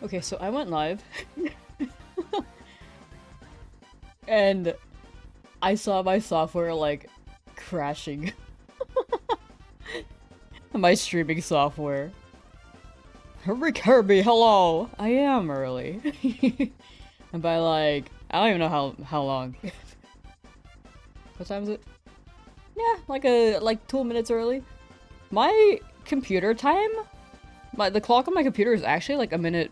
Okay, so I went live. And I saw my software, like, crashing. My streaming software. Hurry Kirby, hello! I am early. And by, like, I don't even know how long. What time is it? Yeah, like 2 minutes early. My computer time? The clock on my computer is actually like a minute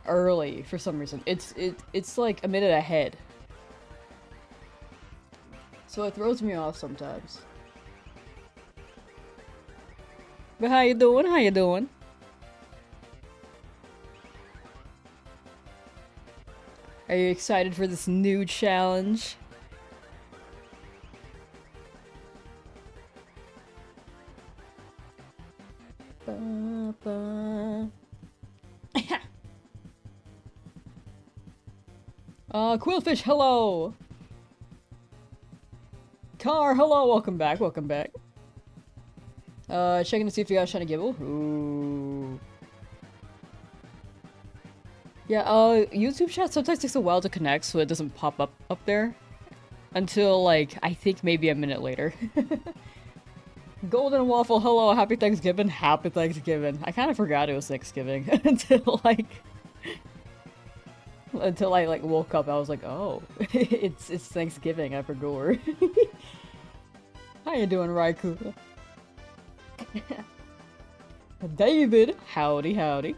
early for some reason. It's like a minute ahead. So it throws me off sometimes. But how you doing? How you doing? Are you excited for this new challenge? Ba, ba. Quillfish, hello! Car, hello! Welcome back, welcome back. Checking to see if you guys trying to gibble. Ooh. Yeah, YouTube chat sometimes takes a while to connect, so it doesn't pop up there. Until, like, I think maybe a minute later. Golden Waffle, hello, happy Thanksgiving, happy Thanksgiving. I kind of forgot it was Thanksgiving until, like... Until I, like, woke up, I was like, oh, it's Thanksgiving, I forgot. How you doing, Raikou? David, howdy, howdy.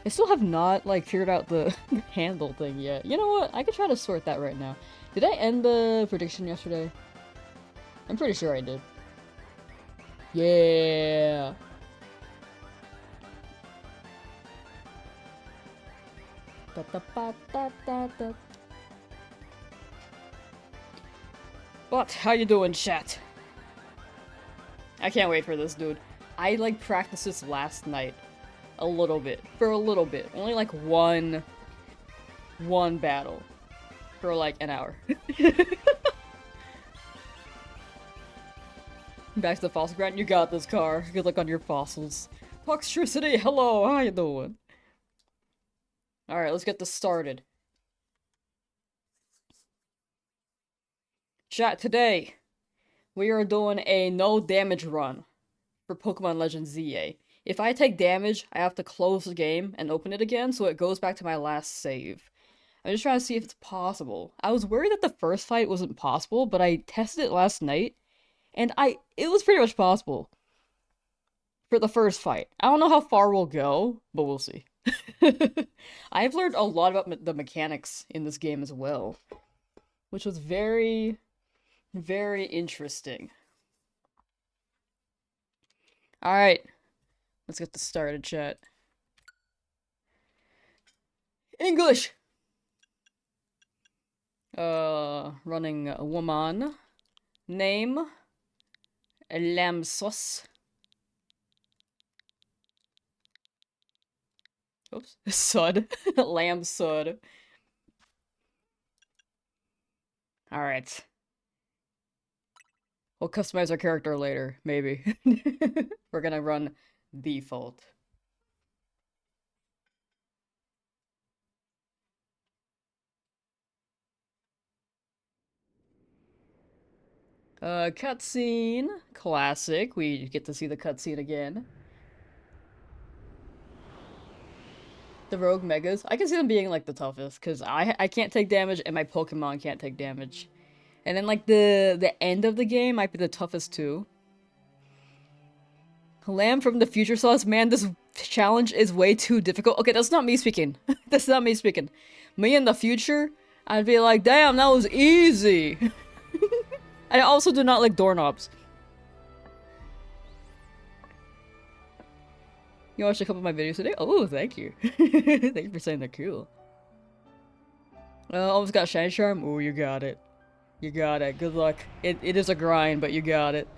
I still have not, like, figured out the handle thing yet. You know what? I could try to sort that right now. Did I end the prediction yesterday? I'm pretty sure I did. Yeah. Da, da, ba, da, da, da. But, how you doing, chat? I can't wait for this, dude. I, like, practiced this last night. A little bit. For a little bit. Only, like, one battle. For, like, an hour. Back to the fossil ground. You got this, car. Good luck on your fossils. Toxtricity, hello, how you doing? Alright, let's get this started. Chat, today, we are doing a no damage run for Pokemon Legends ZA. If I take damage, I have to close the game and open it again, so it goes back to my last save. I'm just trying to see if it's possible. I was worried that the first fight wasn't possible, but I tested it last night, and it was pretty much possible. For the first fight. I don't know how far we'll go, but we'll see. I've learned a lot about the mechanics in this game as well, which was very, very interesting. Alright, let's get this started, chat. English! Running a woman. Name. LAMSUS. Oops. Sud. Lamsud. Alright. We'll customize our character later, maybe. We're gonna run default. Cutscene. Classic. We get to see the cutscene again. The Rogue Megas. I can see them being, like, the toughest, because I can't take damage, and my Pokemon can't take damage. And then, like, the end of the game might be the toughest, too. Lamb from the future says, man, this challenge is way too difficult. Okay, that's not me speaking. That's not me speaking. Me in the future, I'd be like, damn, that was easy. I also do not like doorknobs. You watched a couple of my videos today? Oh, thank you. Thank you for saying they're cool. Almost got Shiny Charm? Oh, you got it. You got it. Good luck. It is a grind, but you got it.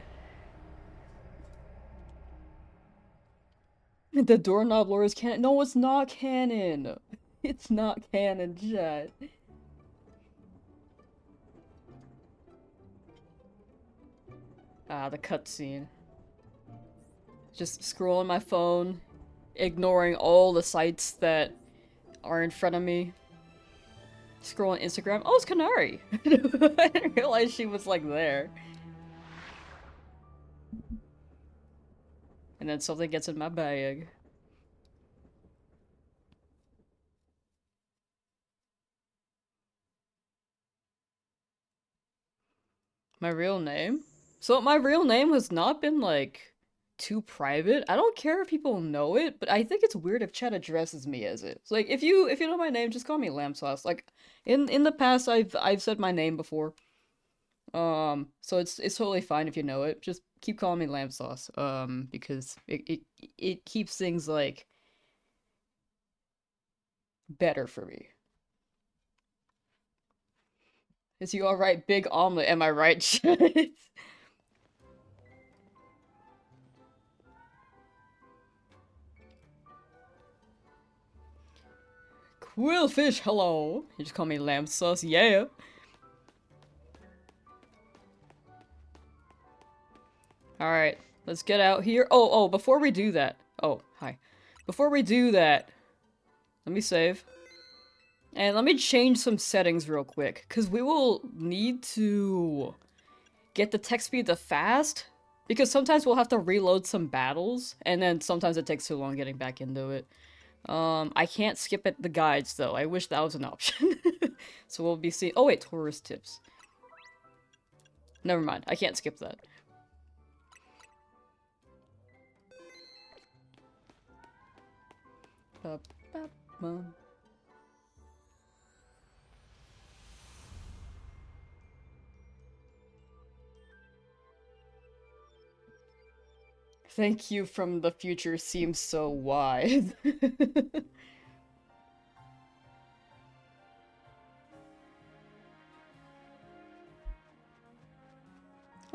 The doorknob lore is canon. No, it's not canon. It's not canon, chat. Ah, the cutscene. Just scrolling my phone. ignoring all the sites that are in front of me. Scroll on Instagram. Oh, it's Kanari! I didn't realize she was, like, there. And then something gets in my bag. My real name? So my real name has not been, like, too private. I don't care if people know it, but I think it's weird if chat addresses me as it. So, like, if you know my name, just call me Lamsauce. Like, in the past, I've said my name before. So it's totally fine if you know it. Just keep calling me Lamsauce. Because it keeps things, like, better for me. Is you alright, big omelet? Am I right, chat? Quillfish, hello. You just call me lamb sauce, yeah. Alright, let's get out here. Oh, before we do that. Oh, hi. Before we do that, let me save. And let me change some settings real quick, because we will need to get the text speed to fast, because sometimes we'll have to reload some battles, and then sometimes it takes too long getting back into it. I can't skip at the guides, though. I wish that was an option. So we'll be seeing- oh wait, tourist tips. Never mind, I can't skip that. Thank you from the future seems so wide. Look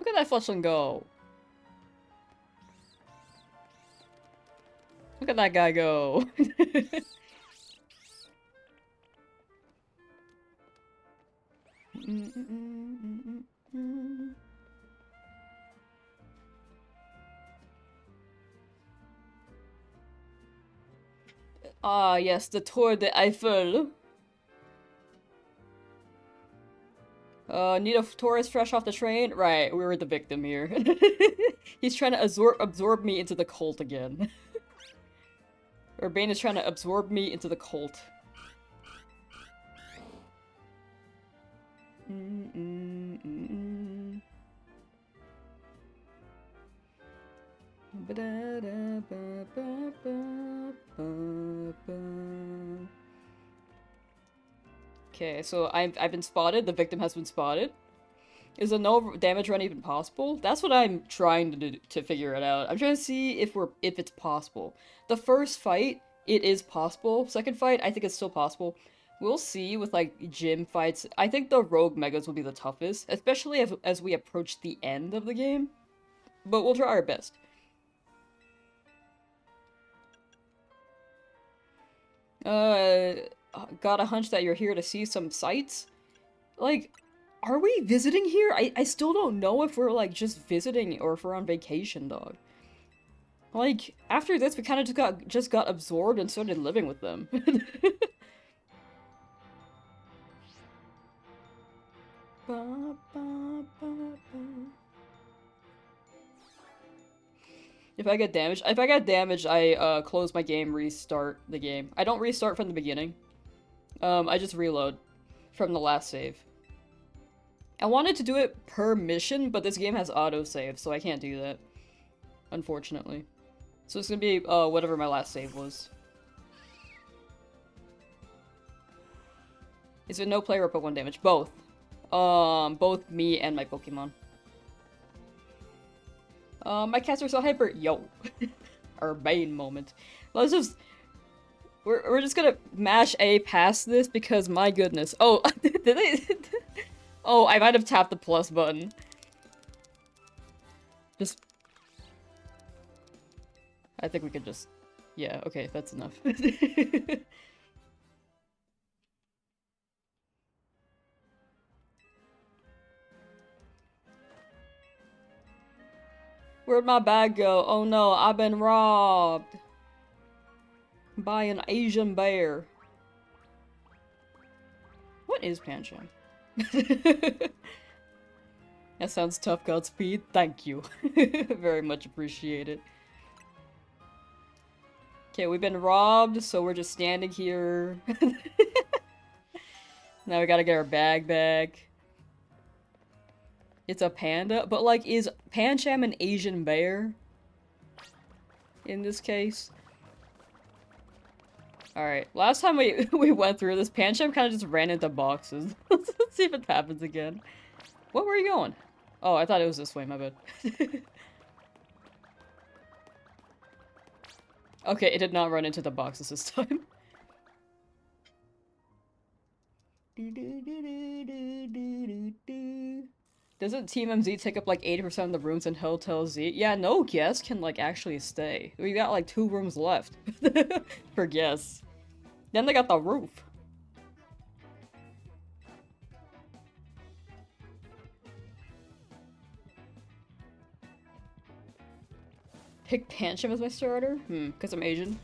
at that fletchling go. Look at that guy go. Ah, yes, the Tour de Eiffel. Need a tourist fresh off the train? Right, we were the victim here. He's trying to absorb me into the cult again. Urbane is trying to absorb me into the cult. Okay, so I've been spotted. The victim has been spotted. Is a no damage run even possible? That's what I'm trying to do, to figure it out. I'm trying to see if it's possible. The first fight, it is possible. Second fight, I think it's still possible. We'll see with, like, gym fights. I think the rogue megas will be the toughest, especially as we approach the end of the game. But we'll try our best. Got a hunch that you're here to see some sights? Like, are we visiting here? I still don't know if we're, like, just visiting or if we're on vacation, dog. Like, after this, we kind of just got absorbed and started living with them. If I get damaged, I close my game, restart the game. I don't restart from the beginning. I just reload from the last save. I wanted to do it per mission, but this game has autosave, so I can't do that. Unfortunately. So it's gonna be, whatever my last save was. Is it no player or Pokemon damage? Both. Both me and my Pokemon. My cats are so hyper. Yo. Our Bane moment. Let's just... We're just gonna mash A past this because, my goodness. Oh, did they... Oh, I might have tapped the plus button. Just... I think we could just... Yeah, okay, that's enough. Where'd my bag go? Oh no, I've been robbed. By an Asian bear. What is Pancham? That sounds tough, Godspeed. Thank you. Very much appreciate it. Okay, we've been robbed, so we're just standing here. Now we gotta get our bag back. It's a panda, but like, is Pancham an Asian bear? In this case? Alright, last time we went through this, Pancham kind of just ran into boxes. Let's see if it happens again. What, where are you going? Oh, I thought it was this way, my bad. Okay, it did not run into the boxes this time. Doesn't Team MZ take up like 80% of the rooms in Hotel Z? Yeah, no guest can like actually stay. We got like 2 rooms left for guests. Then they got the roof. Pick Pancham as my starter? Because I'm Asian.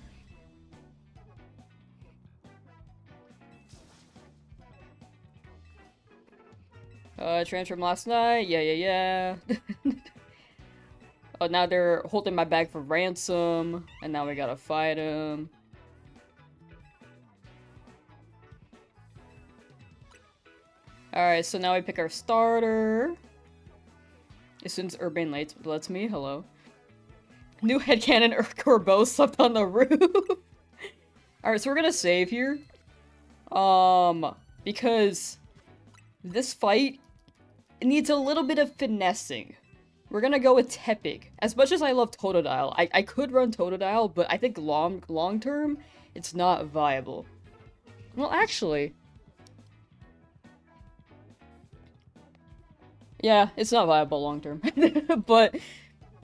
Transfer from last night? Yeah. Oh, now they're holding my bag for ransom, and now we gotta fight him. Alright, so now we pick our starter. As soon as Urbane lets me, hello. New headcanon Corbeau slept on the roof. Alright, so we're gonna save here. Because this fight needs a little bit of finessing. We're gonna go with Tepig. As much as I love Totodile, I could run Totodile, but I think long term, it's not viable. Well, actually... yeah, it's not viable long term. But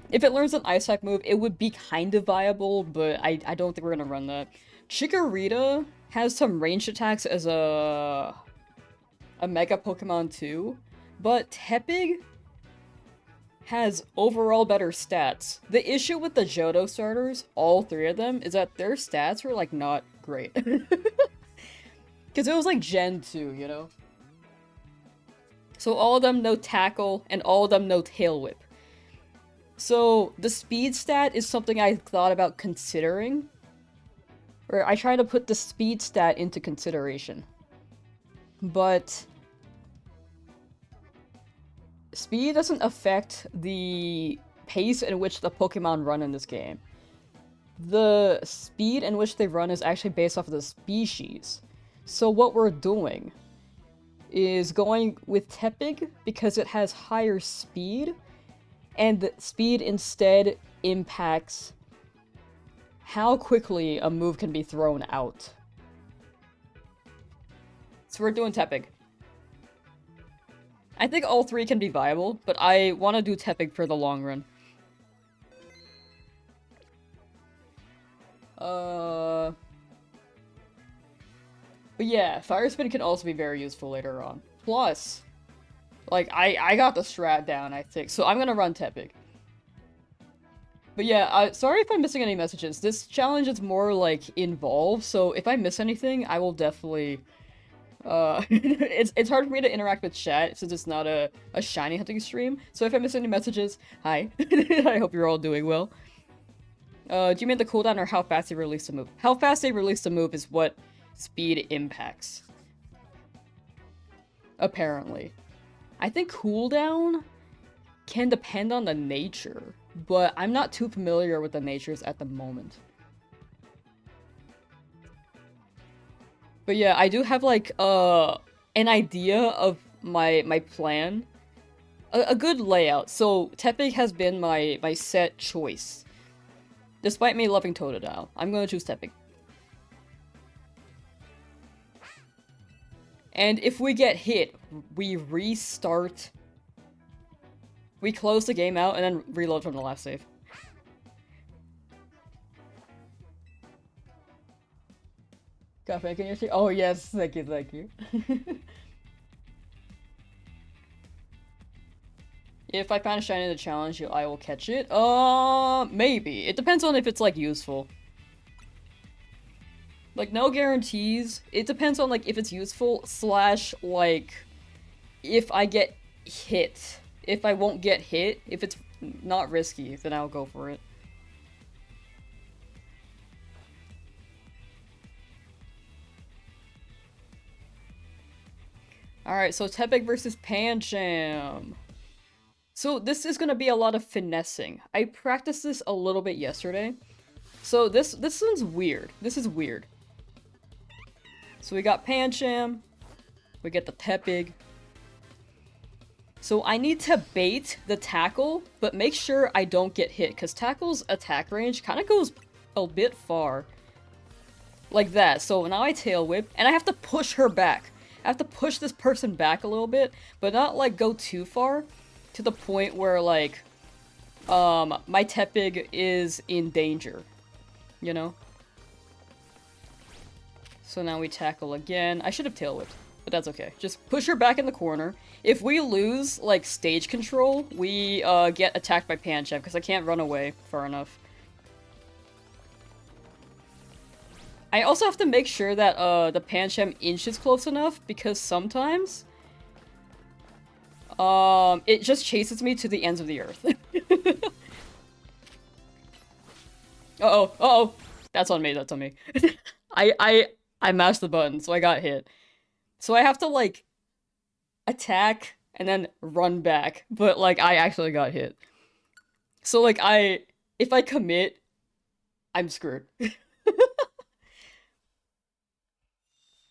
if it learns an Ice type move, it would be kind of viable, but I don't think we're gonna run that. Chikorita has some ranged attacks as a Mega Pokemon too, but Tepig has overall better stats. The issue with the Johto starters, all 3 of them, is that their stats were like not great. Because it was like Gen 2, you know? So all of them no Tackle, and all of them no Tail Whip. So the speed stat is something I thought about considering. Or I try to put the speed stat into consideration. But speed doesn't affect the pace in which the Pokemon run in this game. The speed in which they run is actually based off of the species. So what we're doing is going with Tepig because it has higher speed, and the speed instead impacts how quickly a move can be thrown out. So we're doing Tepig. I think all 3 can be viable, but I want to do Tepig for the long run. But yeah, Fire Spin can also be very useful later on. Plus, like, I got the strat down, I think, so I'm gonna run Tepig. But yeah, sorry if I'm missing any messages. This challenge is more, like, involved, so if I miss anything, I will definitely... it's hard for me to interact with chat since it's not a shiny hunting stream. So if I miss any messages, hi. I hope you're all doing well. Do you mean the cooldown or how fast they release the move? How fast they release the move is what speed impacts. Apparently. I think cooldown can depend on the nature, but I'm not too familiar with the natures at the moment. But yeah, I do have like an idea of my plan. A good layout. So Tepig has been my set choice. Despite me loving Totodile, I'm gonna choose Tepig. And if we get hit, we restart. We close the game out and then reload from the last save. Cafe, can you see? Oh yes, thank you. If I find a shiny in the challenge, I will catch it. Maybe. It depends on if it's, like, useful. Like, no guarantees. It depends on, like, if it's useful, slash, like, if I get hit. If I won't get hit, if it's not risky, then I'll go for it. Alright, so Tepig versus Pancham. So this is gonna be a lot of finessing. I practiced this a little bit yesterday. So this sounds weird. This is weird. So we got Pancham. We get the Tepig. So I need to bait the tackle, but make sure I don't get hit, because tackle's attack range kind of goes a bit far. Like that. So now I tail whip, and I have to push her back. I have to push this person back a little bit, but not like go too far to the point where like my Tepig is in danger, you know? So now we tackle again. I should have tail whipped, but that's okay. Just push her back in the corner. If we lose like stage control, we get attacked by Pancham because I can't run away far enough. I also have to make sure that the Pancham inches close enough, because sometimes it just chases me to the ends of the earth. Uh-oh, uh-oh. That's on me, that's on me. I mashed the button, so I got hit. So I have to, like, attack and then run back, but, like, I actually got hit. So, like, if I commit, I'm screwed.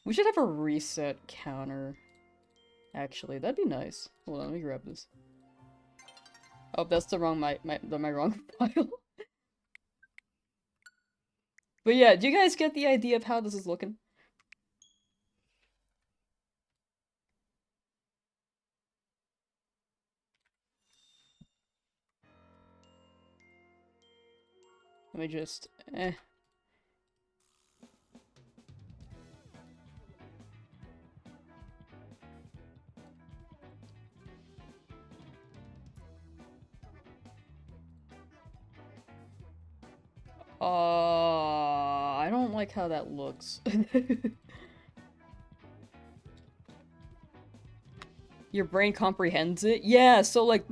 We should have a reset counter. Actually, that'd be nice. Hold on, let me grab this. Oh, that's the wrong my wrong file. But yeah, do you guys get the idea of how this is looking? Let me just I don't like how that looks. Your brain comprehends it? Yeah, so like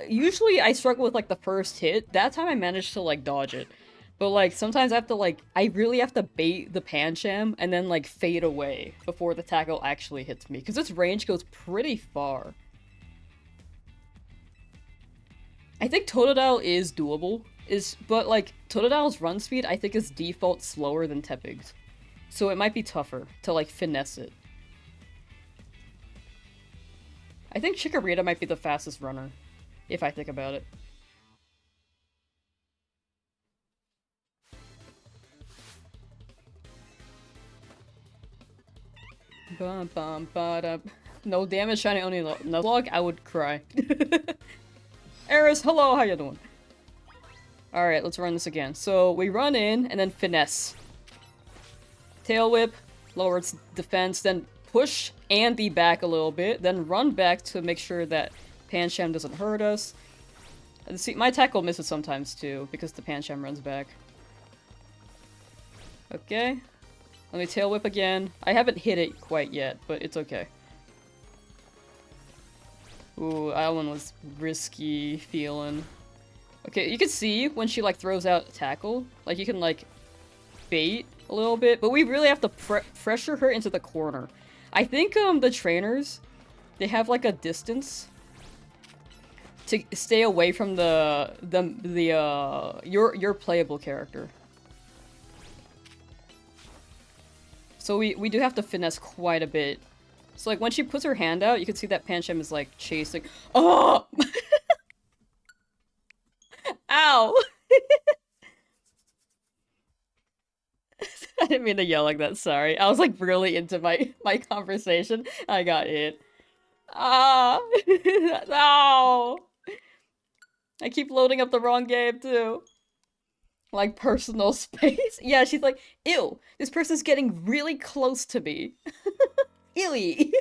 usually I struggle with like the first hit. That time I managed to like dodge it. But like sometimes I have to like, I really have to bait the Pancham and then like fade away before the tackle actually hits me. Because its range goes pretty far. I think Totodile is doable. But like Totodile's run speed I think is default slower than Tepig's. So it might be tougher to like finesse it. I think Chikorita might be the fastest runner, if I think about it. Bum, bum, ba-da. No damage, shiny only Nuzlocke, I would cry. Eris, hello, how you doing? Alright, let's run this again. So, we run in, and then finesse. Tail whip, lower its defense, then push Andy back a little bit, then run back to make sure that Pancham doesn't hurt us. And see, my tackle misses sometimes too, because the Pancham runs back. Okay. Let me tail whip again. I haven't hit it quite yet, but it's okay. Ooh, that one was risky feeling. Okay, you can see when she like throws out a tackle, like you can like bait a little bit, but we really have to pressure her into the corner. I think the trainers, they have like a distance to stay away from your playable character. So we do have to finesse quite a bit. So like when she puts her hand out, you can see that Pancham is like chasing. Oh! Ow! I didn't mean to yell like that, sorry. I was like really into my conversation. I got hit. Ah! No! I keep loading up the wrong game too. Like personal space. Yeah, she's like, ew, this person's getting really close to me. Ewy.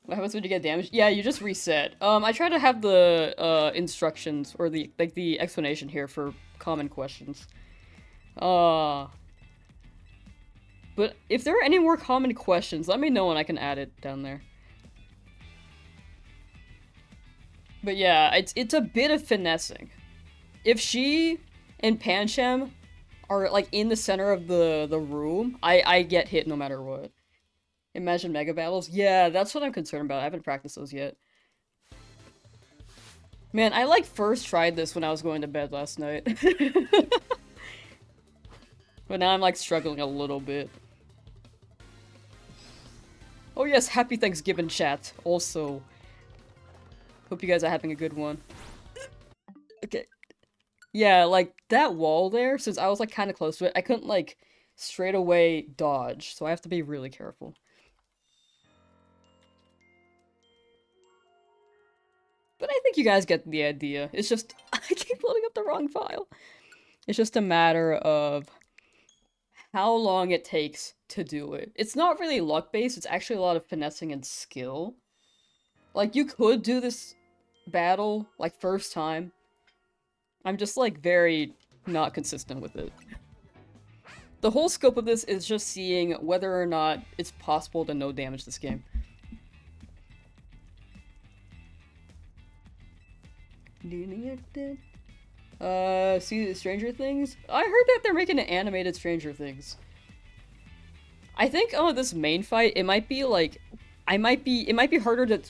What happens when you get damaged? Yeah, you just reset. I try to have the instructions or the explanation here for common questions. Uh, but if there are any more common questions, let me know and I can add it down there. But yeah, it's a bit of finessing. If she and Pancham are like in the center of the room, I get hit no matter what. Imagine mega battles. Yeah, that's what I'm concerned about. I haven't practiced those yet. Man, I like first tried this when I was going to bed last night. But now I'm like struggling a little bit. Oh yes, happy Thanksgiving chat. Also, hope you guys are having a good one. Okay. Yeah, like that wall there, since I was like kind of close to it, I couldn't like straight away dodge, so I have to be really careful. But I think you guys get the idea. It's just, I keep loading up the wrong file. It's just a matter of how long it takes to do it. It's not really luck-based, it's actually a lot of finessing and skill. Like, you could do this battle, like, first time. I'm just, like, very not consistent with it. The whole scope of this is just seeing whether or not it's possible to no damage this game. See Stranger Things? I heard that they're making an animated Stranger Things. I think, oh, this main fight, it might be like, it might be harder to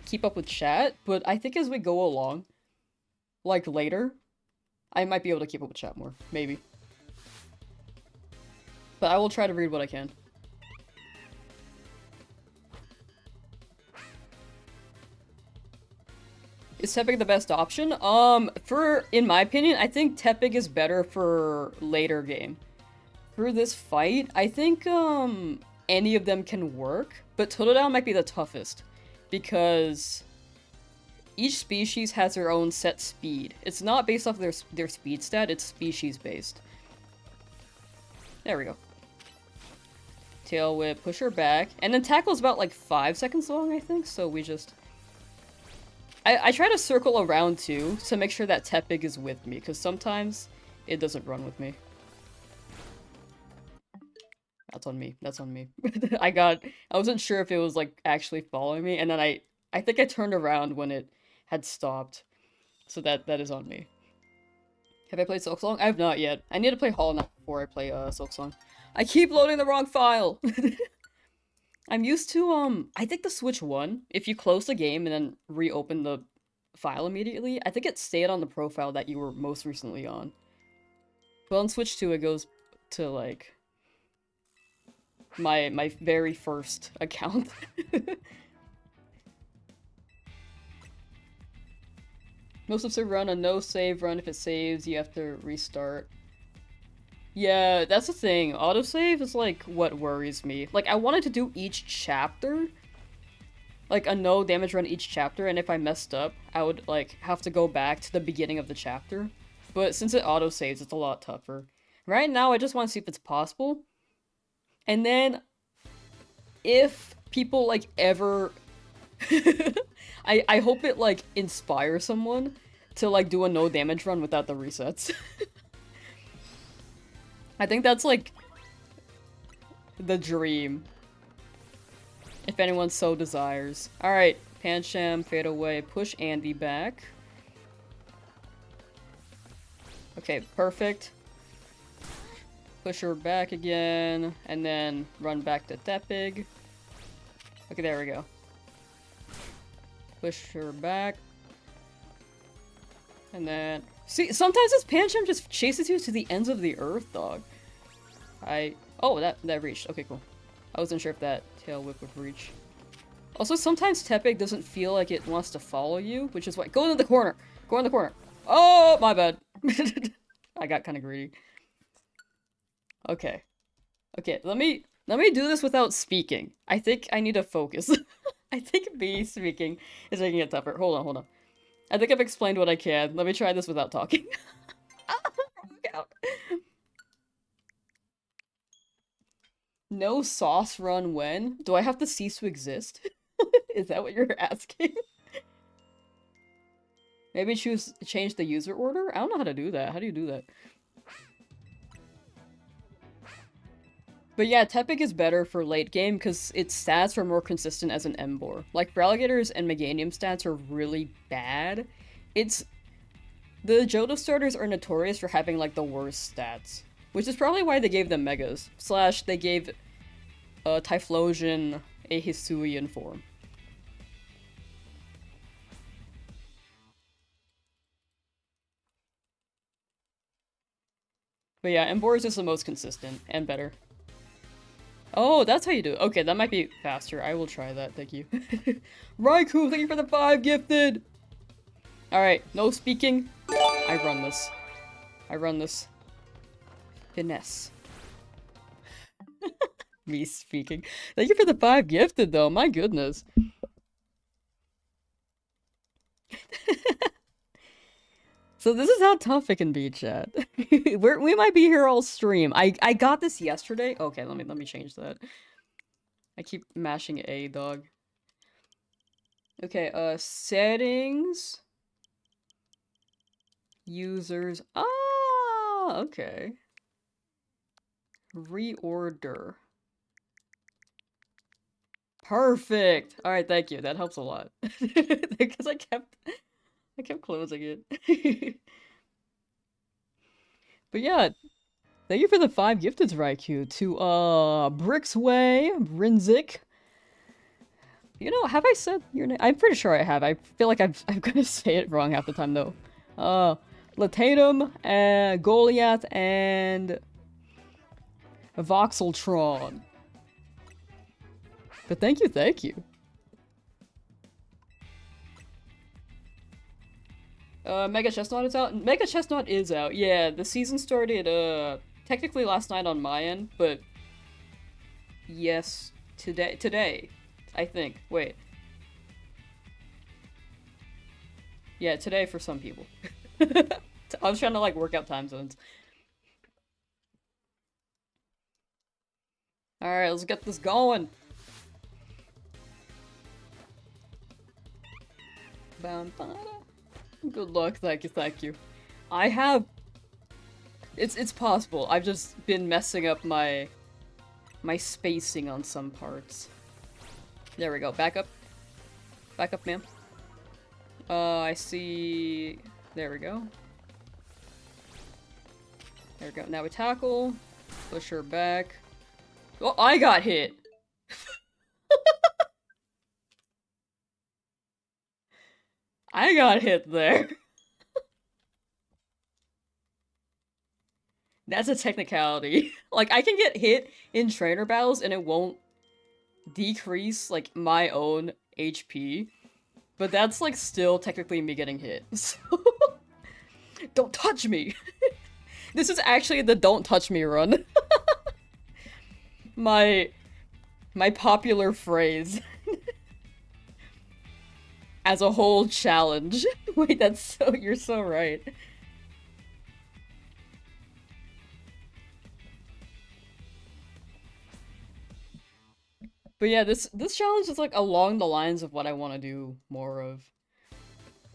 keep up with chat, but I think as we go along, like later, I might be able to keep up with chat more, maybe. But I will try to read what I can. Is Tepig the best option? In my opinion, I think Tepig is better for later game. For this fight, I think, any of them can work, but Totodile might be the toughest, because each species has their own set speed. It's not based off their speed stat, it's species based. There we go. Tail whip, push her back, and then tackle's about like 5 seconds long, I think, so we just... I try to circle around too, to make sure that Tepig is with me, because sometimes it doesn't run with me. That's on me. That's on me. I wasn't sure if it was like actually following me, and then I think I turned around when it had stopped. So that is on me. Have I played Silksong? I have not yet. I need to play Hollow Knight before I play Silksong. I keep loading the wrong file! I'm used to, I think the Switch 1, if you close the game and then reopen the file immediately, I think it stayed on the profile that you were most recently on. But on Switch 2, it goes to, like, my very first account. Most of server run a no save run. If it saves, you have to restart. Yeah, that's the thing. Autosave is like what worries me. Like, I wanted to do each chapter, like a no damage run each chapter, and if I messed up, I would like have to go back to the beginning of the chapter. But since it autosaves, it's a lot tougher. Right now, I just want to see if it's possible. And then, if people like ever, I hope it like inspires someone to like do a no damage run without the resets. I think that's, like, the dream. If anyone so desires. Alright, Pancham, fade away, push Andy back. Okay, perfect. Push her back again, and then run back to Tepig. Okay, there we go. Push her back. And then... See, sometimes this Pancham just chases you to the ends of the earth, dog. Oh, that reached. Okay, cool. I wasn't sure if that tail whip would reach. Also, sometimes Tepig doesn't feel like it wants to follow you, which is why- Go into the corner! Go in the corner! Oh, my bad. I got kind of greedy. Okay. Okay, let me do this without speaking. I think I need to focus. I think me speaking is making it tougher. Hold on. I think I've explained what I can. Let me try this without talking. No sauce run when? Do I have to cease to exist? Is that what you're asking? Maybe change the user order? I don't know how to do that. How do you do that? But yeah, Tepig is better for late game because its stats are more consistent as an Embor. Like, Relegator's and Meganium stats are really bad. The Johto starters are notorious for having, like, the worst stats. Which is probably why they gave them Megas. / they gave Typhlosion a Hisuian form. But yeah, Embor is just the most consistent and better. Oh, that's how you do it. Okay, that might be faster. I will try that, thank you. Raikou, thank you for the 5 gifted! Alright, no speaking. I run this. I run this. Finesse. Me speaking. Thank you for the 5 gifted, though. My goodness. So this is how tough it can be, chat. We might be here all stream. I got this yesterday. Okay, let me change that. I keep mashing A, dog. Okay, settings. Users. Ah, okay. Reorder. Perfect. All right, thank you. That helps a lot. Because I kept closing it. But yeah, thank you for the 5 gifted, Raikou. To Brixway, Brinzik. You know, have I said your name? I'm pretty sure I have. I feel like I'm gonna say it wrong half the time though. Latatum, Goliath, and Voxeltron. But thank you, thank you. Mega Chestnut is out? Mega Chestnut is out, yeah. The season started, technically last night on my end, but... Yes, today, I think. Wait. Yeah, today for some people. I was trying to, like, work out time zones. Alright, let's get this going. Good luck, thank you, thank you. I have... It's possible. I've just been messing up my spacing on some parts. There we go. Back up. Back up, ma'am. I see... There we go. There we go. Now we tackle. Push her back. Oh, I got hit! I got hit there. That's a technicality. Like, I can get hit in trainer battles and it won't decrease, like, my own HP. But that's, like, still technically me getting hit. So... Don't touch me! This is actually the don't touch me run. My popular phrase. As a whole challenge. Wait, you're so right. But yeah, this challenge is like along the lines of what I want to do more of,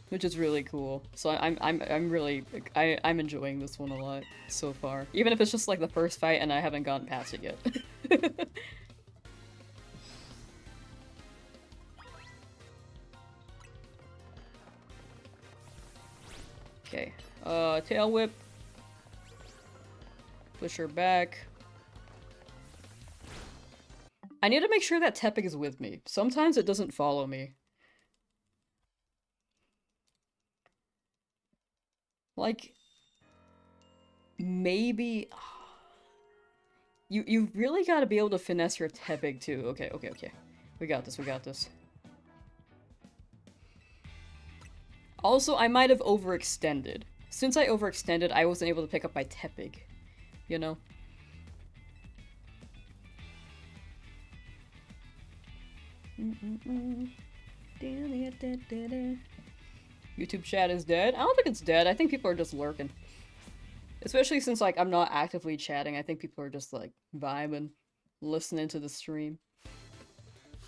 which is really cool. So I'm really I'm enjoying this one a lot so far, even if it's just like the first fight and I haven't gotten past it yet. Okay, tail whip, push her back. I need to make sure that Tepig is with me. Sometimes it doesn't follow me. Like, maybe... You've really got to be able to finesse your Tepig too. Okay. We got this, we got this. Also, I might have overextended. Since I overextended, I wasn't able to pick up my Tepig. You know? YouTube chat is dead? I don't think it's dead. I think people are just lurking. Especially since, like, I'm not actively chatting. I think people are just, like, vibing, listening to the stream.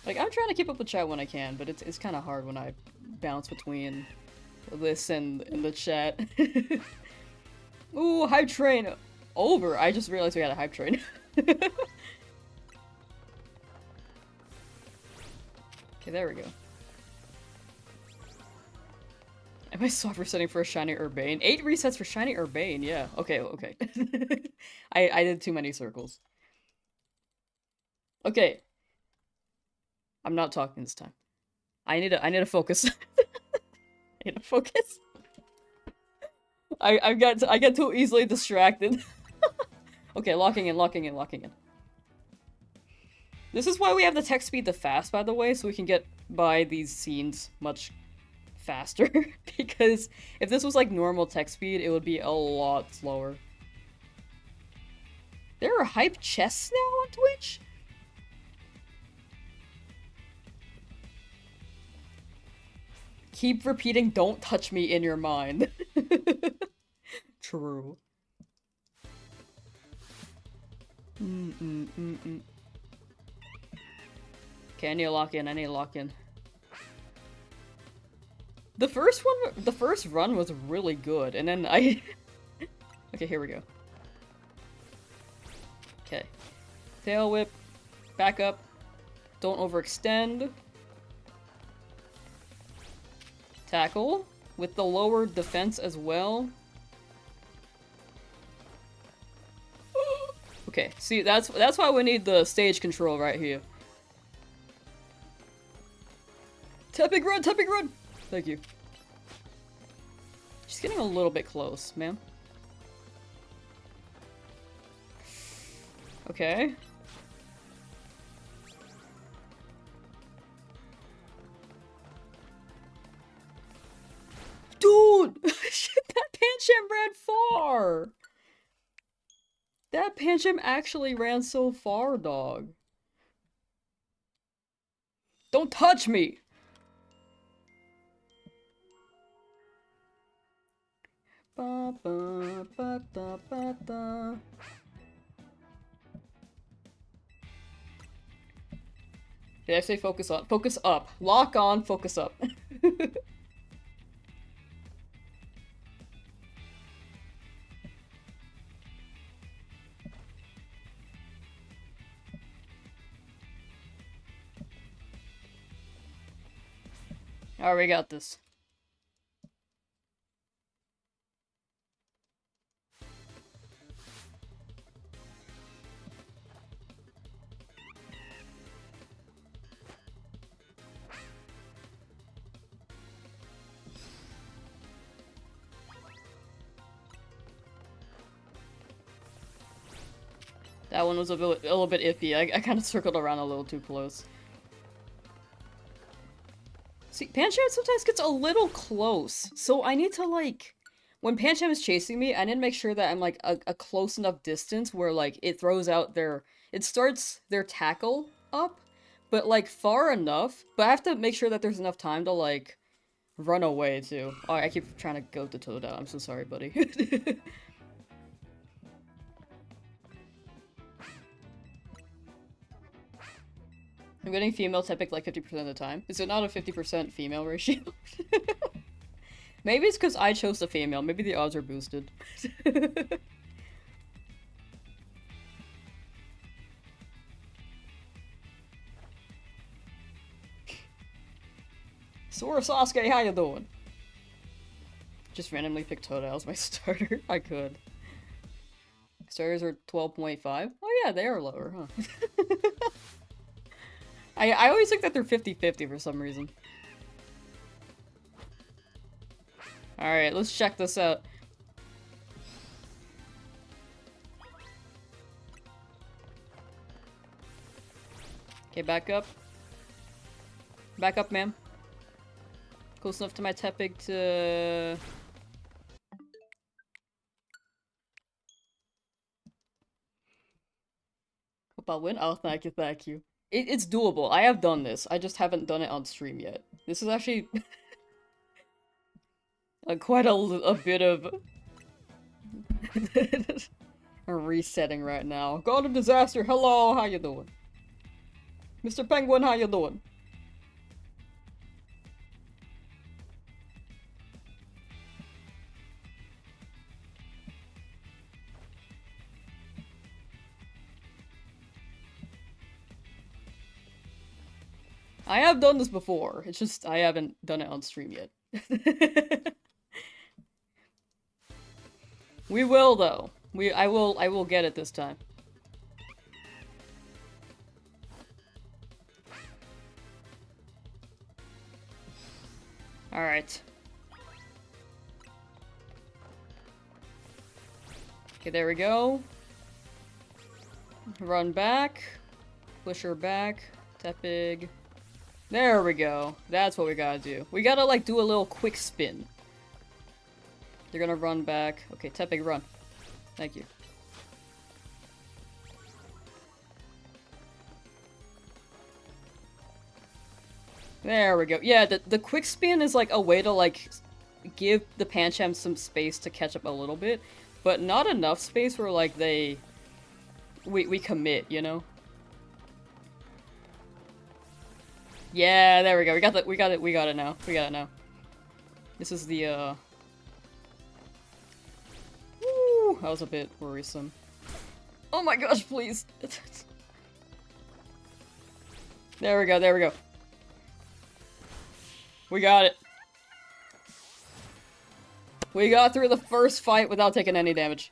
Like, I'm trying to keep up with chat when I can, but it's kind of hard when I bounce between this and the chat. Ooh, hype train over. I just realized we had a hype train. Okay, there we go. Am I software setting for a shiny Urbane? 8 resets for shiny Urbane, yeah. Okay, okay. I did too many circles. Okay. I'm not talking this time. I need to focus. I need to focus. I get too easily distracted. Okay, locking in, locking in, locking in. This is why we have the text speed to fast, by the way, so we can get by these scenes much faster. Because if this was like normal text speed, it would be a lot slower. There are hype chests now on Twitch? Keep repeating, don't touch me in your mind. True. Okay, I need to lock in, I need to lock in. The first run was really good, and then I... Okay, here we go. Okay. Tail whip. Back up. Don't overextend. Tackle. With the lower defense as well. Okay, see, that's why we need the stage control right here. Tapping run, tapping run! Thank you. She's getting a little bit close, ma'am. Okay. Dude! Shit, that Pancham ran far! That Pancham actually ran so far, dog. Don't touch me! Ba, ba, ba, da, ba, da. Did I say focus on? Focus up. Lock on, focus up. Alright, we got this. That one was a little bit iffy. I kind of circled around a little too close. See, Pancham sometimes gets a little close, so I need to, like... When Pancham is chasing me, I need to make sure that I'm, like, a close enough distance where, like, it throws out their... It starts their tackle up, but, like, far enough. But I have to make sure that there's enough time to, like, run away, too. Oh, I keep trying to go to Toad out. I'm so sorry, buddy. I'm getting female Tepic like 50% of the time. Is it not a 50% female ratio? Maybe it's because I chose the female. Maybe the odds are boosted. Sora Sasuke, how you doing? Just randomly pick Toadale as my starter. I could. Starters are 12.5? Oh yeah, they are lower, huh? I always think that they're 50-50 for some reason. Alright, let's check this out. Okay, back up. Back up, ma'am. Close enough to my Tepig to... Hope I'll win. Oh, thank you, thank you. It's doable. I have done this. I just haven't done it on stream yet. This is actually quite a bit of a resetting right now. God of Disaster, hello, how you doing? Mr. Penguin, how you doing? I have done this before. It's just I haven't done it on stream yet. We will though. I will get it this time. Alright. Okay, there we go. Run back. Push her back. Tepig. There we go. That's what we gotta do. We gotta, like, do a little quick spin. They're gonna run back. Okay, Tepig, run. Thank you. There we go. Yeah, the quick spin is, like, a way to, like, give the Pancham some space to catch up a little bit, but not enough space where, like, we commit, you know? Yeah, there we go. We got it now. We got it now. This is the, Woo! That was a bit worrisome. Oh my gosh, please! There we go, there we go. We got it. We got through the first fight without taking any damage.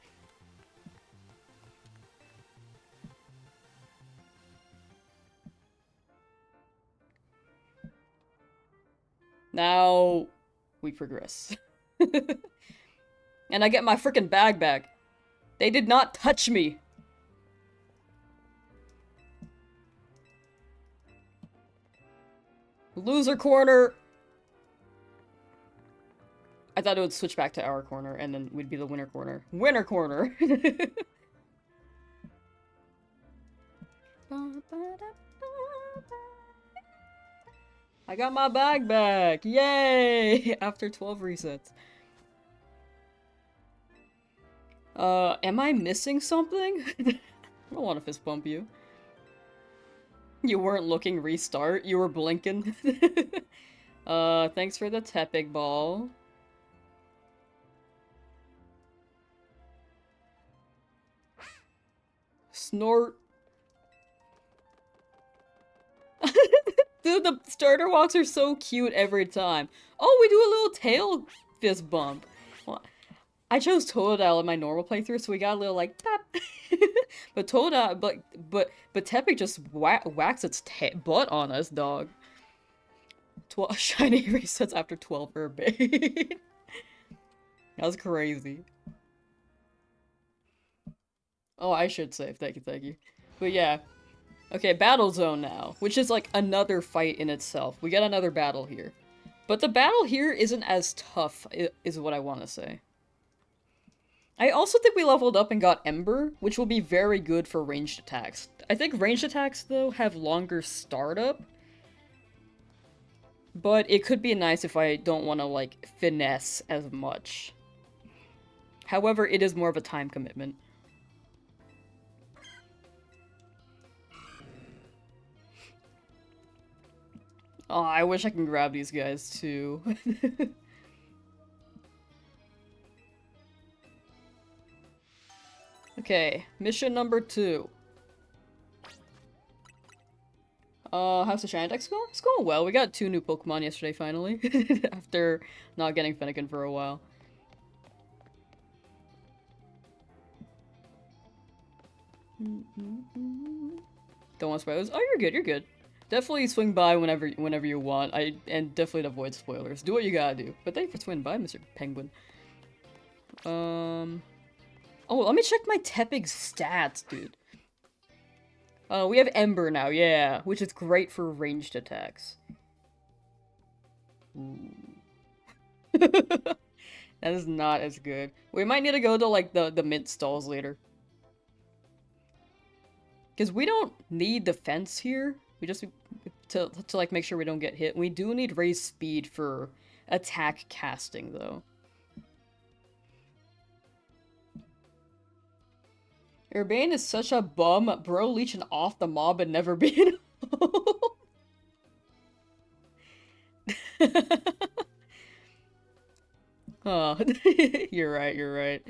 Now, we progress. And I get my freaking bag back. They did not touch me. Loser corner. I thought it would switch back to our corner, and then we'd be the winner corner. Winner corner! I got my bag back! Yay! After 12 resets. Am I missing something? I don't want to fist bump you. You weren't looking restart, you were blinking. Thanks for the Tepig ball. Snort. Dude, the starter walks are so cute every time. Oh, we do a little tail fist bump. Well, I chose Totodile in my normal playthrough, so we got a little like tap. But Totodile, but Tepig just whacks its butt on us, dog. 12 shiny resets after 12 herb bait. That was crazy. Oh, I should save. Thank you, thank you. But yeah. Okay, battle zone now, which is like another fight in itself. We got another battle here. But the battle here isn't as tough, is what I want to say. I also think we leveled up and got Ember, which will be very good for ranged attacks. I think ranged attacks, though, have longer startup. But it could be nice if I don't want to, like, finesse as much. However, it is more of a time commitment. Oh, I wish I can grab these guys, too. Okay, mission number 2. How's the shiny dex going? It's going well. We got 2 new Pokemon yesterday, finally. After not getting Fennekin for a while. Don't want spoilers? Oh, you're good, you're good. Definitely swing by whenever you want. And definitely avoid spoilers. Do what you gotta do. But thank you for swinging by, Mr. Penguin. Oh, let me check my Tepig stats, dude. We have Ember now, yeah, which is great for ranged attacks. That is not as good. We might need to go to, like, the mint stalls later. Because we don't need defense here. We just to like make sure we don't get hit. We do need raised speed for attack casting though. Urbane is such a bum, bro leeching off the mob and never being Oh, you're right, you're right.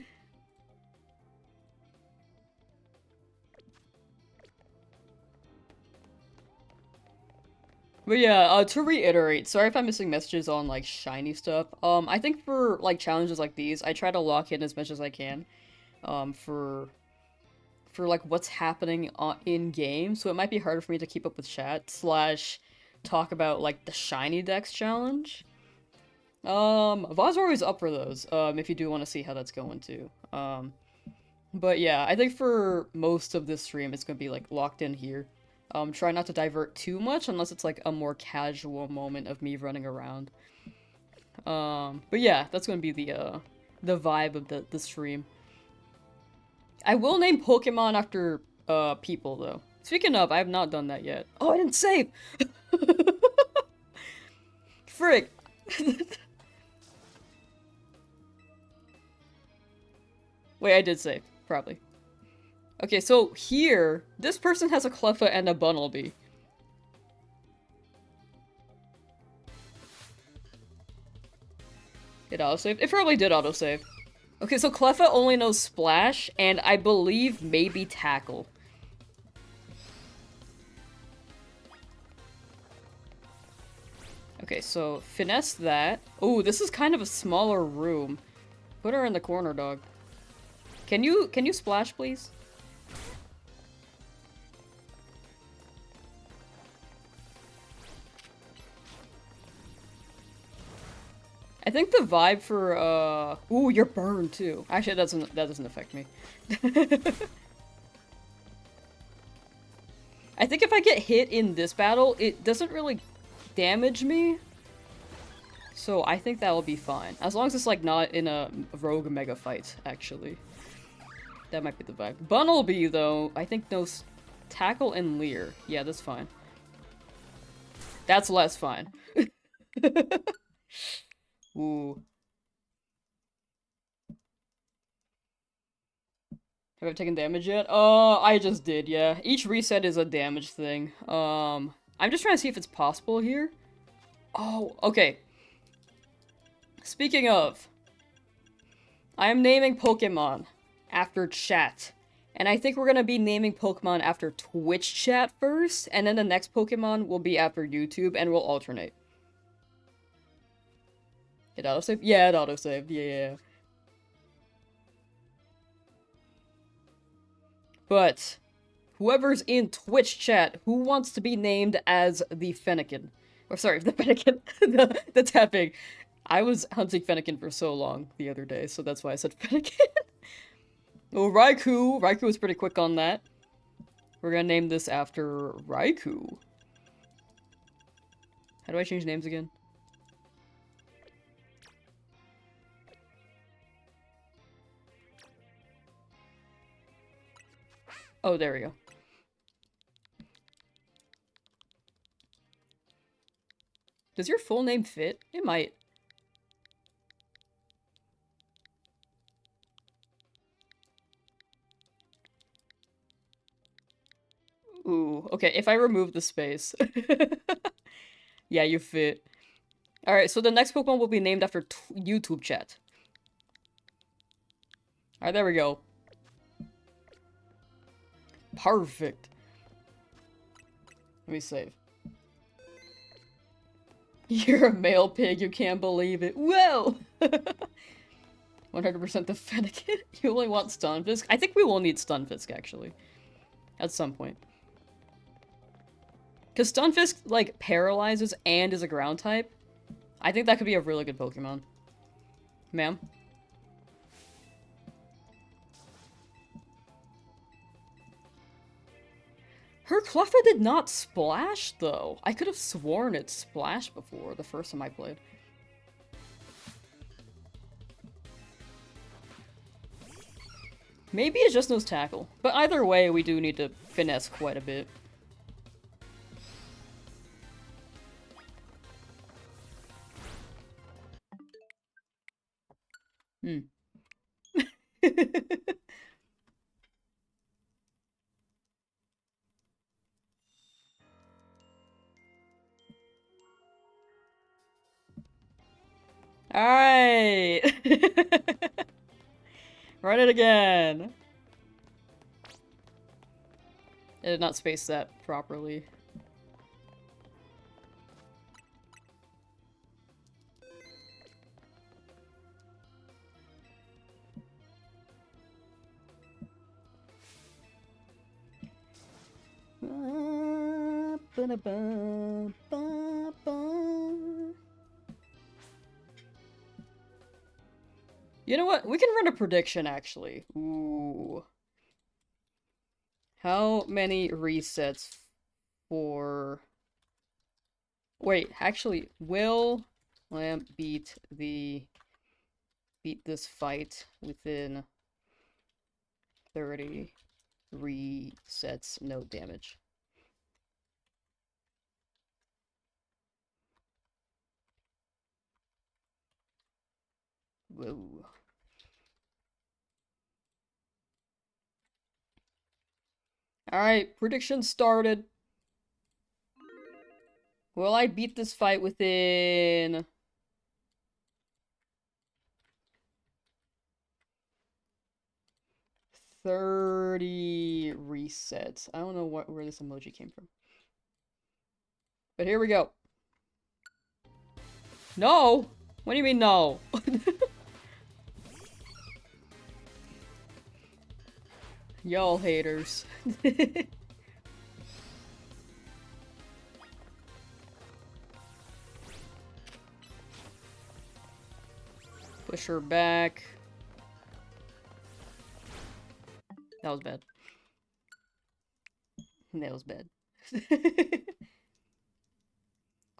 But yeah, to reiterate, sorry if I'm missing messages on like shiny stuff. I think for like challenges like these, I try to lock in as much as I can. For like what's happening in game, so it might be harder for me to keep up with chat slash talk about like the shiny dex challenge. VODs are always up for those. If you do want to see how that's going too. But yeah, I think for most of this stream, it's gonna be like locked in here. Try not to divert too much unless it's like a more casual moment of me running around. But yeah, that's gonna be the vibe of the stream. I will name Pokemon after people though. Speaking of, I have not done that yet. Oh, I didn't save. Frick. Wait, I did save, probably. Okay, so here, this person has a Cleffa and a Bunnelby. It autosaved? It probably did autosave. Okay, so Cleffa only knows Splash, and I believe maybe Tackle. Okay, so finesse that. Oh, this is kind of a smaller room. Put her in the corner, dog. Can you splash, please? I think the vibe for ooh, you're burned too. Actually, that doesn't affect me. I think if I get hit in this battle, it doesn't really damage me. So I think that'll be fine. As long as it's like not in a rogue mega fight, actually. That might be the vibe. Bunnelby, though, I think knows Tackle and Leer. Yeah, that's fine. That's less fine. Ooh. Have I taken damage yet? I just did, yeah. Each reset is a damage thing. I'm just trying to see if it's possible here. Oh, okay. Speaking of, I am naming Pokemon after chat. And I think we're gonna be naming Pokemon after Twitch chat first, and then the next Pokemon will be after YouTube, and we'll alternate. It autosaved? Yeah, it autosaved. Yeah. But whoever's in Twitch chat who wants to be named as the Fennekin. Or sorry, the Fennekin. the tapping. I was hunting Fennekin for so long the other day, so that's why I said Fennekin. Oh, Raikou. Raikou was pretty quick on that. We're gonna name this after Raikou. How do I change names again? Oh, there we go. Does your full name fit? It might. Ooh, okay, if I remove the space. Yeah, you fit. Alright, so the next Pokemon will be named after YouTube chat. Alright, there we go. Perfect. Let me save. You're a male pig, you can't believe it. Whoa! 100% the Fennekin. You only want Stunfisk? I think we will need Stunfisk, actually. At some point. Because Stunfisk, like, paralyzes and is a ground type. I think that could be a really good Pokemon. Ma'am? Her Cleffa did not splash, though. I could have sworn it splashed before, the first time I played. Maybe it just knows Tackle. But either way, we do need to finesse quite a bit. Hmm. Alright! Run it again! I did not space that properly. You know what? We can run a prediction, actually. Ooh. How many resets for... Wait, actually, will Lamp beat this fight within 30 resets, no damage? Whoa. Alright, prediction started. Will I beat this fight within... 30 resets? I don't know where this emoji came from. But here we go. No! What do you mean no? Y'all haters. Push her back. That was bad. That was bad.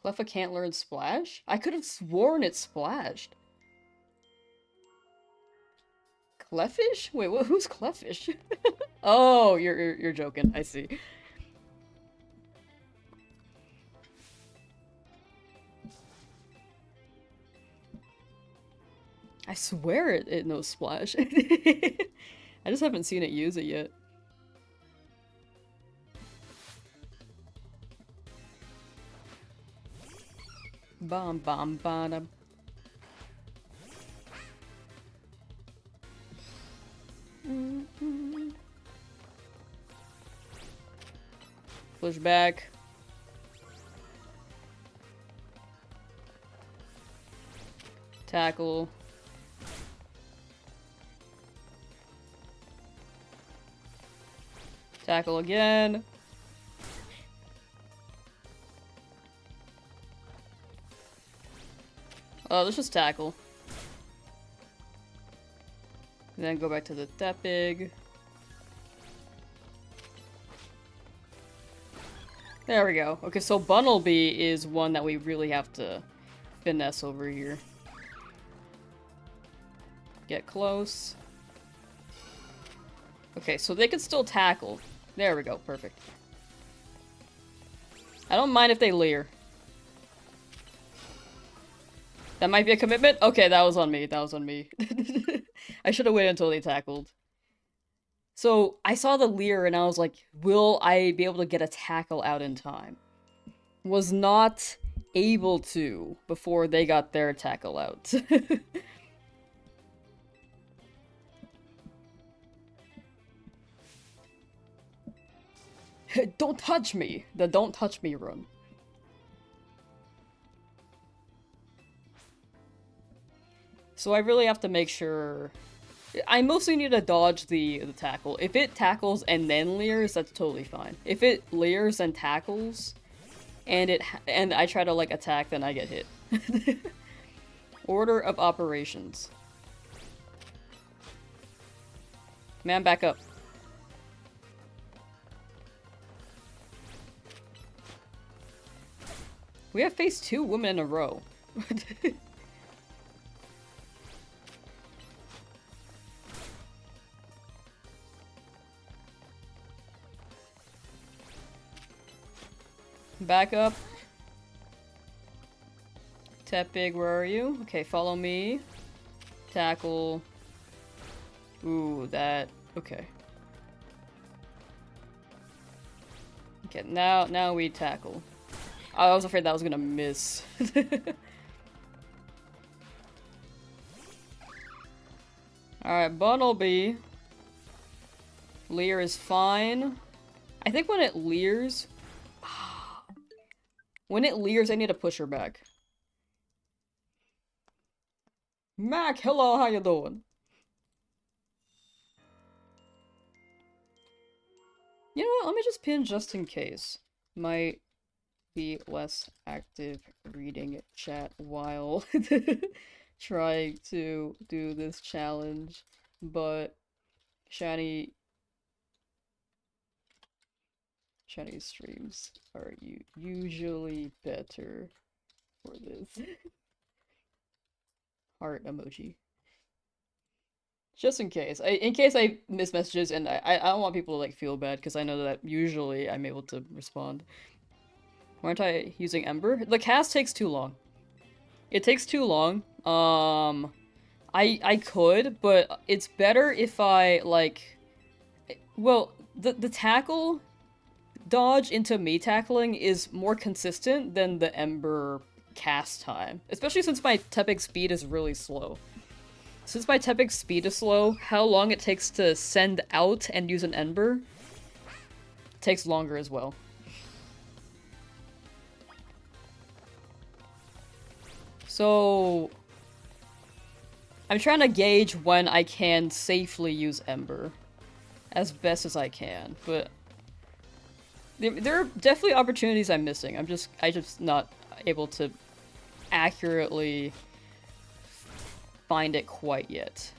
Cleffa can't learn Splash? I could have sworn it splashed. Cleffish? Wait, who's Cleffish? Oh, you're joking. I see. I swear it knows Splash. I just haven't seen it use it yet. Bom bom bottom. Push back. Tackle. Tackle again. Oh, let's just tackle. And then go back to the Tepig. There we go. Okay, so Bunnelby is one that we really have to finesse over here. Get close. Okay, so they can still tackle. There we go, perfect. I don't mind if they leer. That might be a commitment? Okay, that was on me, that was on me. I should have waited until they tackled. So, I saw the leer and I was like, will I be able to get a tackle out in time? Was not able to before they got their tackle out. Don't touch me! The don't touch me run. So I really have to make sure... I mostly need to dodge the tackle. If it tackles and then leers, that's totally fine. If it leers and tackles, and I try to like attack, then I get hit. Order of operations. Man, back up. We have faced 2 women in a row. Back up. Tepig, where are you? Okay, follow me. Tackle. Ooh, that... Okay. Okay, now we tackle. I was afraid that was gonna miss. Alright, Bunnelby. Leer is fine. I think when it leers... When it leers, I need to push her back. Mac, hello, how you doing? You know what, let me just pin just in case. Might be less active reading chat while trying to do this challenge, but Shiny streams are usually better for this. Heart emoji. Just in case. In case I miss messages, and I don't want people to like feel bad because I know that usually I'm able to respond. Why aren't I using Ember? The cast takes too long. It takes too long. I could, but it's better if I like. Well, the tackle dodge into me tackling is more consistent than the Ember cast time, especially since my Tepic speed is really slow. Since my Tepic speed is slow, how long it takes to send out and use an Ember takes longer as well. So I'm trying to gauge when I can safely use Ember as best as I can, but there are definitely opportunities I'm missing. I'm just not able to accurately find it quite yet.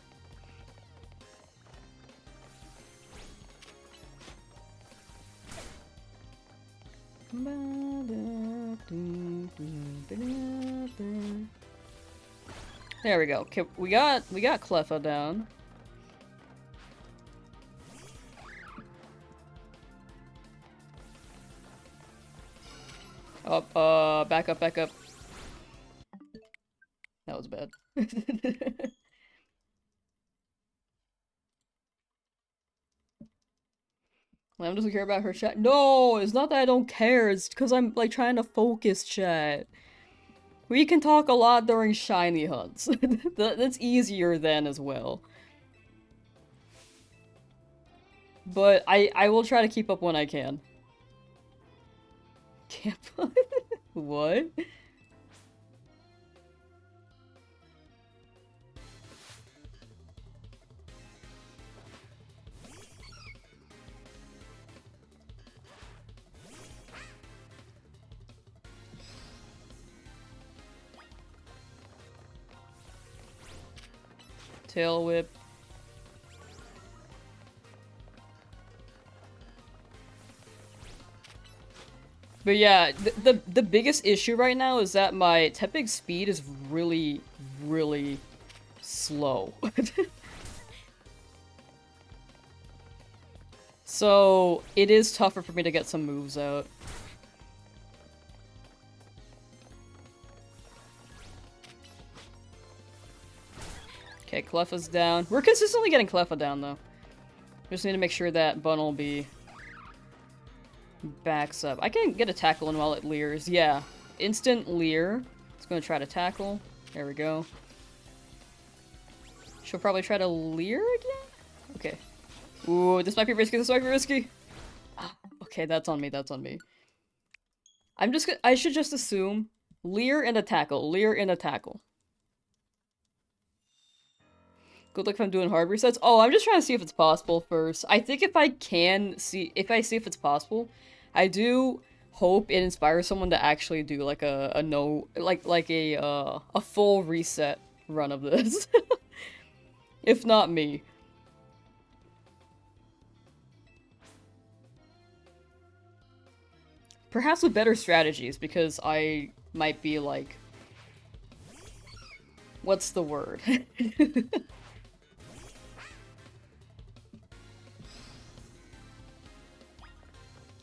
There we go. Okay, we got Cleffa down. Oh, back up, back up. That was bad. Lamb doesn't care about her chat. No, it's not that I don't care. It's because I'm like trying to focus chat. We can talk a lot during shiny hunts. That's easier then as well. But I will try to keep up when I can. Camp What? Tail whip. But yeah, the biggest issue right now is that my Tepic speed is really, really slow. So it is tougher for me to get some moves out. Okay, Cleffa's down. We're consistently getting Cleffa down, though. We just need to make sure that Bunnelby backs up. I can get a tackle in while it leers. Yeah. Instant leer. It's gonna try to tackle. There we go. She'll probably try to leer again? Okay. Ooh, this might be risky, this might be risky! Ah, okay, that's on me, that's on me. I should just assume leer and a tackle, leer and a tackle. Good luck if I'm doing hard resets. Oh, I'm just trying to see if it's possible first. I think if I see if it's possible, I do hope it inspires someone to actually do like a full reset run of this. If not me. Perhaps with better strategies, because I might be like... What's the word?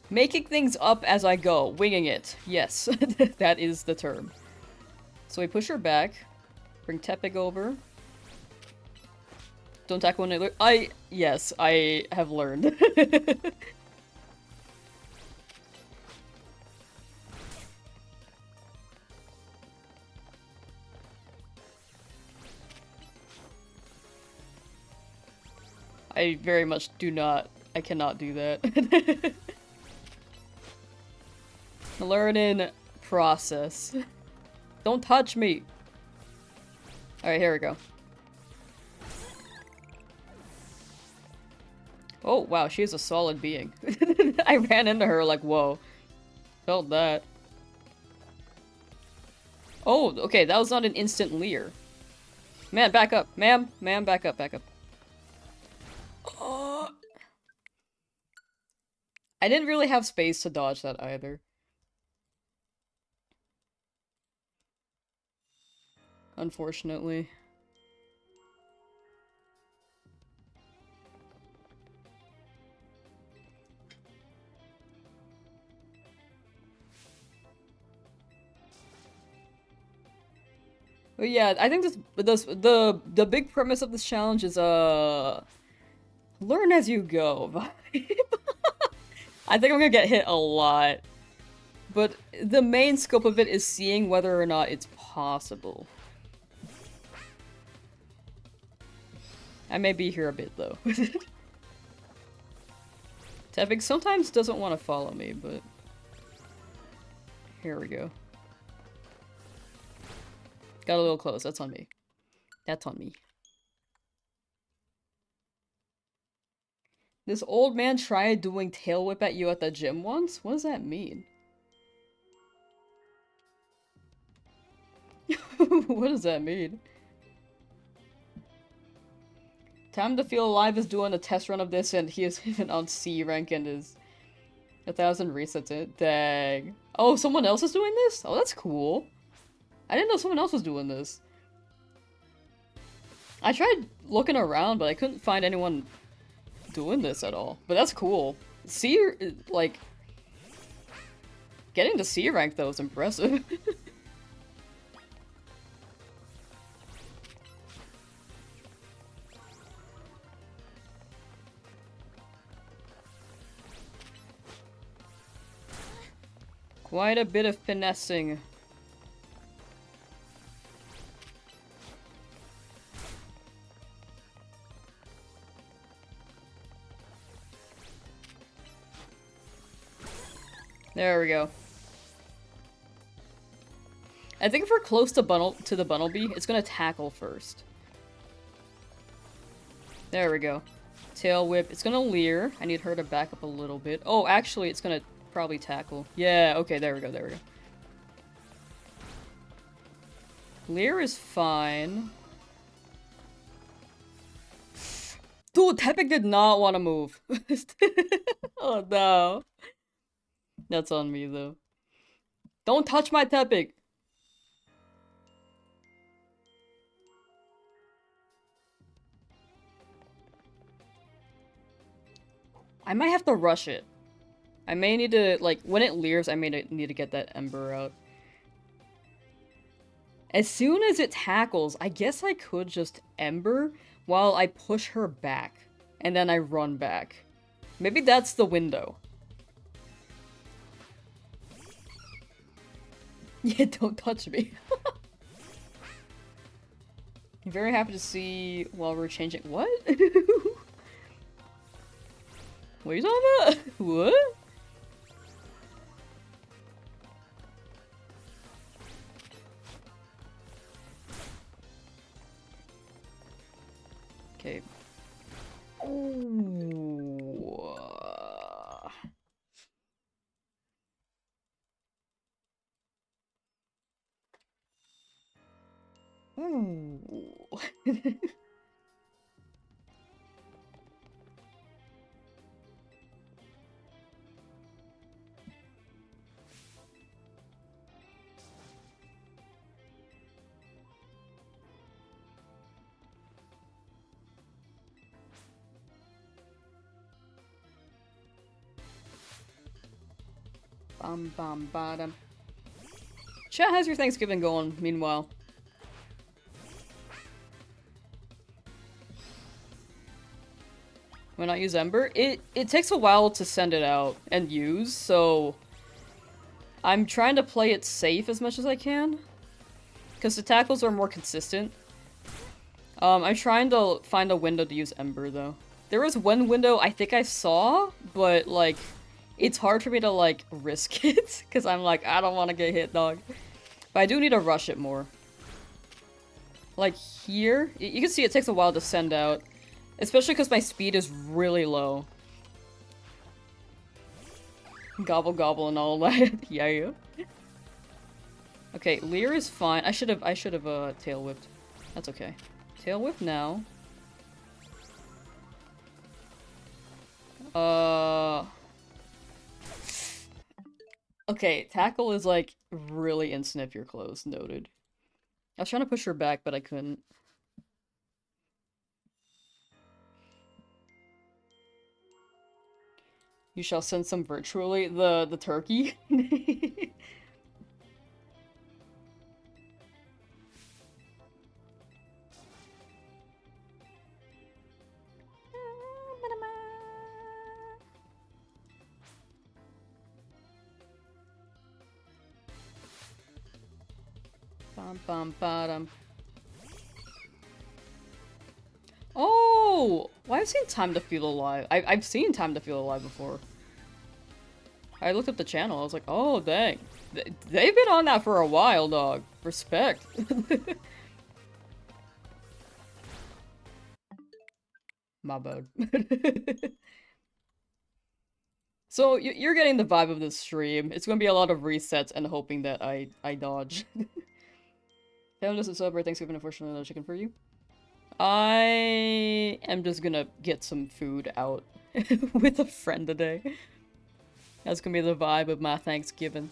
Making things up as I go. Winging it. Yes, that is the term. So we push her back. Bring Tepic over. Don't tackle when it yes, I have learned. I very much do not. I cannot do that. Learning process. Don't touch me! Alright, here we go. Oh, wow, she is a solid being. I ran into her like, whoa. Felt that. Oh, okay, that was not an instant leer. Man, back up. Ma'am, back up, back up. I didn't really have space to dodge that either. Unfortunately. But yeah, I think the big premise of this challenge is learn as you go vibe. I think I'm gonna get hit a lot. But the main scope of it is seeing whether or not it's possible. I may be here a bit though. Tepig sometimes doesn't want to follow me, but here we go. Got a little close, that's on me. That's on me. This old man tried doing tail whip at you at the gym once? What does that mean? What does that mean? Time to Feel Alive is doing a test run of this and he is even on C rank and is 1,000 resets it. Dang. Oh, someone else is doing this? Oh, that's cool. I didn't know someone else was doing this. I tried looking around, but I couldn't find anyone doing this at all. But that's cool. C, like, getting to C rank though is impressive. Quite a bit of finessing. There we go. I think if we're close to the Bunnelby, it's gonna tackle first. There we go. Tail whip. It's gonna leer. I need her to back up a little bit. Oh, actually, it's gonna probably tackle. Yeah, okay, there we go, there we go. Leer is fine. Dude, Tepig did not want to move. Oh no. That's on me though. Don't touch my Tepig! I might have to rush it. I may need to, like, when it leers, I may need to get that Ember out. As soon as it tackles, I guess I could just Ember while I push her back. And then I run back. Maybe that's the window. Yeah, don't touch me. I'm very happy to see while we're changing- what? What are you talking about? What? Okay. Ooh. Ooh. Bum bum bottom. Chat, how's your Thanksgiving going, meanwhile? Why not use Ember? It takes a while to send it out and use, so I'm trying to play it safe as much as I can. Because the tackles are more consistent. I'm trying to find a window to use Ember, though. There was one window I think I saw, but like, it's hard for me to like risk it because I'm like, I don't want to get hit, dog. But I do need to rush it more. Like here, you can see it takes a while to send out, especially because my speed is really low. Gobble gobble and all that. Yeah. Okay, Leer is fine. I should have tail whipped. That's okay. Tail whip now. Okay, tackle is like really instant if you're close. Noted. I was trying to push her back, but I couldn't. You shall send some virtually. The turkey. Bum bum bottom. Oh! Well, I've seen Time to Feel Alive. I've seen Time to Feel Alive before. I looked up the channel. I was like, oh, dang. They've been on that for a while, dog. Respect. My bad. So, you're getting the vibe of this stream. It's gonna be a lot of resets and hoping that I dodge. Hey, this is Celebrate Thanksgiving, unfortunately, no chicken for you. I am just gonna get some food out with a friend today. That's gonna be the vibe of my Thanksgiving.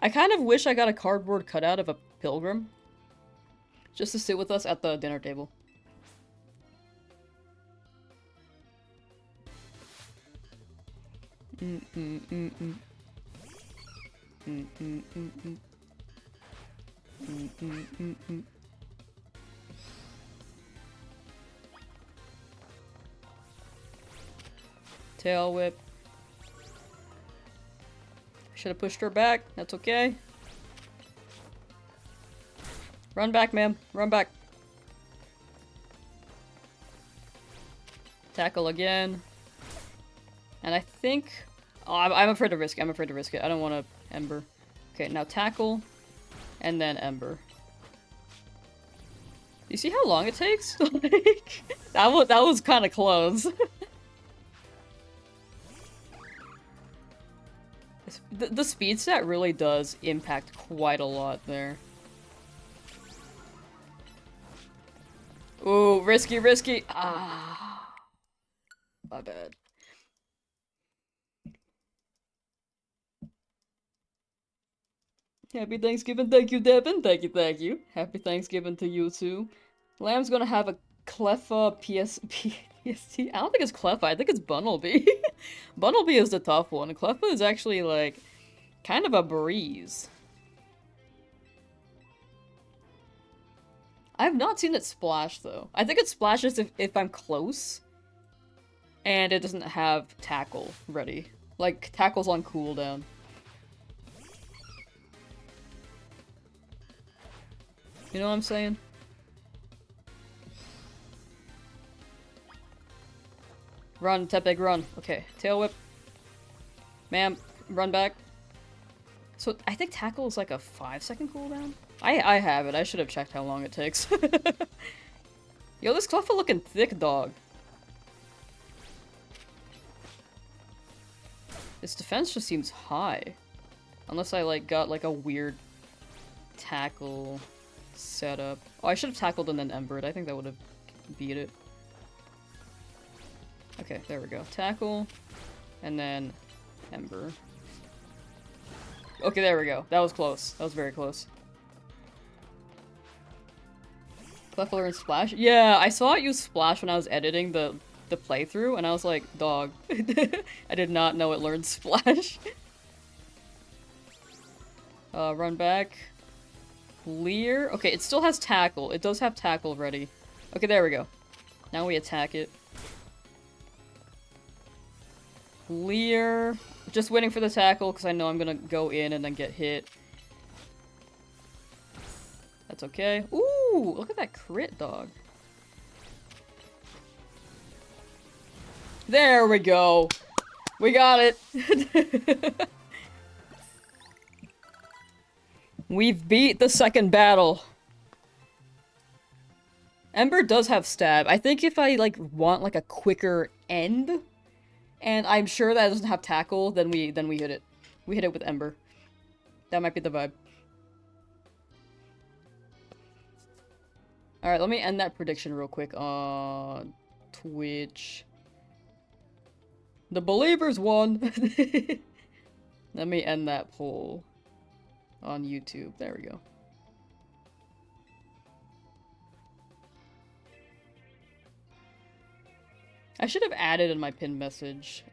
I kind of wish I got a cardboard cutout of a pilgrim. Just to sit with us at the dinner table. Tail whip. Should have pushed her back. That's okay. Run back, ma'am. Run back. Tackle again. And I think... Oh, I'm afraid to risk it. I'm afraid to risk it. I don't want to Ember. Okay, now tackle. And then Ember. You see how long it takes? Like, that was kind of close. The speed stat really does impact quite a lot there. Ooh, risky, risky. Ah. My bad. Happy Thanksgiving. Thank you, Devin. Thank you, thank you. Happy Thanksgiving to you too. Lamb's gonna have a Cleffa PST. I don't think it's Cleffa. I think it's Bunnelby. Bunnelby is the tough one. Cleffa is actually like kind of a breeze. I have not seen it splash though. I think it splashes if I'm close and it doesn't have tackle ready. Like tackle's on cooldown. You know what I'm saying? Run, Tepeg, run. Okay, tail whip. Ma'am, run back. So, I think tackle is like a 5-second cooldown? I have it. I should have checked how long it takes. Yo, this Cleffa looking thick, dog. Its defense just seems high. Unless I, like, got, like, a weird tackle setup. Oh, I should have tackled and then embered. I think that would have beat it. Okay, there we go. Tackle, and then Ember. Okay, there we go. That was close. That was very close. Clefler and Splash? Yeah, I saw it use Splash when I was editing the playthrough, and I was like, dog. I did not know it learned Splash. Run back. Leer. Okay, it still has Tackle. It does have Tackle ready. Okay, there we go. Now we attack it. Leer. Just waiting for the tackle because I know I'm gonna go in and then get hit. That's okay. Ooh, look at that crit, dog. There we go. We got it. We've beat the second battle. Ember does have stab. I think if I, like, want, like, a quicker end, and I'm sure that doesn't have tackle, then we hit it. We hit it with Ember. That might be the vibe. Alright, let me end that prediction real quick on Twitch. The Believers won! Let me end that poll on YouTube. There we go. I should have added in my pinned message.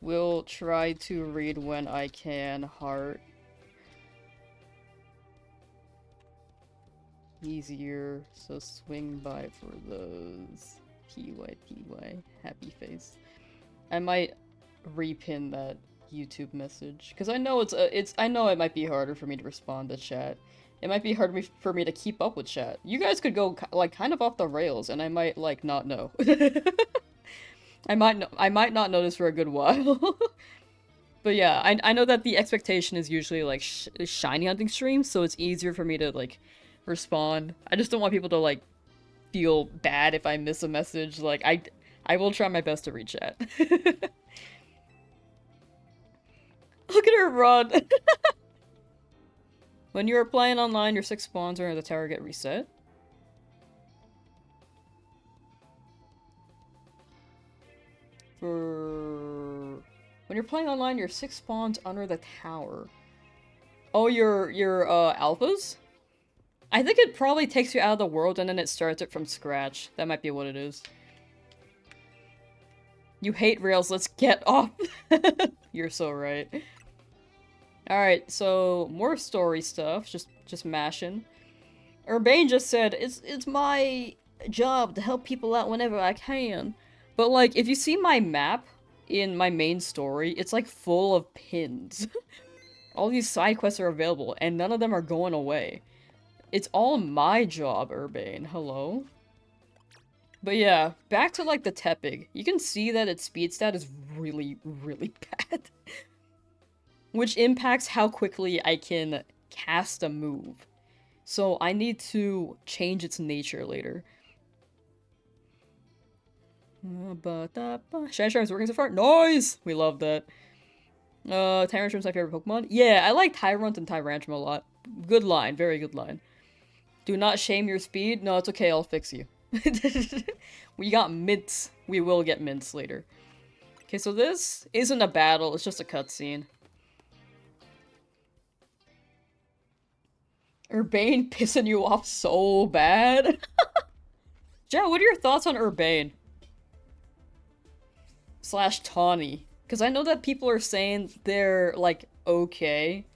Will try to read when I can, heart. Easier, so swing by for those. PYPY. Happy face. I might repin that YouTube message. Because I know I know it might be harder for me to respond to chat. It might be hard for me to keep up with chat. You guys could go, like, kind of off the rails, and I might, like, not know. I might not notice for a good while. But yeah, I know that the expectation is usually, like, shiny hunting streams, so it's easier for me to, like, respond. I just don't want people to, like, feel bad if I miss a message. Like, I will try my best to read chat. Look at her run! When you are playing online, your 6 spawns are in the tower get reset. When you're playing online, your 6 spawns under the tower. Oh, your alphas? I think it probably takes you out of the world and then it starts it from scratch. That might be what it is. You hate rails, let's get off. You're so right. Alright, so more story stuff, just mashing. Urbane just said, it's my job to help people out whenever I can. But like, if you see my map in my main story, it's like full of pins. All these side quests are available, and none of them are going away. It's all my job, Urbane. Hello? But yeah, back to like the Tepig. You can see that its speed stat is really, really bad. Which impacts how quickly I can cast a move. So I need to change its nature later. Shiny Charm's working so far? Nice! We love that. Tyrantrum's my favorite Pokemon. Yeah, I like Tyrunt and Tyrantrum a lot. Good line, very good line. Do not shame your speed. No, it's okay, I'll fix you. We got mints. We will get mints later. Okay, so this isn't a battle, it's just a cutscene. Urbane pissing you off so bad. Joe, what are your thoughts on Urbane? / Tawny. Because I know that people are saying they're, like, okay.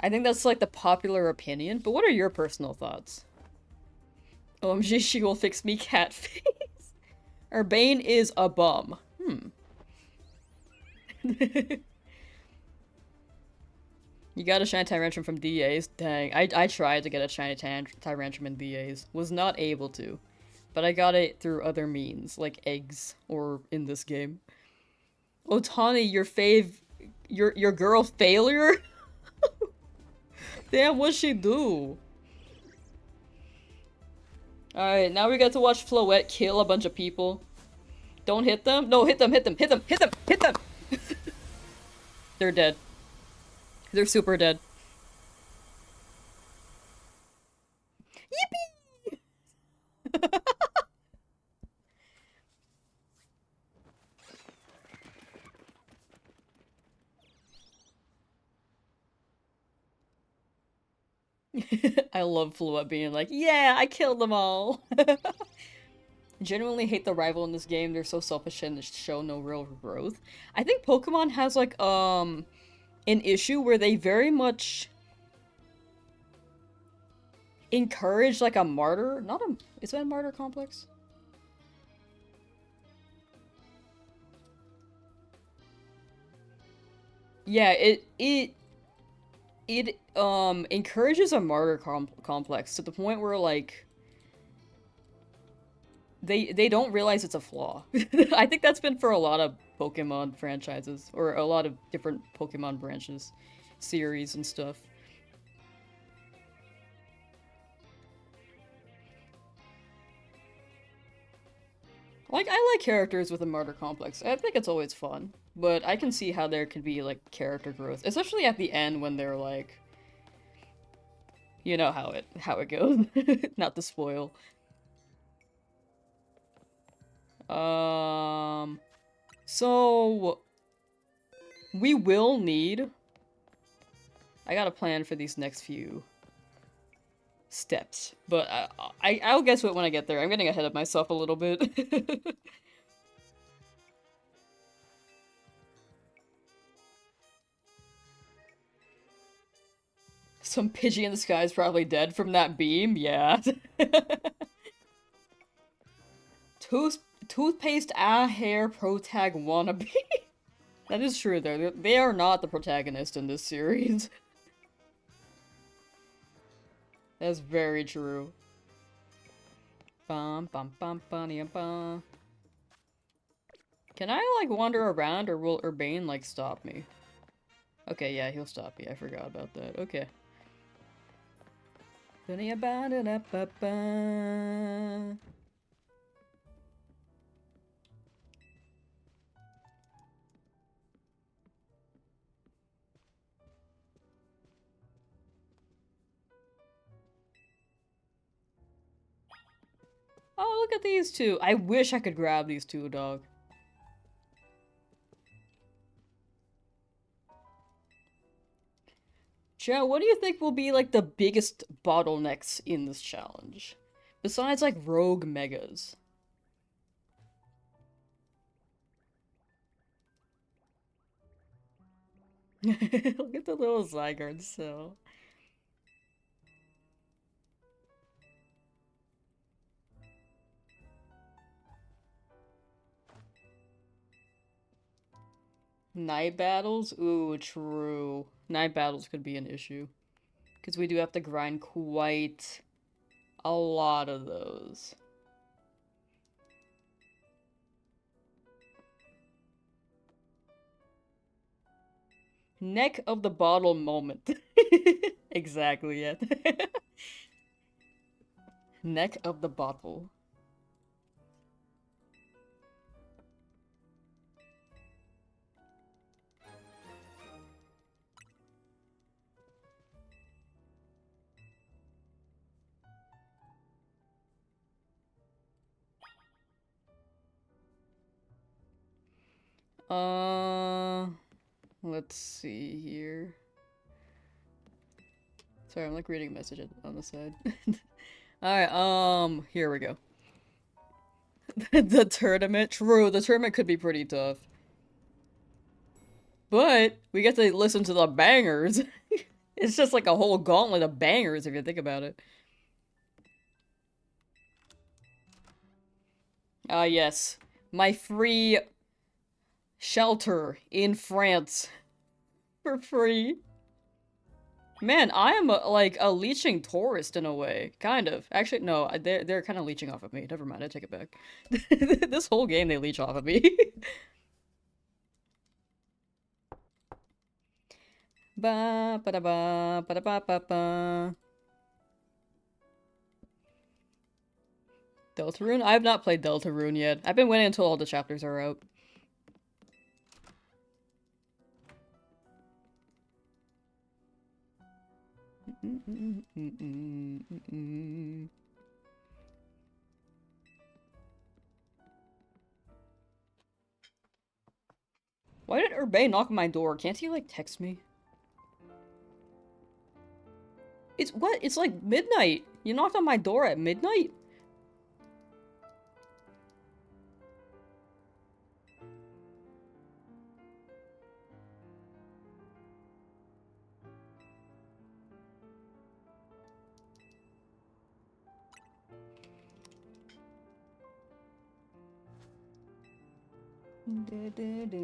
I think that's, like, the popular opinion, but what are your personal thoughts? OMG, she will fix me, cat face. Urbane is a bum. You got a shiny Tyrantrum from DAs? Dang, I tried to get a shiny Tyrantrum in DAs. Was not able to. But I got it through other means, like eggs, or in this game. Otani, your your girl failure? Damn, what'd she do? Alright, now we get to watch Floette kill a bunch of people. Don't hit them? No, hit them, hit them, hit them, hit them, hit them! They're dead. They're super dead. Yippee! I love Floette being like, yeah, I killed them all! Genuinely hate the rival in this game. They're so selfish and show no real growth. I think Pokemon has like an issue where they very much encourage like a martyr, not a, is that a martyr complex? Yeah, It encourages a martyr complex to the point where like they don't realize it's a flaw. I think that's been for a lot of Pokemon franchises or a lot of different Pokemon branches, series and stuff. Like I like characters with a martyr complex. I think it's always fun, but I can see how there could be like character growth, especially at the end when they're like, you know how it goes. Not to spoil. Um, so we will need. I got a plan for these next few steps, but I'll guess what when I get there. I'm getting ahead of myself a little bit. Some Pidgey in the sky is probably dead from that beam. Yeah. Toothpaste a hair protag wannabe. That is true though. They are not the protagonist in this series. That's very true. Bum bum bum bum bum. Can I like wander around or will Urbane like stop me? Okay, yeah, he'll stop me. I forgot about that. Okay. Oh, look at these two. I wish I could grab these two, dog. Joe, what do you think will be like the biggest bottlenecks in this challenge? Besides like rogue megas. Look at the little Zygarde cell. Night battles? Ooh, true. Night battles could be an issue. Because we do have to grind quite a lot of those. Neck of the bottle moment. Exactly, yeah. Neck of the bottle. Let's see here. Sorry, I'm like reading a message on the side. Alright, here we go. The tournament. True, the tournament could be pretty tough. But we get to listen to the bangers. It's just like a whole gauntlet of bangers if you think about it. Ah, yes. My free shelter in France. For free. Man, I am like a leeching tourist in a way. Kind of. Actually, no, they're kind of leeching off of me. Never mind, I take it back. This whole game they leech off of me. Ba ba da ba ba da ba ba ba. Deltarune? I have not played Deltarune yet. I've been waiting until all the chapters are out. Why did Urbane knock on my door? Can't he, like, text me? It's what? It's like midnight. You knocked on my door at midnight? Da, da, da.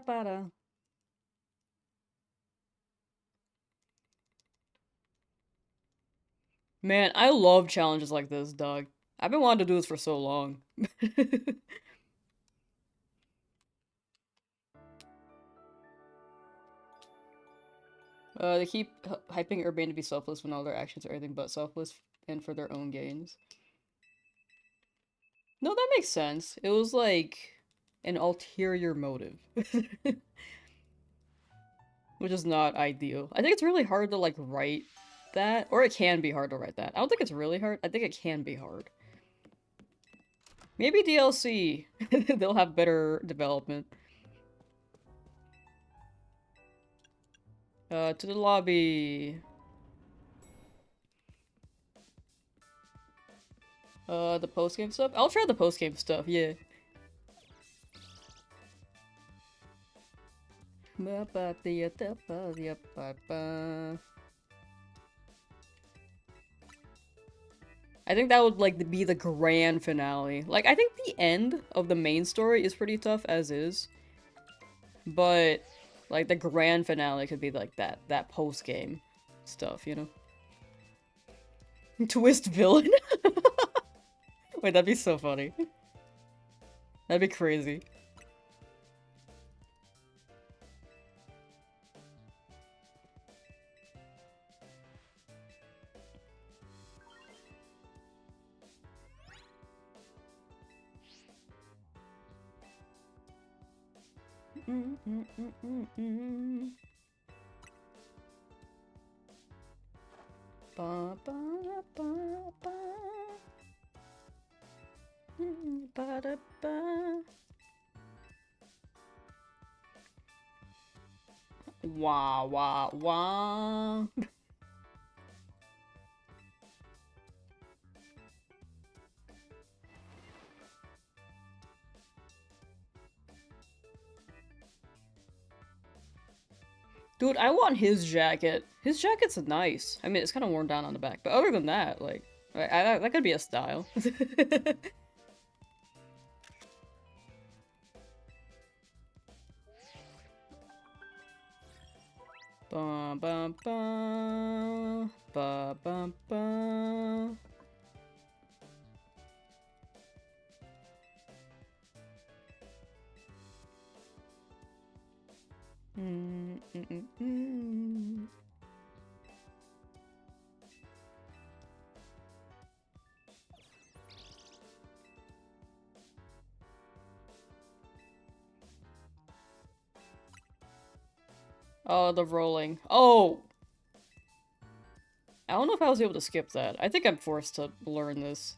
Ba-da-ba-da. Man, I love challenges like this, dog. I've been wanting to do this for so long. They keep hyping Urbane to be selfless when all their actions are anything but selfless and for their own gains. No, that makes sense. It was like an ulterior motive. Which is not ideal. I think it's really hard to like write that, or it can be hard to write that. I don't think it's really hard. I think it can be hard. Maybe DLC. They'll have better development. To the lobby. The post-game stuff? I'll try the post-game stuff, yeah. I think that would, like, be the grand finale. Like, I think the end of the main story is pretty tough as is. But, like, the grand finale could be, like, that post-game stuff, you know? Twist villain? Wait, that'd be so funny. That'd be crazy. Ba, ba, ba, ba. Ba, da, ba. Wah, wah, wah. Dude, I want his jacket. His jacket's nice. I mean, it's kind of worn down on the back, but other than that, like, that could be a style. Ba ba ba ba ba ba. Oh, the rolling. Oh! I don't know if I was able to skip that. I think I'm forced to learn this.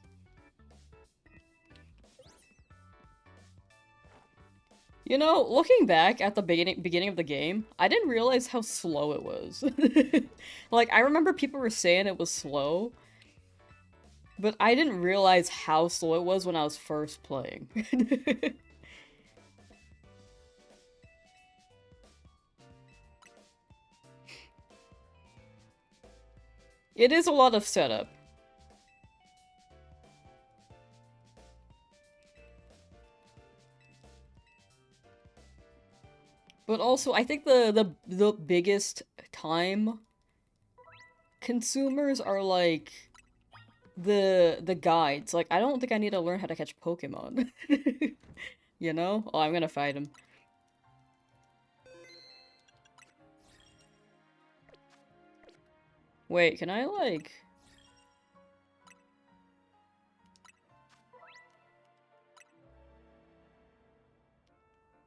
You know, looking back at the beginning of the game, I didn't realize how slow it was. Like, I remember people were saying it was slow, but I didn't realize how slow it was when I was first playing. It is a lot of setup. But also, I think the biggest time consumers are like the guides. Like, I don't think I need to learn how to catch Pokemon. You know? Oh, I'm gonna fight him. Wait, can I like...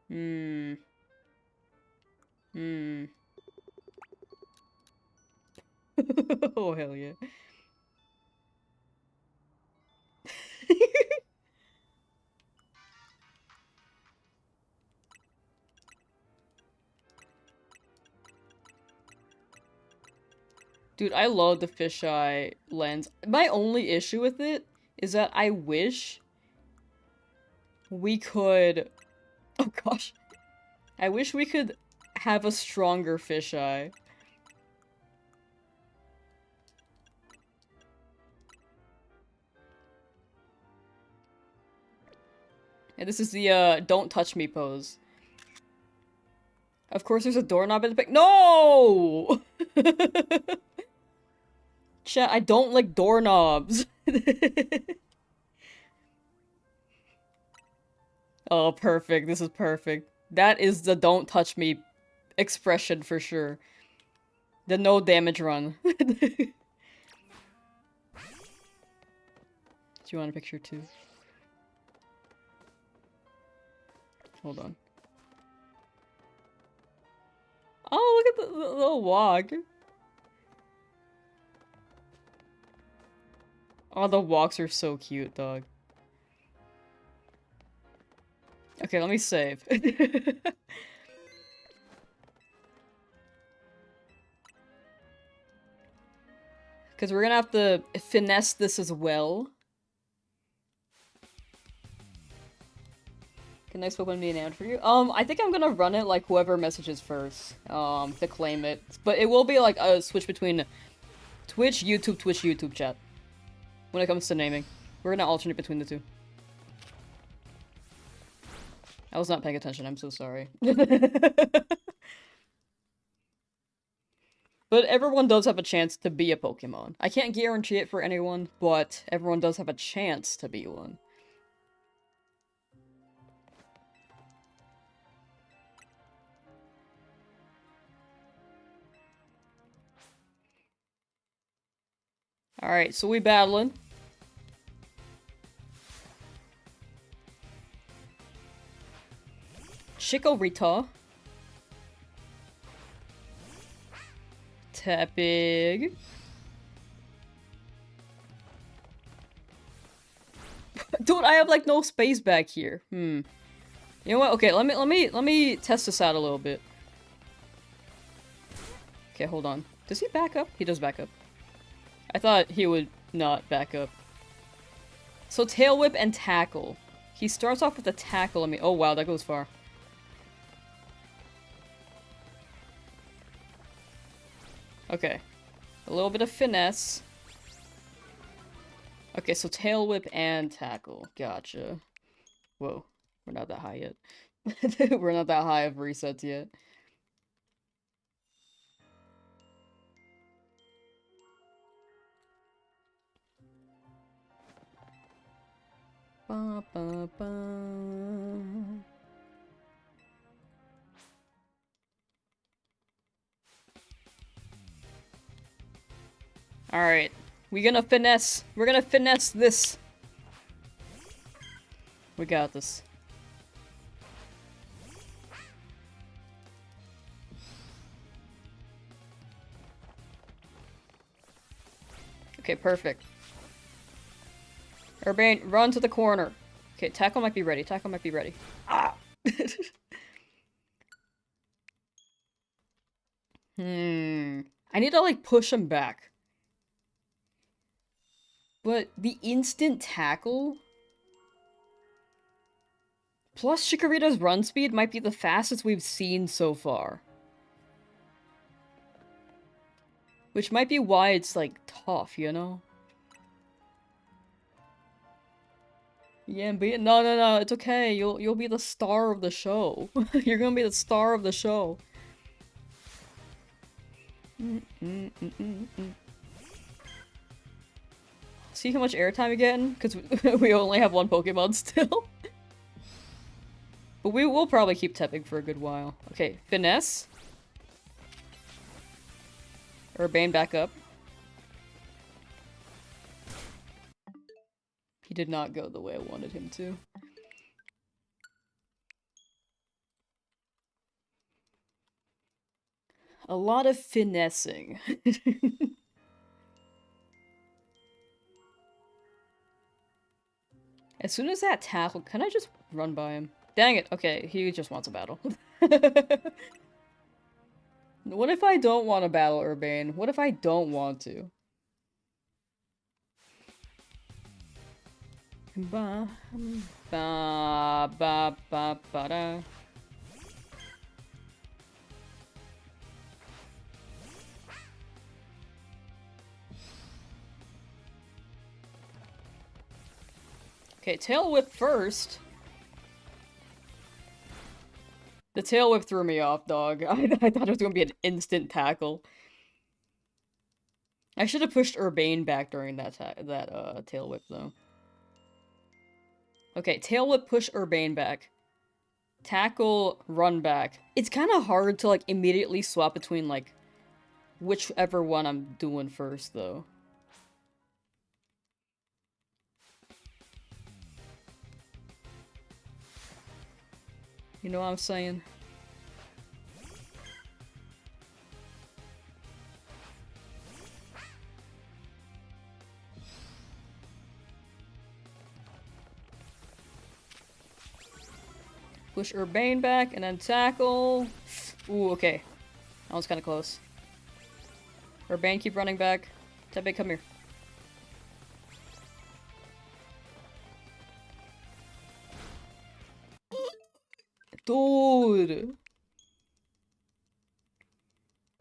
Hmm. Hmm. Oh, hell yeah. Dude, I love the fisheye lens. My only issue with it is that I wish we could... Oh gosh. I wish we could have a stronger fisheye. And this is the, don't touch me pose. Of course there's a doorknob in the pic- No! Chat, I don't like doorknobs. Oh, perfect. This is perfect. That is the don't touch me expression for sure. The no damage run. Do you want a picture too? Hold on. Oh, look at the little walk. Oh, the walks are so cute, dog. Okay, let me save. Because we're gonna have to finesse this as well. Can next Pokemon be an ad for you? I think I'm gonna run it like whoever messages first, to claim it. But it will be like a switch between Twitch, YouTube chat. When it comes to naming. We're gonna alternate between the two. I was not paying attention, I'm so sorry. But everyone does have a chance to be a Pokemon. I can't guarantee it for anyone, but everyone does have a chance to be one. Alright, so we battling. Chikorita. Tepig. Dude, I have like no space back here. You know what? Okay, let me test this out a little bit. Okay, hold on. Does he back up? He does back up. I thought he would not back up. So Tail Whip and Tackle. He starts off with a Tackle. Oh wow, that goes far. Okay. A little bit of finesse. Okay, so Tail Whip and Tackle. Gotcha. Whoa. We're not that high yet. We're not that high of resets yet. Ba, ba, ba. Alright. We're gonna finesse. We're gonna finesse this. We got this. Okay, perfect. Urbane, run to the corner. Okay, Tackle might be ready. Tackle might be ready. Ah! I need to, like, push him back. But the instant tackle? Plus Chikorita's run speed might be the fastest we've seen so far. Which might be why it's, like, tough, you know? Yeah, but no, it's okay. You'll be the star of the show. You're gonna be the star of the show. See how much airtime you're getting? Because we only have one Pokemon still. But we will probably keep Tepig for a good while. Okay, Finesse. Urbane back up. He did not go the way I wanted him to. A lot of finessing. As soon as that tackle, can I just run by him? Dang it. Okay, he just wants a battle. What if I don't want to battle Urbane? What if I don't want to? Ba ba ba ba ba da. Okay, Tail Whip first. The tail whip threw me off, dog. I thought it was gonna be an instant tackle. I should have pushed Urbane back during that tail whip, though. Okay, tail whip, push Urbane back. Tackle, run back. It's kind of hard to, like, immediately swap between, like, whichever one I'm doing first, though. You know what I'm saying? Push Urbane back, and then tackle. Ooh, okay. That was kind of close. Urbane, keep running back. Tepe, come here. Dude!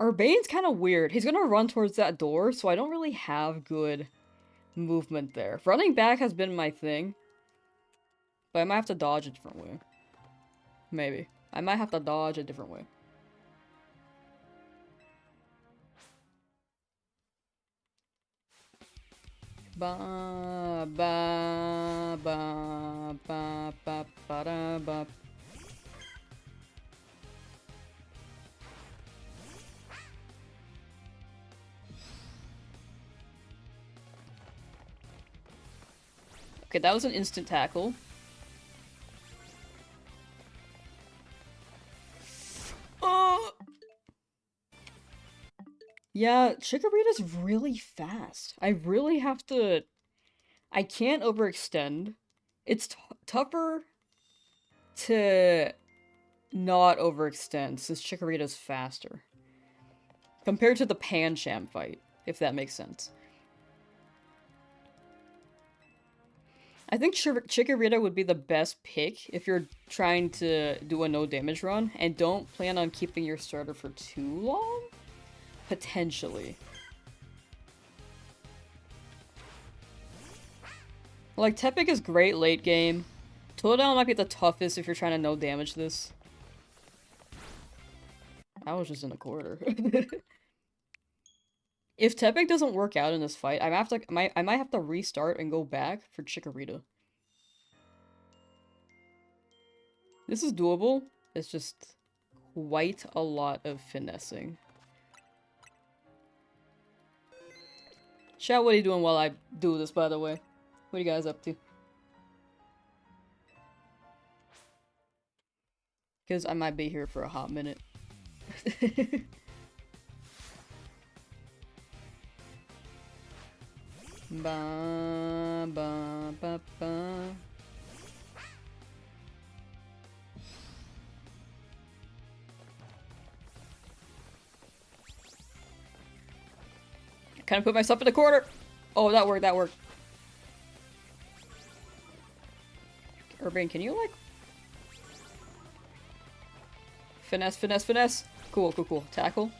Urbane's kind of weird. He's gonna run towards that door, so I don't really have good movement there. Running back has been my thing. But I might have to dodge a different way. Maybe. I might have to dodge a different way. Ba ba ba ba ba ba da ba. Okay, that was an instant tackle. Yeah, Chikorita's really fast. I really have to... I can't overextend. It's tougher to not overextend since Chikorita's faster. Compared to the Pancham fight, if that makes sense. I think Chikorita would be the best pick if you're trying to do a no damage run and don't plan on keeping your starter for too long? Potentially. Like, Tepig is great late game. Totodile might be the toughest if you're trying to no damage this. I was just in a quarter. If Tepig doesn't work out in this fight, I might have to restart and go back for Chikorita. This is doable. It's just quite a lot of finessing. Chat, what are you doing while I do this, by the way? What are you guys up to? Because I might be here for a hot minute. Ba ba ba ba. Kind of put myself in the corner. Oh, that worked, that worked. Urbane, can you, like... Finesse, finesse, finesse. Cool, cool, cool. Tackle.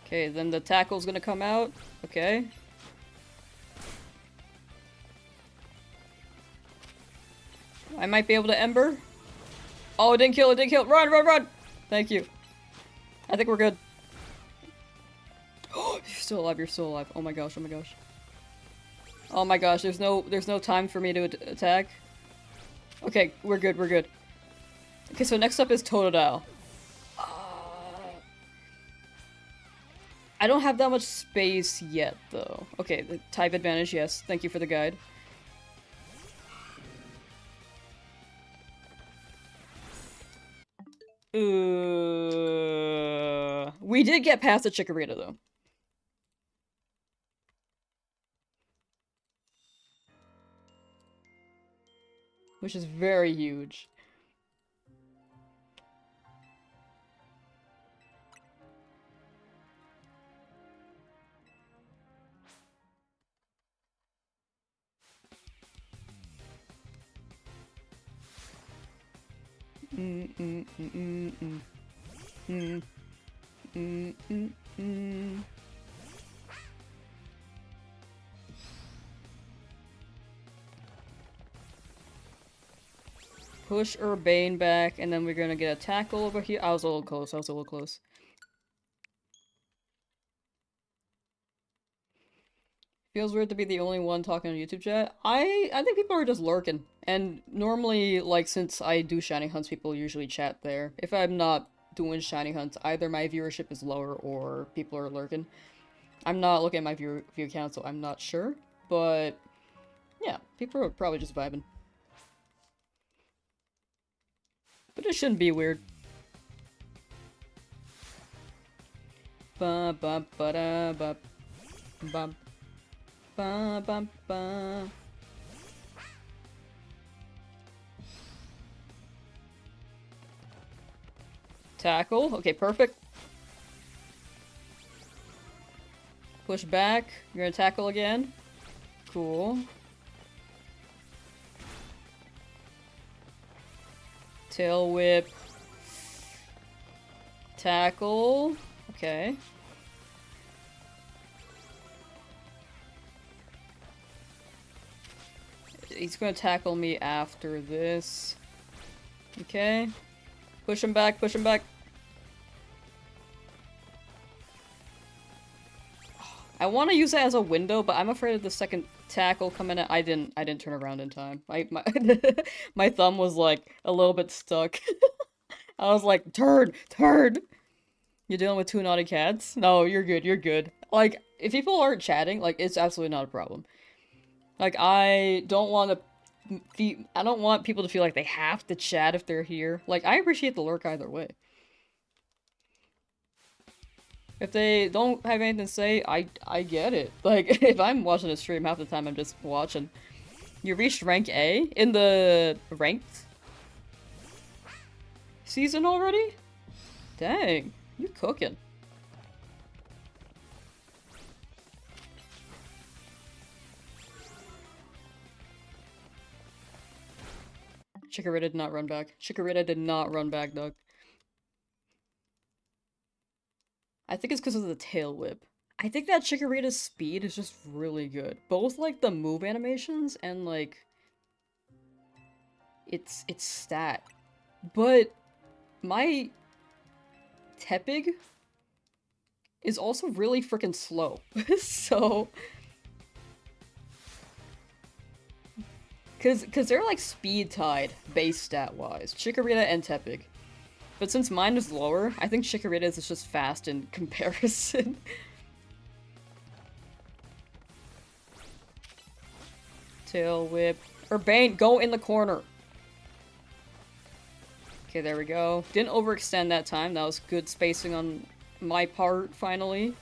Okay, then the tackle's gonna come out. Okay. I might be able to Ember. Oh, it didn't kill, it didn't kill. Run, run, run! Thank you. I think we're good. Oh, you're still alive, you're still alive. Oh my gosh, oh my gosh. Oh my gosh, there's no time for me to attack. Okay, we're good, we're good. Okay, so next up is Totodile. I don't have that much space yet, though. Okay, the type advantage, yes. Thank you for the guide. We did get past the Chikorita, though. Which is very huge. Push Urbane back, and then we're gonna get a tackle over here. I was a little close, I was a little close. Feels weird to be the only one talking on YouTube chat. I think people are just lurking. And normally, like, since I do shiny hunts, people usually chat there. If I'm not doing shiny hunts, either my viewership is lower or people are lurking. I'm not looking at my view count, so I'm not sure. But, yeah, people are probably just vibing. But it shouldn't be weird. Ba ba ba da ba ba ba ba ba. Tackle. Okay, perfect. Push back. You're gonna tackle again. Cool. Tail whip. Tackle. Okay. He's gonna tackle me after this. Okay. Push him back, push him back. I want to use it as a window, but I'm afraid of the second tackle coming in. I didn't turn around in time. My my thumb was like a little bit stuck. I was like, turn, turn. You're dealing with two naughty cats? No, you're good, you're good. Like, if people aren't chatting, like, it's absolutely not a problem. Like, I don't want people to feel like they have to chat if they're here. Like, I appreciate the lurk either way. If they don't have anything to say, I get it. Like, if I'm watching a stream, half the time I'm just watching. You reached rank A in the ranked season already? Dang, you cooking. Chikorita did not run back. Chikorita did not run back, dog. I think it's because of the tail whip. I think that Chikorita's speed is just really good. Both, like, the move animations and, like, its stat. But my Tepig is also really freaking slow. So... Cause they're, like, speed-tied, base stat-wise. Chikorita and Tepig. But since mine is lower, I think Chikorita's is just fast in comparison. Tail whip. Urbane, go in the corner! Okay, there we go. Didn't overextend that time. That was good spacing on my part, finally.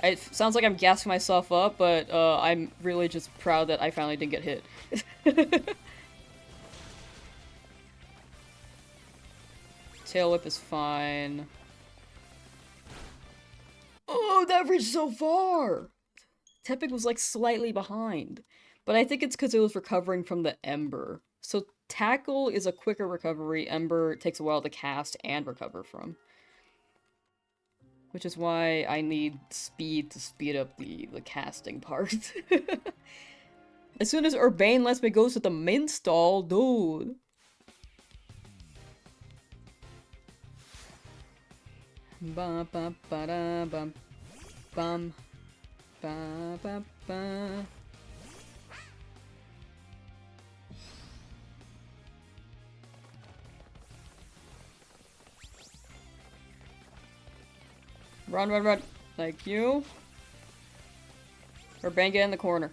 It sounds like I'm gassing myself up, but I'm really just proud that I finally didn't get hit. Tail whip is fine. Oh, that reached so far! Tepig was like slightly behind. But I think it's because it was recovering from the Ember. So Tackle is a quicker recovery, Ember takes a while to cast and recover from. Which is why I need speed to speed up the casting part. As soon as Urbane lets me go to the mint stall, dude. Ba ba ba da bum bum ba ba ba. Run, run, run. Thank you. Urbane, get in the corner.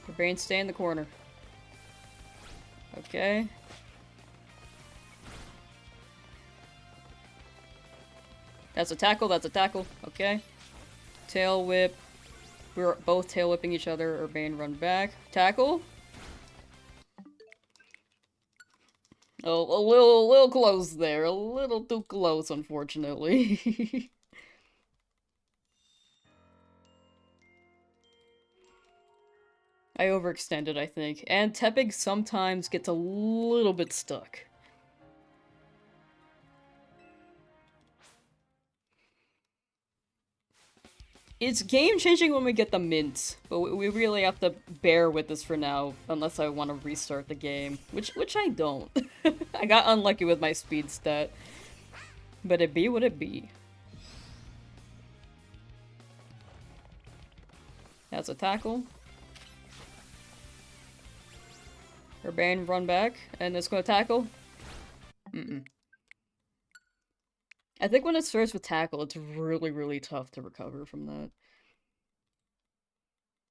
Urbane, stay in the corner. Okay. That's a tackle, that's a tackle. Okay. Tail whip. We're both tail whipping each other. Urbane, run back. Tackle. Oh, a little close there. A little too close, unfortunately. I overextended, I think. And Tepig sometimes gets a little bit stuck. It's game-changing when we get the mint, but we really have to bear with this for now, unless I want to restart the game, which I don't. I got unlucky with my speed stat. But it be what it be. That's a tackle. Urbane run back, and it's gonna tackle. I think when it starts with tackle, it's really, really tough to recover from that.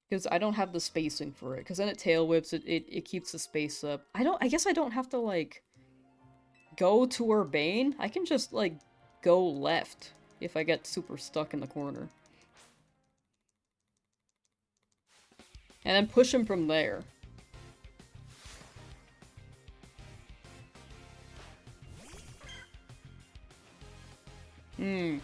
Because I don't have the spacing for it. Because then it tail whips, it keeps the space up. I guess I don't have to, like, go to Urbane. I can just, like, go left if I get super stuck in the corner. And then push him from there. Hmm.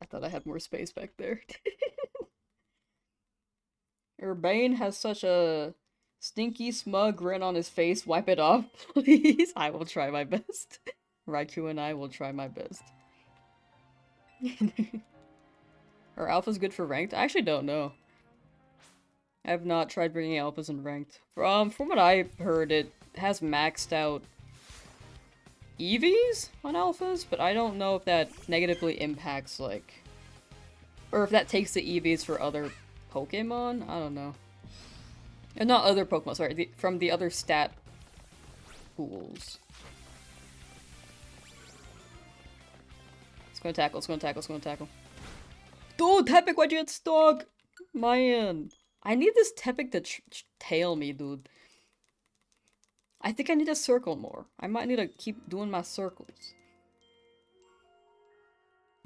I thought I had more space back there. Urbane has such a stinky, smug grin on his face. Wipe it off, please. I will try my best. Raikou and I will try my best. Are alphas good for ranked? I actually don't know. I have not tried bringing alphas in ranked. From what I heard, it has maxed out EVs on alphas, but I don't know if that negatively impacts, like... Or if that takes the EVs for other Pokemon? I don't know. And not other Pokemon, sorry, from the other stat pools. It's gonna tackle, it's gonna tackle, it's gonna tackle. Dude, Tepic, why'd you get stuck? Man. I need this Tepic to tail me, dude. I think I need to circle more. I might need to keep doing my circles.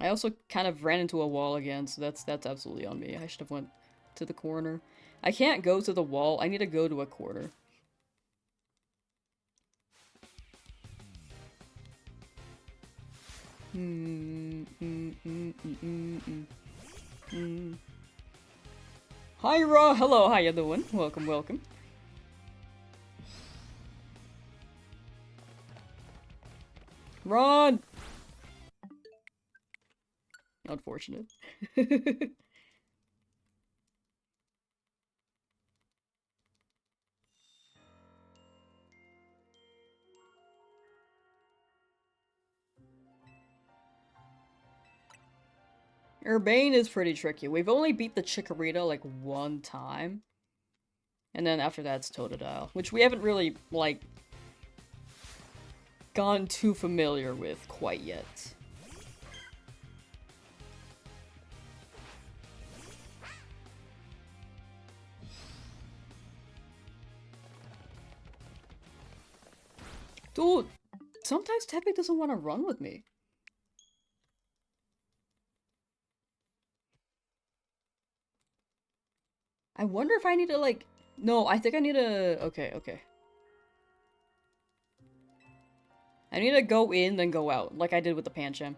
I also kind of ran into a wall again, so that's absolutely on me. I should have went to the corner. I can't go to the wall. I need to go to a corner. Hi, Ra! Hello, how you doing? Welcome, welcome. Run! Unfortunate. Urbane is pretty tricky. We've only beat the Chikorita like one time. And then after that it's Totodile, which we haven't really, like, gone too familiar with quite yet. Dude, sometimes Tepic doesn't want to run with me. I wonder if I need to, like... No, I think I need to... Okay, okay. I need to go in, then go out, like I did with the Pancham.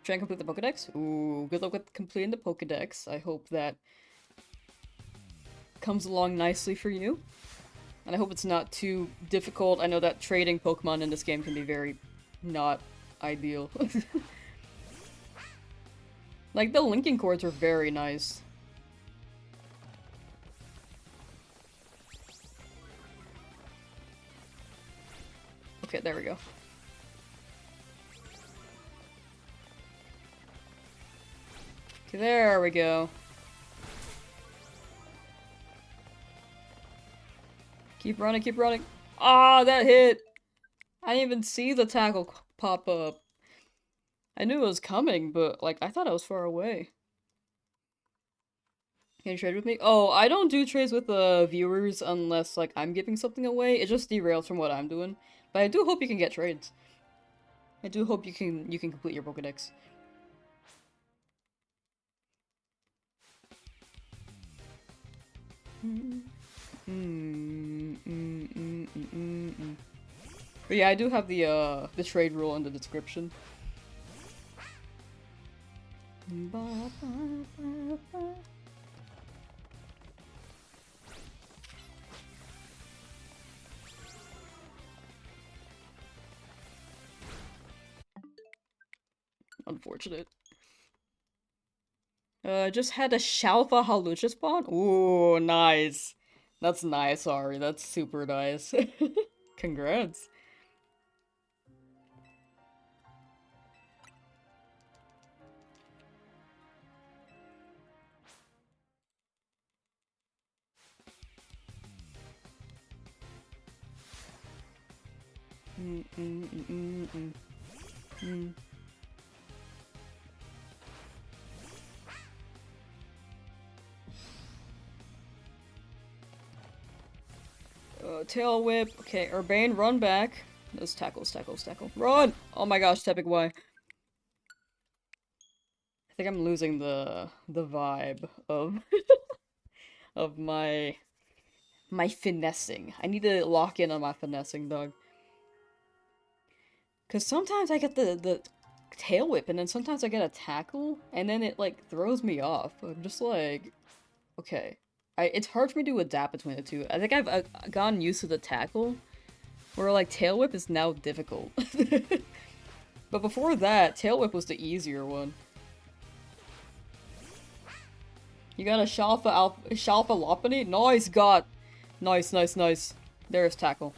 Try and complete the Pokedex? Ooh, good luck with completing the Pokedex. I hope that comes along nicely for you. And I hope it's not too difficult. I know that trading Pokemon in this game can be very not ideal. Like, the linking cords are very nice. Okay, there we go. Okay, there we go. Keep running, keep running. Ah, that hit! I didn't even see the tackle pop up. I knew it was coming, but, like, I thought I was far away. Can you trade with me? Oh, I don't do trades with the viewers unless, like, I'm giving something away. It just derails from what I'm doing. But I do hope you can get trades. I do hope you can complete your Pokedex. But yeah, I do have the trade rule in the description. Unfortunate. Just had a Shalfa Halucha spawn? Ooh, nice. That's nice, Ari. That's super nice. Congrats. Tail whip. Okay, Urbane, run back. Those tackles, tackles, tackle. Run! Oh my gosh, Tepic Y. I think I'm losing the vibe of of my finessing. I need to lock in on my finessing, dog. Cause sometimes I get the tail whip, and then sometimes I get a tackle, and then it like throws me off. I'm just like, okay. It's hard for me to adapt between the two. I think I've gotten used to the tackle, where like tail whip is now difficult. But before that, tail whip was the easier one. You got a Shalfa Lopunny? Nice, God. Nice, nice, nice. There's tackle.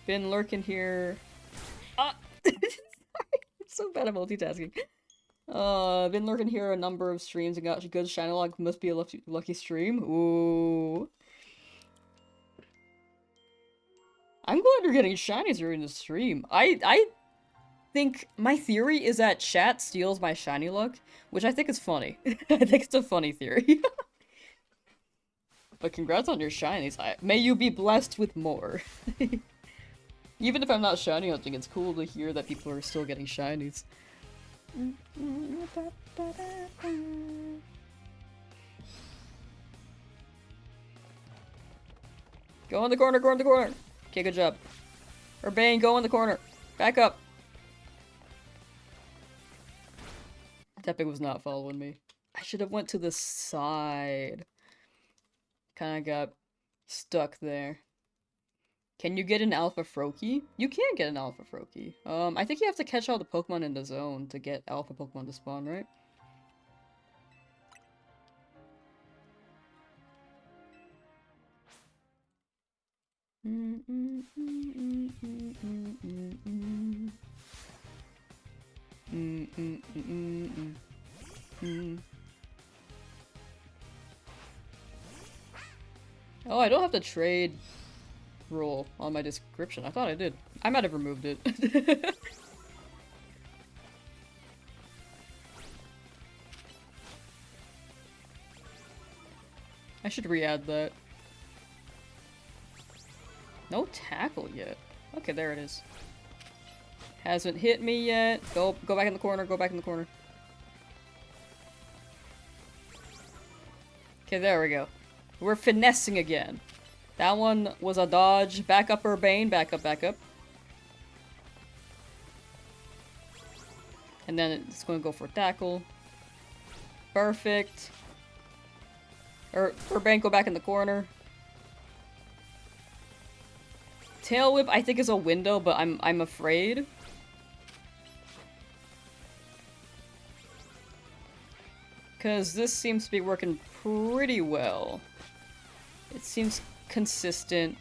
Been lurking here. Ah! Sorry, I'm so bad at multitasking. Been lurking here a number of streams and got good shiny luck. Must be a lucky stream. Ooh. I'm glad you're getting shinies during the stream. I think my theory is that chat steals my shiny luck, which I think is funny. I think it's a funny theory. But congrats on your shinies. May you be blessed with more. Even if I'm not shiny hunting, it's cool to hear that people are still getting shinies. Go in the corner, go in the corner! Okay, good job. Urbane, go in the corner. Back up. Tepic was not following me. I should have went to the side. Kinda got stuck there. Can you get an Alpha Froakie? You can get an Alpha Froakie. I think you have to catch all the Pokemon in the zone to get Alpha Pokemon to spawn, right? Oh, I don't have to trade rule on my description. I thought I did. I might have removed it. I should re-add that. No tackle yet. Okay, there it is. Hasn't hit me yet. Go back in the corner, go back in the corner. Okay, there we go. We're finessing again. That one was a dodge. Back up, Urbane. Back up, back up. And then it's going to go for tackle. Perfect. Urbane, go back in the corner. Tail whip, I think, is a window, but I'm afraid. Because this seems to be working pretty well. It seems consistent.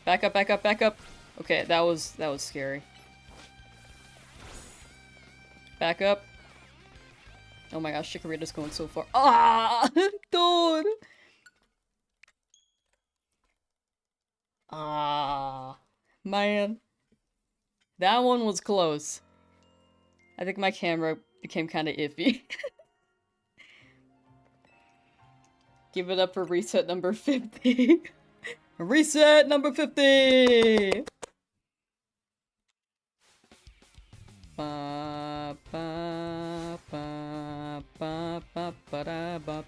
Back up, back up, back up. Okay, that was scary. Back up. Oh my gosh, Chikorita's going so far. Ah, dude. Ah, man. That one was close. I think my camera became kind of iffy. Give it up for reset number 50. Reset number 50! Ba, ba, ba, ba, ba, ba, da, ba.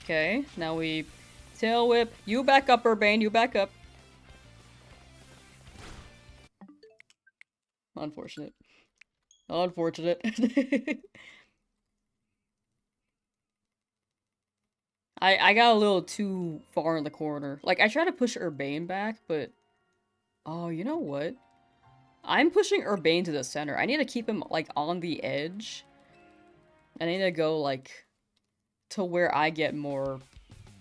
Okay, now we tail whip. You back up, Urbane, you back up. Unfortunate. Unfortunate. I got a little too far in the corner. Like, I tried to push Urbane back, but... Oh, you know what? I'm pushing Urbane to the center. I need to keep him, like, on the edge. I need to go, like, to where I get more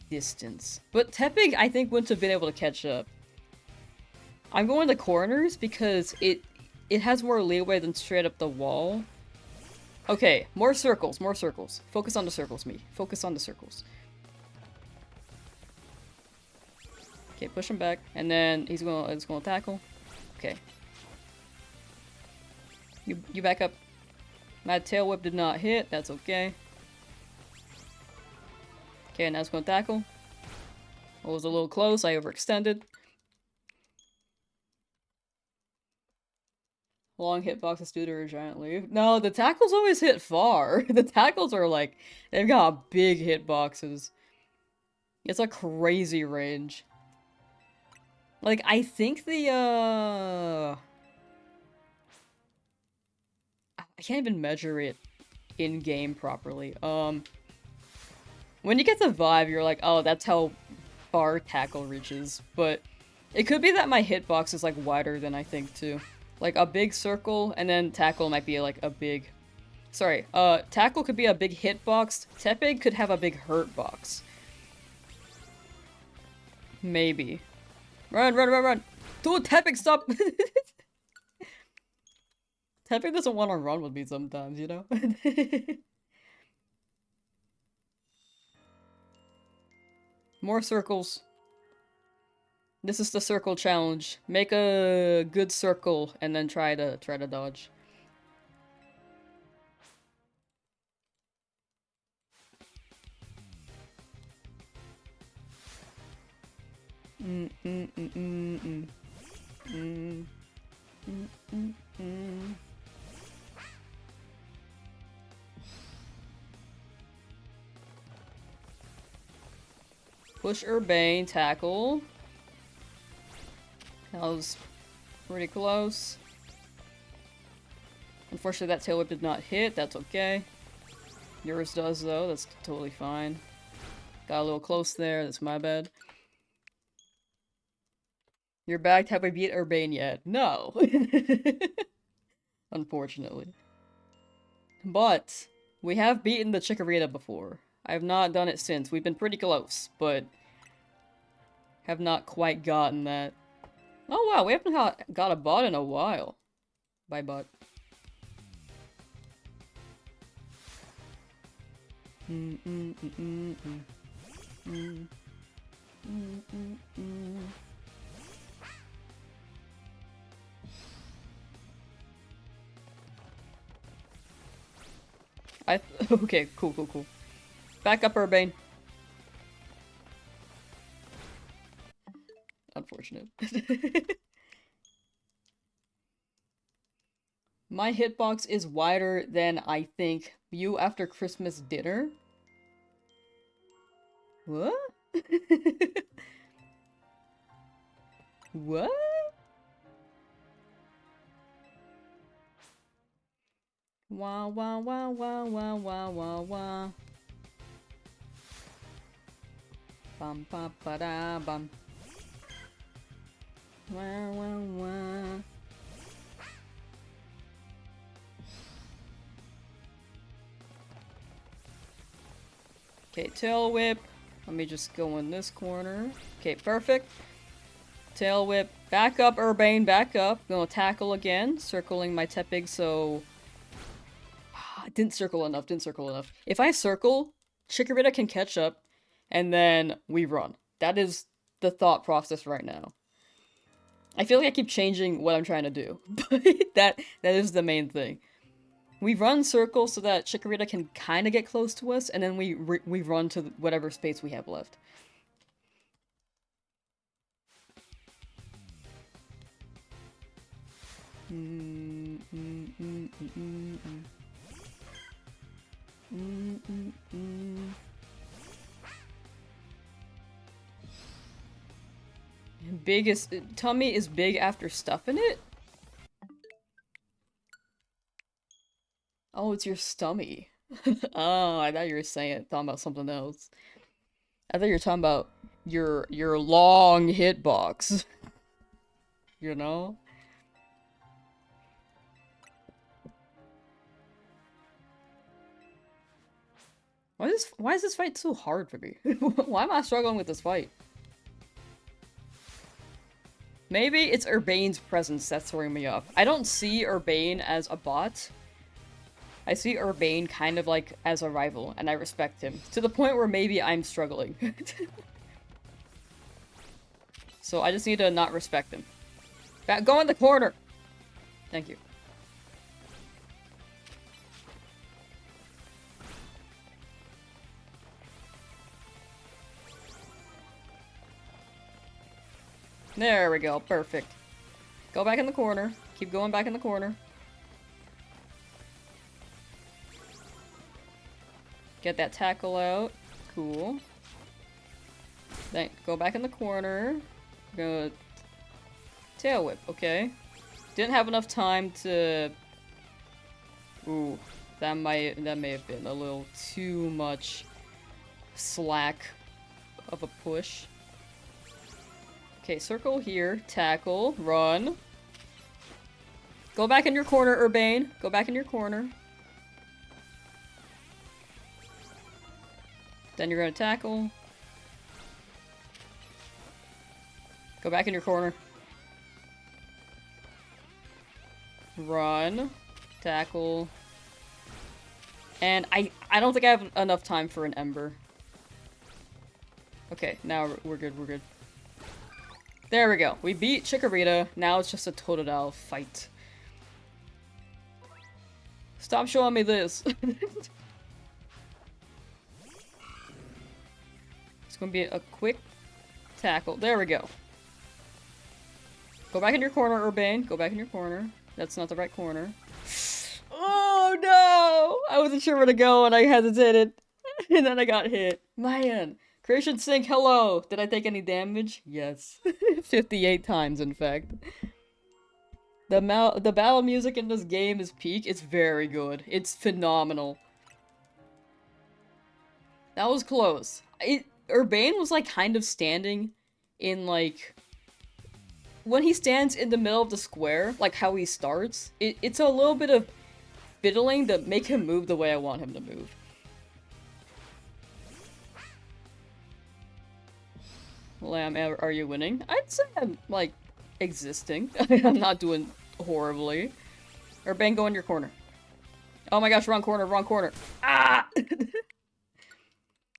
distance. But Tepig, I think, wouldn't have been able to catch up. I'm going to corners because it has more leeway than straight up the wall. Okay, more circles, more circles. Focus on the circles, me. Focus on the circles. Okay, push him back, and then he's gonna tackle. Okay. You back up. My tail whip did not hit, that's okay. Okay, now it's gonna tackle. I was a little close, I overextended. Long hitboxes due to a giant leaf. No, the tackles always hit far. The tackles are like, they've got big hitboxes. It's a crazy range. Like, I think the, I can't even measure it in-game properly. When you get the vibe, you're like, oh, that's how far tackle reaches. But it could be that my hitbox is, like, wider than I think, too. Like, a big circle, and then tackle might be, like, a big... Sorry, tackle could be a big hitbox. Tepig could have a big hurt box. Maybe. Run, run, run, run! Dude, Tepig, stop! Tepig doesn't want to run with me sometimes, you know? More circles. This is the circle challenge. Make a good circle and then try to dodge. Push Urbane, tackle. That was pretty close. Unfortunately, that tail whip did not hit. That's okay. Yours does, though. That's totally fine. Got a little close there. That's my bad. You're back. Have I beat Urbane yet? No. Unfortunately. But we have beaten the Chikorita before. I have not done it since. We've been pretty close, but have not quite gotten that. Oh wow, we haven't got a bot in a while. Bye, bot. Okay, cool, cool, cool. Back up, Urbane. Unfortunate. My hitbox is wider than I think you after Christmas dinner. What? What? Wah wah wah wah wah wah wah wah. Bum ba ba da bum. Wah wah wah. Okay, tail whip. Let me just go in this corner. Okay, perfect. Tail whip. Back up, Urbane, back up. Gonna tackle again. Circling my Tepig, so... didn't circle enough, didn't circle enough. If I circle, Chikorita can catch up, and then we run. That is the thought process right now. I feel like I keep changing what I'm trying to do, but that is the main thing. We run circles so that Chikorita can kind of get close to us, and then we run to whatever space we have left. tummy is big after stuffing it? Oh, it's your stummy. Oh, I thought you were talking about something else. I thought you were talking about your long hitbox. You know? Why is this fight so hard for me? Why am I struggling with this fight? Maybe it's Urbane's presence that's throwing me off. I don't see Urbane as a bot. I see Urbane kind of like as a rival, and I respect him. To the point where maybe I'm struggling. So I just need to not respect him. Go in the corner! Thank you. There we go, perfect. Go back in the corner. Keep going back in the corner. Get that tackle out. Cool. Then go back in the corner. Go tail whip, okay. Didn't have enough time to... Ooh, that may have been a little too much slack of a push. Okay, circle here, tackle, run. Go back in your corner, Urbane. Go back in your corner. Then you're gonna tackle. Go back in your corner. Run. Tackle. And I don't think I have enough time for an Ember. Okay, now we're good, we're good. There we go. We beat Chikorita. Now it's just a Totodile fight. Stop showing me this. It's gonna be a quick tackle. There we go. Go back in your corner, Urbane. Go back in your corner. That's not the right corner. Oh no! I wasn't sure where to go and I hesitated. And then I got hit. Man. Creation Sync, hello! Did I take any damage? Yes. 58 times, in fact. The battle music in this game is peak. It's very good. It's phenomenal. That was close. Urbane was, like, kind of standing in, like... When he stands in the middle of the square, like how he starts, it's a little bit of fiddling to make him move the way I want him to move. Lamb, are you winning? I'd say I'm, like, existing. I'm not doing horribly. Urbane, go in your corner. Oh my gosh, wrong corner, wrong corner. Ah!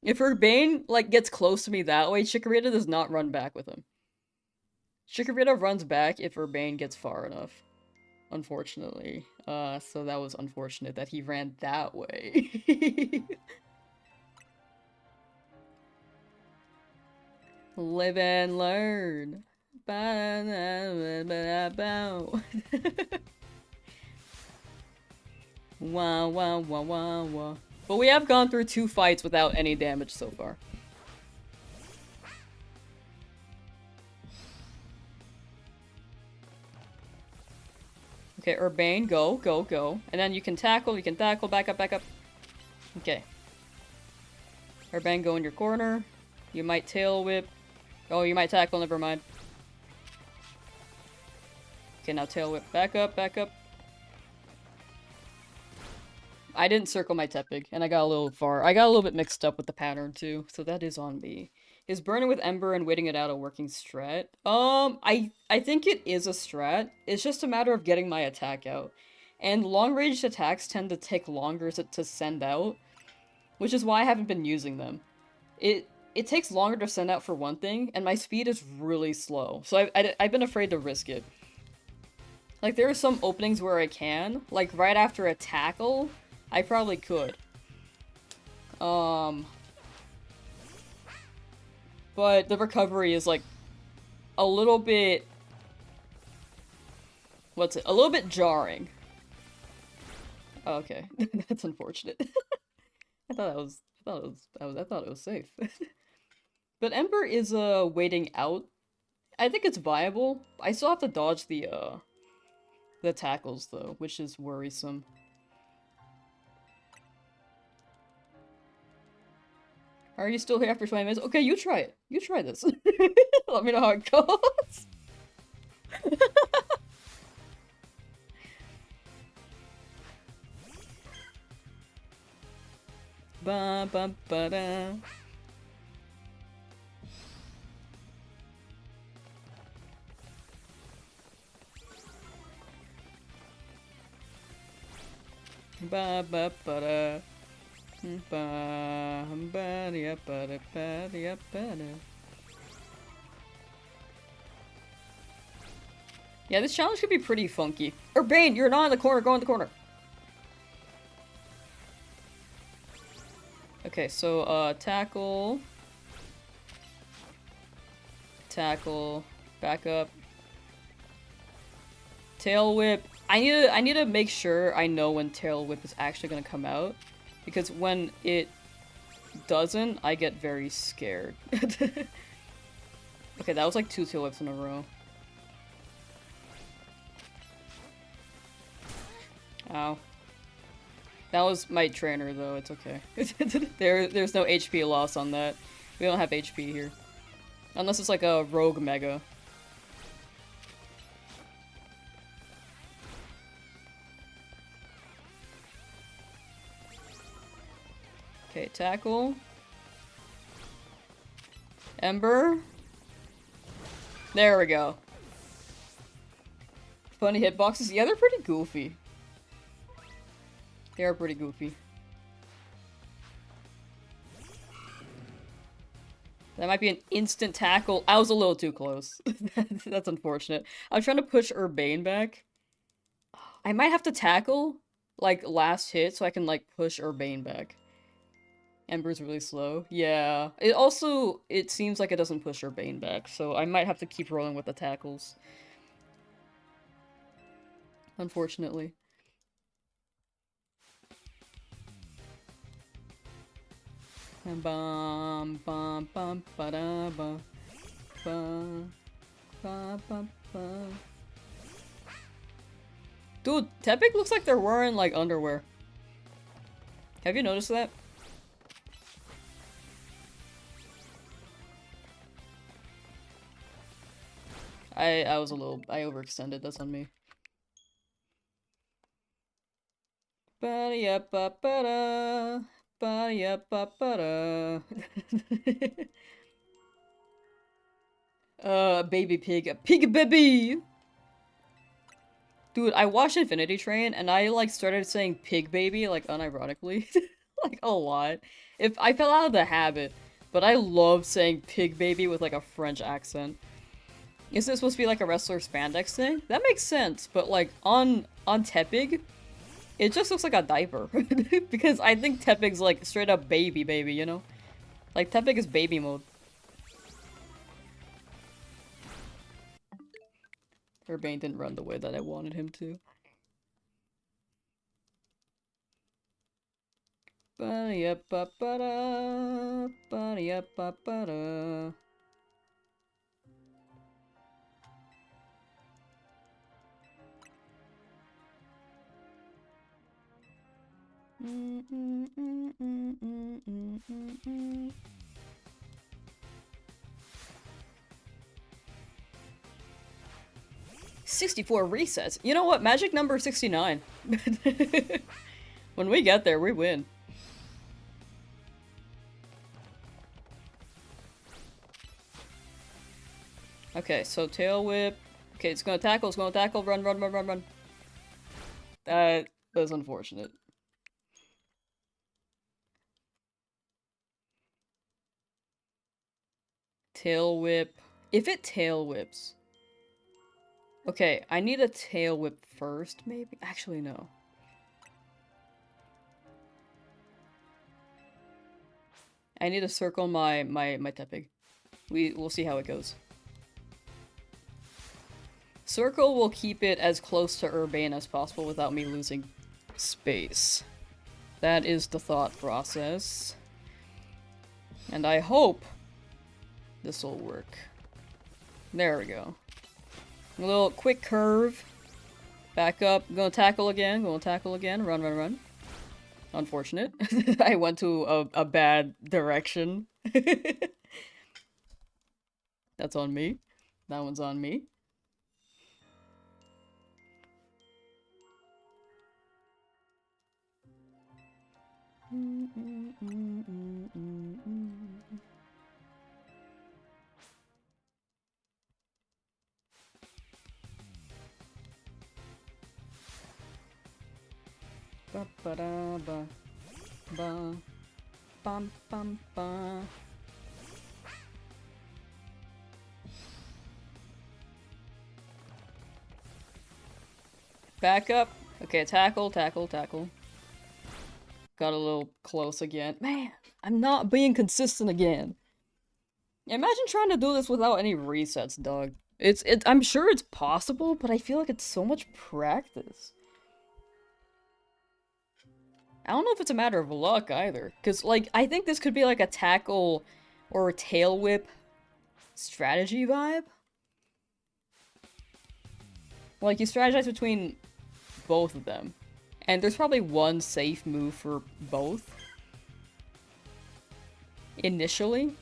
If Urbane, like, gets close to me that way, Chikorita does not run back with him. Chikorita runs back if Urbane gets far enough. Unfortunately. So that was unfortunate that he ran that way. Live and learn. Wow, wow, wow, wow, wow. But we have gone through 2 fights without any damage so far. Okay, Urbane, go, go, go. And then you can tackle, back up, back up. Okay. Urbane, go in your corner. You might tail whip. Oh, you might tackle, never mind. Okay, now tail whip. Back up, back up. I didn't circle my Tepig, and I got a little far. I got a little bit mixed up with the pattern, too, so that is on me. Is burning with Ember and waiting it out a working strat? I think it is a strat. It's just a matter of getting my attack out. And long-range attacks tend to take longer to send out, which is why I haven't been using them. It takes longer to send out for one thing, and my speed is really slow, so I've been afraid to risk it. Like, there are some openings where I can, like right after a tackle, I probably could. But the recovery is, like, a little bit... What's it? A little bit jarring. Oh, okay. That's unfortunate. I thought it was safe. But Ember is waiting out I think it's viable. I still have to dodge the tackles though, which is worrisome. Are you still here after 20 minutes? Okay, you try it. You try this. Let me know how it goes. Ba ba ba da. Ba ba ba da. Ba ba da ba da ba da ba da. Yeah, this challenge could be pretty funky. Urbane, you're not in the corner, go in the corner. Okay, so, tackle. Tackle. Back up. Tail whip. I need to make sure I know when tail whip is actually gonna come out. Because when it doesn't, I get very scared. Okay, that was like 2 tail whips in a row. Ow. That was my trainer, though. It's okay. There's no HP loss on that. We don't have HP here. Unless it's like a rogue mega. Okay, tackle. Ember. There we go. Funny hitboxes. Yeah, they're pretty goofy. They are pretty goofy. That might be an instant tackle. I was a little too close. That's unfortunate. I'm trying to push Urbane back. I might have to tackle, like, last hit so I can, like, push Urbane back. Ember's really slow. Yeah. It seems like it doesn't push Urbane back, so I might have to keep rolling with the tackles. Unfortunately. Bum bum bum ba da ba ba ba ba ba. Dude, Tepic looks like they're wearing like underwear. Have you noticed that? I overextended. That's on me. Ba ba ba da. Ba ba ba da. Baby pig. Pig baby! Dude, I watched Infinity Train and I like started saying pig baby like unironically. Like a lot. If I fell out of the habit, but I love saying pig baby with like a French accent. Isn't it supposed to be like a wrestler spandex thing? That makes sense, but like on Tepig, it just looks like a diaper. Because I think Tepig's like straight up baby, you know? Like Tepig is baby mode. Urbane didn't run the way that I wanted him to. Ba-da-ba-ba-da, ba-da-ba-ba-da. Mm -mm -mm -mm -mm -mm -mm -mm. 64 resets. You know what? Magic number 69. When we get there, we win. Okay, so tail whip. Okay, it's gonna tackle, run, run, run, run, run. That was unfortunate. Tail whip. If it tail whips. Okay, I need a tail whip first, maybe? Actually, no. I need to circle my Tepig. We'll see how it goes. Circle will keep it as close to Urbane as possible without me losing space. That is the thought process. And I hope this will work. There we go. A little quick curve. Back up. Gonna tackle again. Gonna tackle again. Run, run, run. Unfortunate. I went to a bad direction. That's on me. That one's on me. Ba ba da ba ba bum bum ba. Back up. Okay, tackle, tackle, tackle. Got a little close again. Man, I'm not being consistent again. Imagine trying to do this without any resets, dog. I'm sure it's possible, but I feel like it's so much practice. I don't know if it's a matter of luck either. Because, like, I think this could be like a tackle or a tail whip strategy vibe. Like, you strategize between both of them. And there's probably one safe move for both. Initially.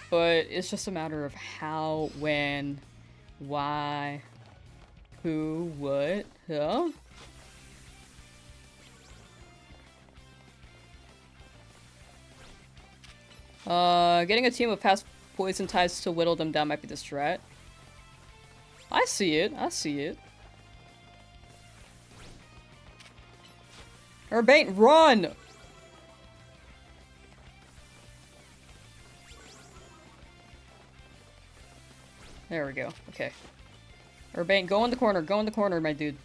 But it's just a matter of how, when, why, who, what, huh? Getting a team of past poison types to whittle them down might be the strat. I see it, I see it. Urbane, run! There we go, okay. Urbane, go in the corner, my dude.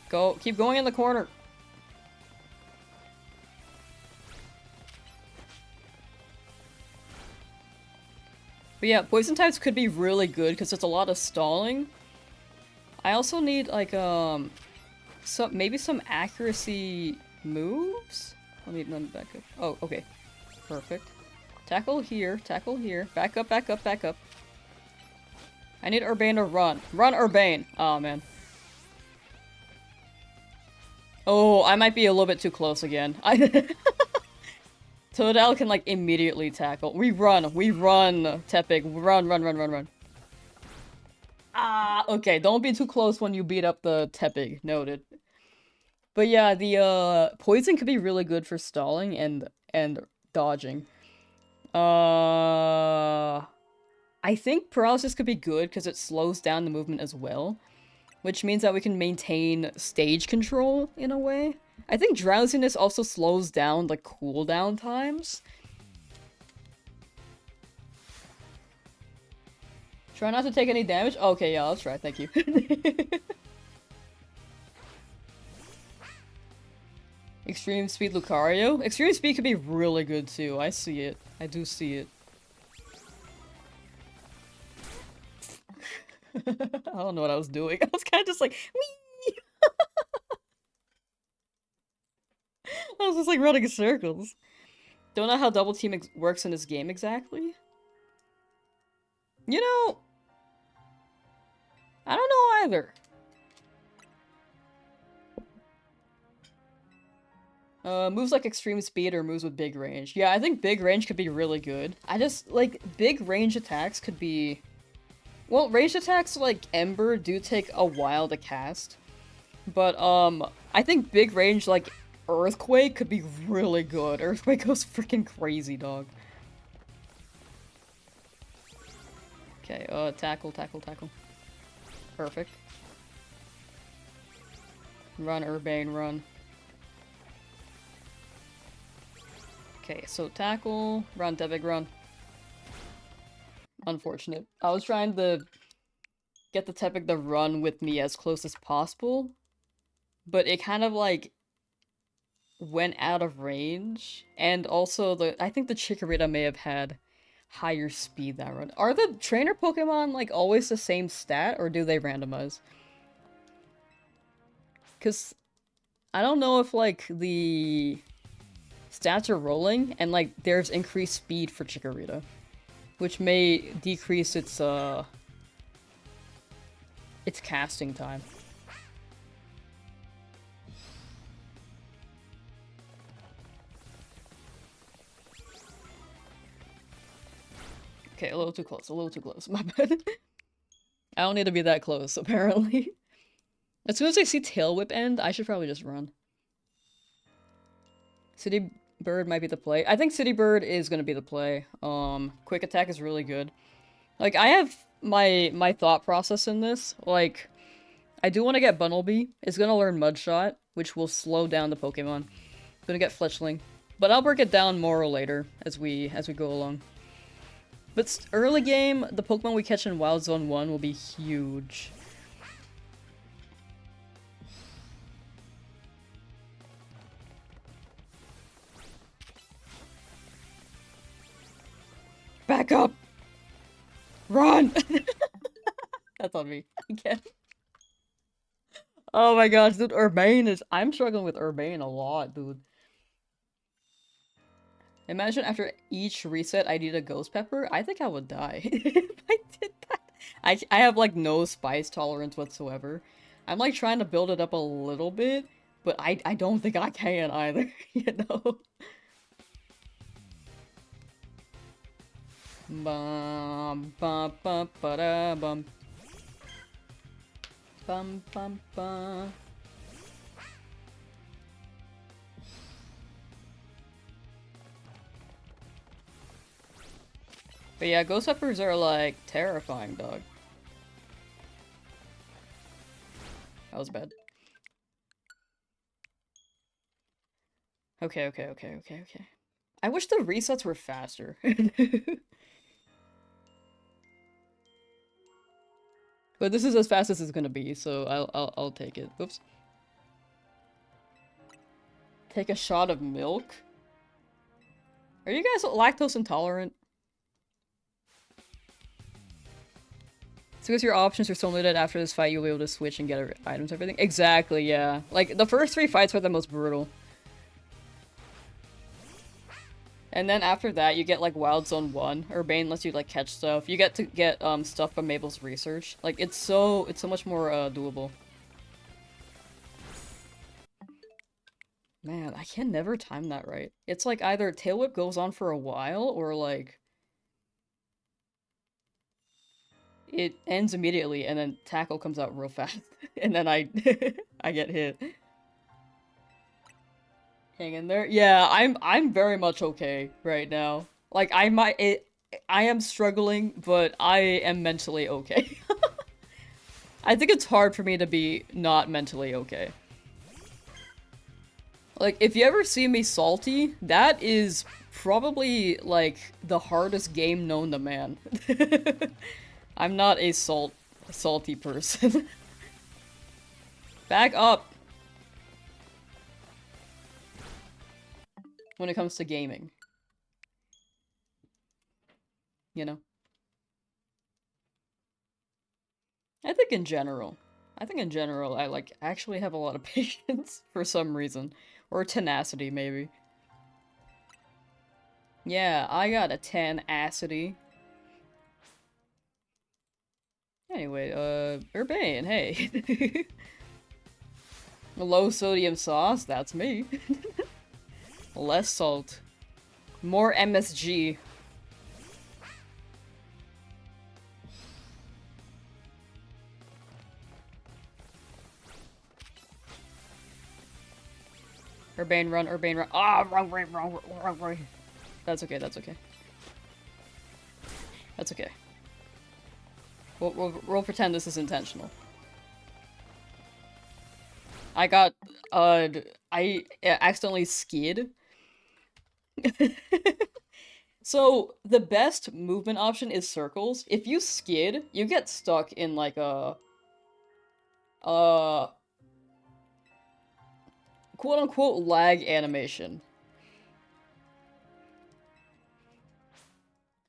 Go, keep going in the corner. But yeah, poison types could be really good because it's a lot of stalling. I also need like maybe some accuracy moves. Let me back up. Oh, okay. Perfect. Tackle here, back up, back up, back up. I need Urbane to run. Run, Urbane! Oh man. Oh, I might be a little bit too close again. Totodile can like immediately tackle. We run, Tepig. Run, run, run, run, run. Ah, okay, don't be too close when you beat up the Tepig. Noted. But yeah, the poison could be really good for stalling and dodging. I think paralysis could be good because it slows down the movement as well, which means that we can maintain stage control in a way. I think drowsiness also slows down the cooldown times. Try not to take any damage? Okay, yeah, I'll try, thank you. Extreme Speed Lucario? Extreme Speed could be really good too, I see it. I do see it. I don't know what I was doing. I was kind of just like, wee! I was just like running in circles. Don't know how double team works in this game exactly. You know, I don't know either. Moves like extreme speed or moves with big range. Yeah, I think big range could be really good. I just, like, big range attacks could be... Well, ranged attacks like Ember do take a while to cast. But, I think big range like Earthquake could be really good. Earthquake goes freaking crazy, dog. Okay, tackle, tackle, tackle. Perfect. Run, Urbane, run. Okay, so tackle, run, Tepig, run. Unfortunate. I was trying to get the Tepig to run with me as close as possible, but it kind of like went out of range, and also I think the Chikorita may have had higher speed that run. Are the trainer Pokemon like always the same stat, or do they randomize? Because I don't know if like the stats are rolling, and like there's increased speed for Chikorita, which may decrease its casting time. Okay, a little too close, a little too close. My bad. I don't need to be that close, apparently. As soon as I see Tail Whip end, I should probably just run. City Bird might be the play. I think City Bird is gonna be the play. Quick Attack is really good. Like, I have my thought process in this. Like, I do want to get Bunnelby. It's gonna learn Mud Shot, which will slow down the Pokemon. Gonna get Fletchling. But I'll break it down more later as we go along. But early game, the Pokemon we catch in Wild Zone 1 will be huge. Back up! Run! That's on me. Again. Oh my gosh, dude, Urbane is- I'm struggling with Urbane a lot, dude. Imagine after each reset I need a Ghost Pepper. I think I would die if I did that. I have like no spice tolerance whatsoever. I'm like trying to build it up a little bit, but I don't think I can either, you know? Bum bum bum ba da bum. Bum bum bum. But yeah, Ghost Peppers are like terrifying, dog. That was bad. Okay. I wish the resets were faster. But this is as fast as it's gonna be, so I'll take it. Oops. Take a shot of milk? Are you guys lactose intolerant? So because your options are so limited after this fight, you'll be able to switch and get items and everything. Exactly, yeah. Like, the first 3 fights were the most brutal. And then after that, you get, like, Wild Zone 1. Urbane lets you, like, catch stuff. You get to get, stuff from Mabel's research. Like, it's so much more, doable. Man, I can never time that right. It's like either Tail Whip goes on for a while, or, like... it ends immediately, and then Tackle comes out real fast. And then I get hit. Hang in there. Yeah, I'm very much okay right now. Like, I am struggling, but I am mentally okay. I think it's hard for me to be not mentally okay. Like, if you ever see me salty, that is probably, like, the hardest game known to man. I'm not a salty person. Back up! When it comes to gaming. You know? I think in general, I, like, actually have a lot of patience for some reason. Or tenacity, maybe. Yeah, I got a tenacity. Anyway, Urbane, hey. Low sodium sauce, that's me. Less salt. More MSG. Urbane run, Urbane run. Ah, wrong. That's okay, that's okay. That's okay. We'll pretend this is intentional. I got, I accidentally skid. So, the best movement option is circles. If you skid, you get stuck in, like, a... quote-unquote lag animation.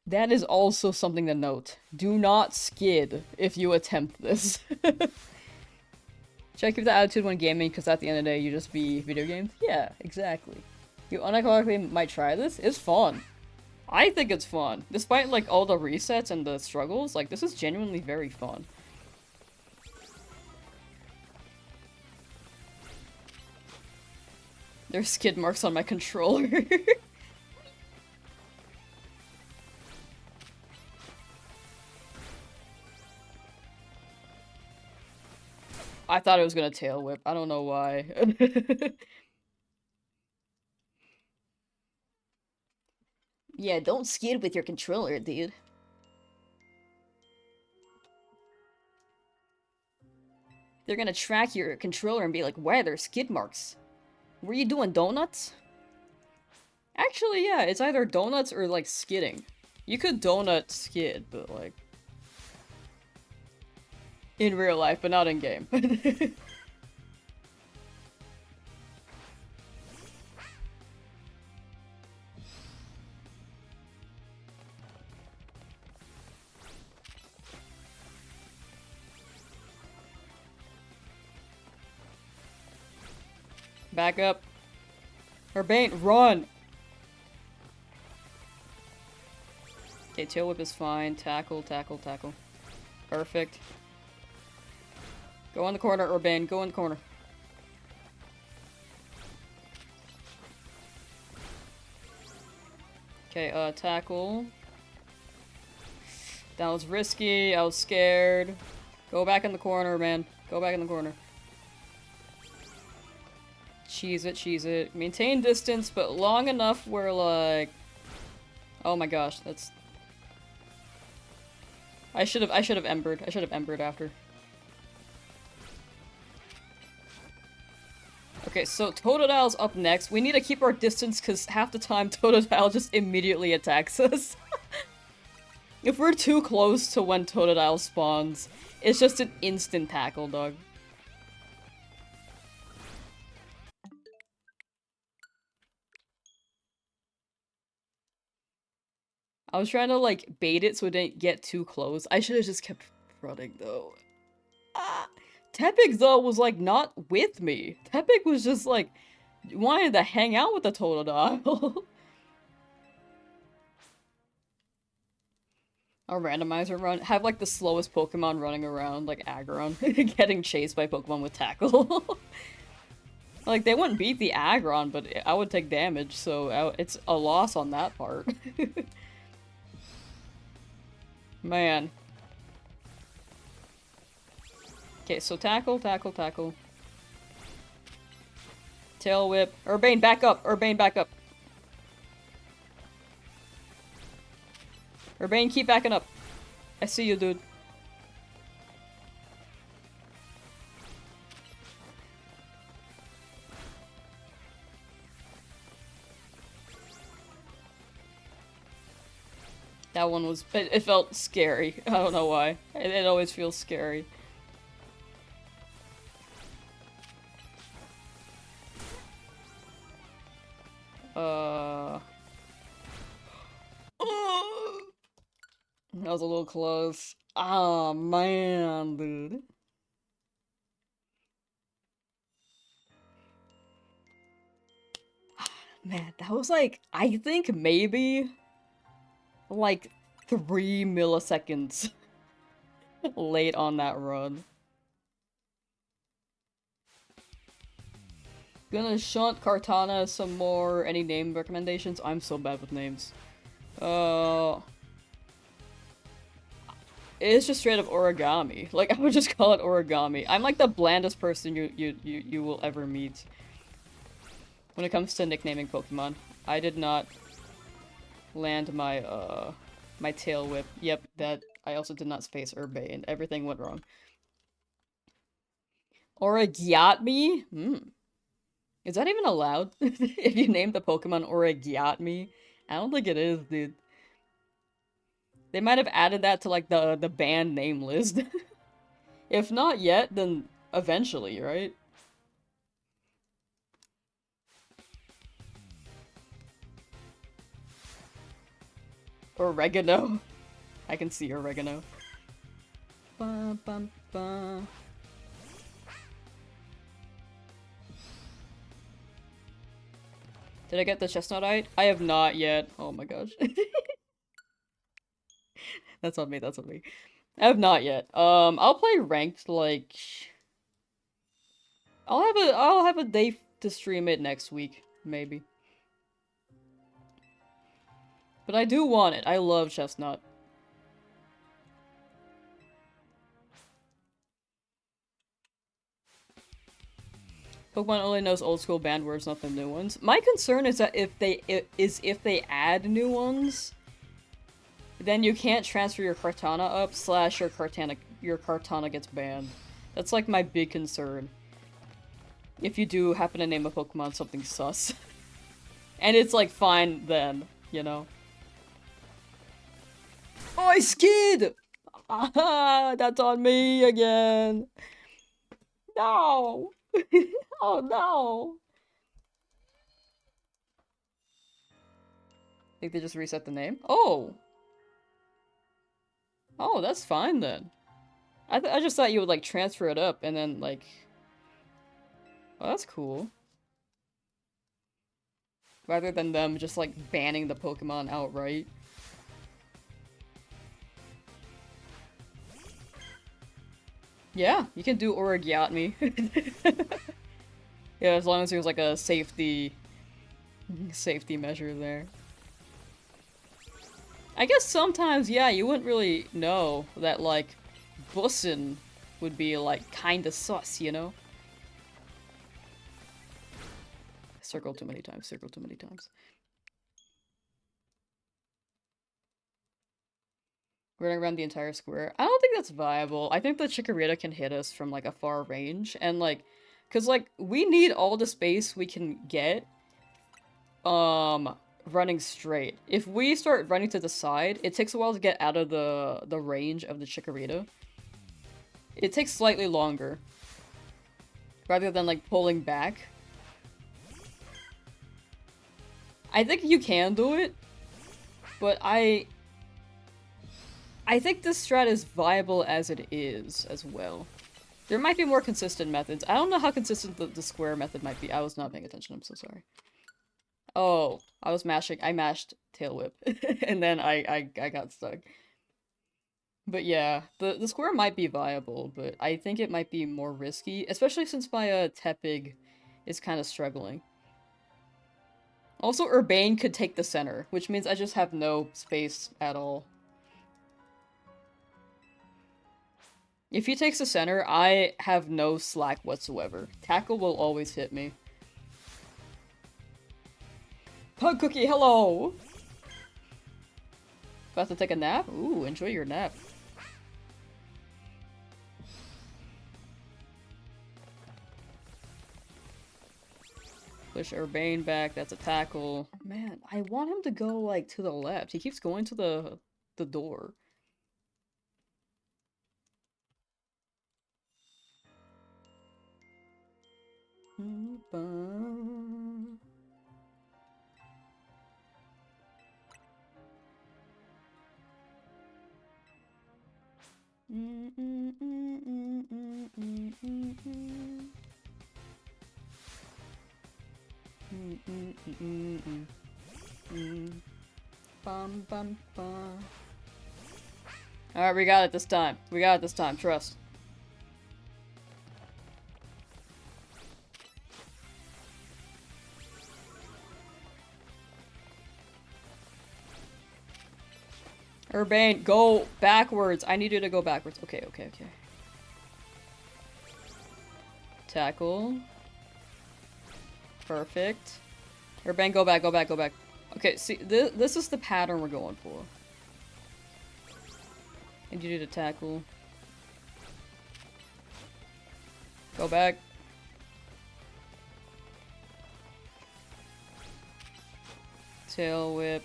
That is also something to note. Do not skid if you attempt this. Should I keep the attitude when gaming, because at the end of the day, you just be video games? Yeah, exactly. You unironically might try this. It's fun. I think it's fun. Despite, like, all the resets and the struggles, like, this is genuinely very fun. There's skid marks on my controller. I thought it was gonna tail whip. I don't know why. Yeah, don't skid with your controller, dude. They're gonna track your controller and be like, why are there skid marks? Were you doing donuts? Actually, yeah, it's either donuts or, like, skidding. You could donut skid, but, like... in real life, but not in game. Back up. Urbane, run! Okay, tail whip is fine. Tackle, tackle, tackle. Perfect. Go in the corner, Urbane. Go in the corner. Okay, tackle. That was risky. I was scared. Go back in the corner, man. Go back in the corner. Cheese it, cheese it. Maintain distance, but long enough where, like... Oh my gosh, that's... I should have embered. I should have embered after. Okay, so Totodile's up next. We need to keep our distance because half the time Totodile just immediately attacks us. If we're too close to when Totodile spawns, it's just an instant tackle, dog. I was trying to, like, bait it so it didn't get too close. I should have just kept running, though. Ah! Tepig, though, was, like, not with me. Tepig was just, like, wanted to hang out with the Totodile. A randomizer run. Have, like, the slowest Pokemon running around, like Aggron, getting chased by Pokemon with Tackle. Like, they wouldn't beat the Aggron, but I would take damage, so it's a loss on that part. Man. Okay, so tackle, tackle, tackle. Tail whip. Urbane, back up! Urbane, back up! Urbane, keep backing up. I see you, dude. That one was... It felt scary. I don't know why. It always feels scary. That was a little close. Oh, man, dude. Man, that was like... I think maybe... like 3 milliseconds late on that run. Gonna shunt Kartana some more. Any name recommendations? I'm so bad with names. It's just straight up origami. Like, I would just call it origami. I'm like the blandest person you will ever meet when it comes to nicknaming Pokemon. I did not land my my tail whip. Yep, that I also did not space Urbane. Everything went wrong. Origatmi? Is that even allowed? If you name the Pokemon Origatmi? I don't think it is, dude. They might have added that to, like, the banned name list. If not yet, then eventually, right? Oregano. I can see oregano. Bum, bum, bum. Did I get the chestnut? I have not yet. Oh my gosh. That's on me, that's on me. I have not yet. I'll play ranked, like... I'll have a day to stream it next week, maybe. But I do want it. I love chestnut. Pokemon only knows old school banned words, not the new ones. My concern is that if they add new ones, then you can't transfer your Kartana up, slash your Kartana gets banned. That's like my big concern. If you do happen to name a Pokemon something sus. And it's like fine then, you know? Oh, I skid! Ah, that's on me again. No! Oh no! I think they just reset the name. Oh! Oh, that's fine then. I just thought you would like transfer it up and then like... Oh, that's cool. Rather than them just like banning the Pokemon outright. Yeah, you can do Origami. Yeah, as long as there's like a safety measure there. I guess sometimes, yeah, you wouldn't really know that like Bussin would be like kinda sus, you know? Circle too many times, circle too many times. Running around the entire square. I don't think that's viable. I think the Chikorita can hit us from like a far range and like, cause like we need all the space we can get running straight. If we start running to the side, it takes a while to get out of the range of the Chikorita. It takes slightly longer. Rather than like pulling back. I think you can do it, but I think this strat is viable as it is, as well. There might be more consistent methods. I don't know how consistent the square method might be. I was not paying attention, I'm so sorry. Oh, I mashed Tail Whip, and then I got stuck. But yeah, the square might be viable, but I think it might be more risky, especially since my Tepig is kind of struggling. Also, Urbane could take the center, which means I just have no space at all. If he takes the center, I have no slack whatsoever. Tackle will always hit me. Pug Cookie, hello! About to take a nap? Ooh, enjoy your nap. Push Urbane back, that's a tackle. Man, I want him to go, like, to the left. He keeps going to the door. Bum bum bum. Alright, we got it this time. We got it this time, trust. Urbane, go backwards. I need you to go backwards. Okay, okay, okay. Tackle. Perfect. Urbane, go back, go back, go back. Okay, see, this is the pattern we're going for. I need you to tackle. Go back. Tail whip.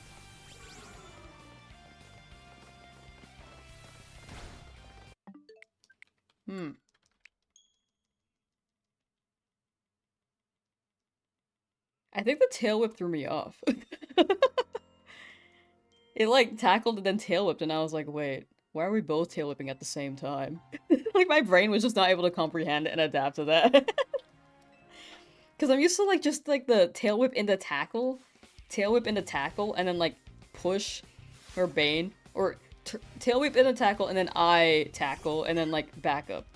I think the tail whip threw me off. It like tackled and then tail whipped and I was like, wait, why are we both tail whipping at the same time? Like my brain was just not able to comprehend and adapt to that. Because I'm used to like just like the tail whip into tackle, and then like push or bane, or tail whip into tackle and then I tackle and then like back up.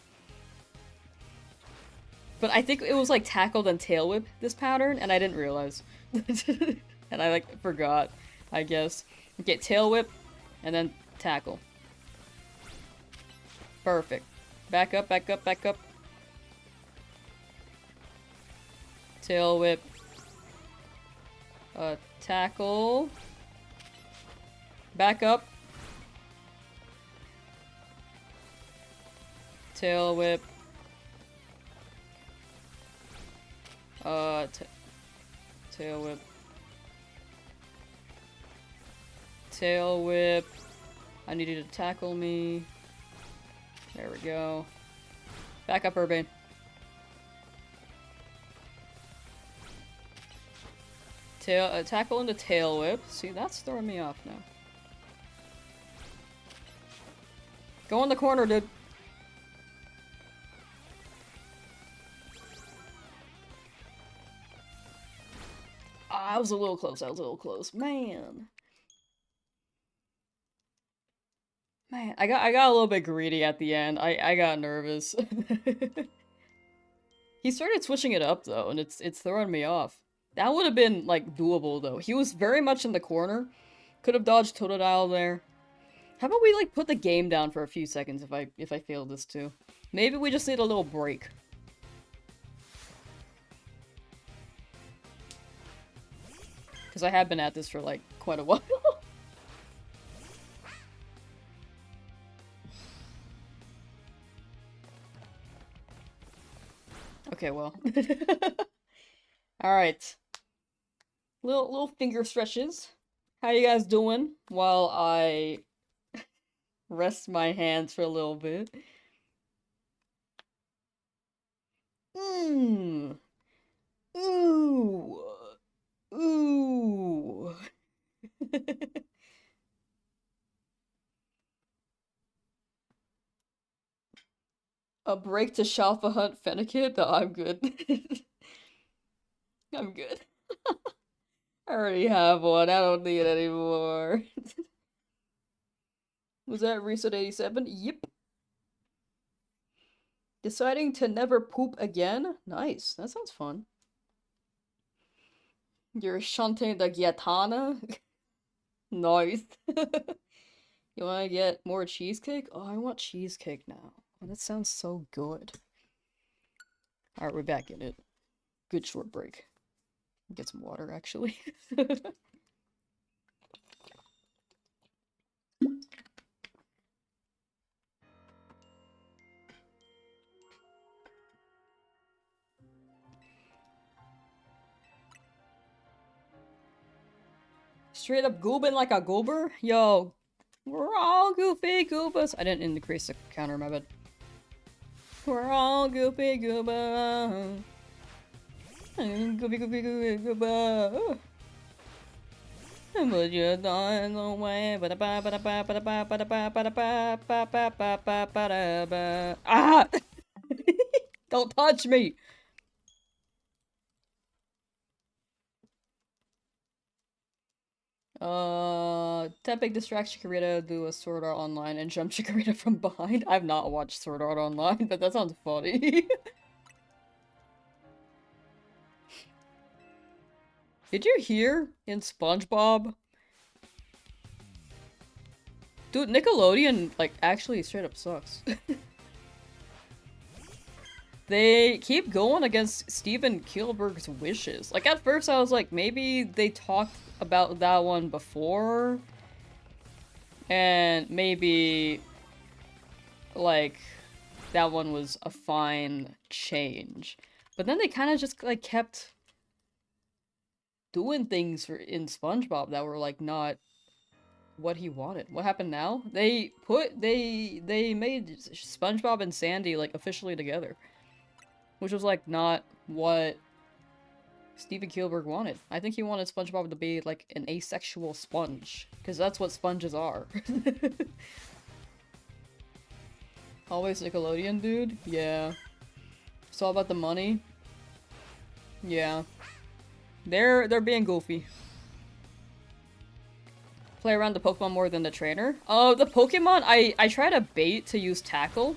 But I think it was like tackle then tail whip this pattern, and I didn't realize, and I like forgot, I guess. Okay, tail whip, and then tackle. Perfect. Back up, back up, back up. Tail whip. Tackle. Back up. Tail whip. Tail whip. Tail whip. I need you to tackle me. There we go. Back up, Urbane. Tackle into tail whip. See, that's throwing me off now. Go in the corner, dude. Ah, I was a little close. I was a little close. Man. Man, I got a little bit greedy at the end. I got nervous. He started switching it up though, and it's throwing me off. That would have been like doable though. He was very much in the corner. Could have dodged Totodile there. How about we like put the game down for a few seconds if I fail this too? Maybe we just need a little break. Because I have been at this for like quite a while. Okay, well. Alright. Little finger stretches. How you guys doing while I rest my hands for a little bit? Mmm. Ooh. Ooh. A break to Shalfa Hunt Fennekid? No, I'm good. I'm good. I already have one. I don't need it anymore. Was that Reset 87? Yep. Deciding to never poop again? Nice. That sounds fun. You're Shante the Gyatana? Nice. You wanna get more cheesecake? Oh, I want cheesecake now. Oh, that sounds so good. Alright, we're back in it. Good short break. Get some water, actually. Straight up goobin like a goober? Yo, we're all goofy goobas. I didn't increase the counter, my bad. We're all goofy gooba. Goofy goofy goofy gooba. But you're dying away. Ah! Don't touch me! Temping distract Chikorita, do a Sword Art Online, and jump Chikorita from behind. I've not watched Sword Art Online, but that sounds funny. Did you hear in SpongeBob? Dude, Nickelodeon, like, actually straight up sucks. They keep going against Steven Spielberg's wishes. Like, at first I was like, maybe they talked about that one before, and maybe, like, that one was a fine change. But then they kind of just, like, kept doing things in SpongeBob that were, like, not what he wanted. What happened now? They made SpongeBob and Sandy, like, officially together. Which was, like, not what Steven Spielberg wanted. I think he wanted SpongeBob to be, like, an asexual sponge. Because that's what sponges are. Always Nickelodeon, dude? Yeah. It's all about the money. Yeah. They're being goofy. Play around the Pokemon more than the trainer. The Pokemon, I try to bait to use Tackle.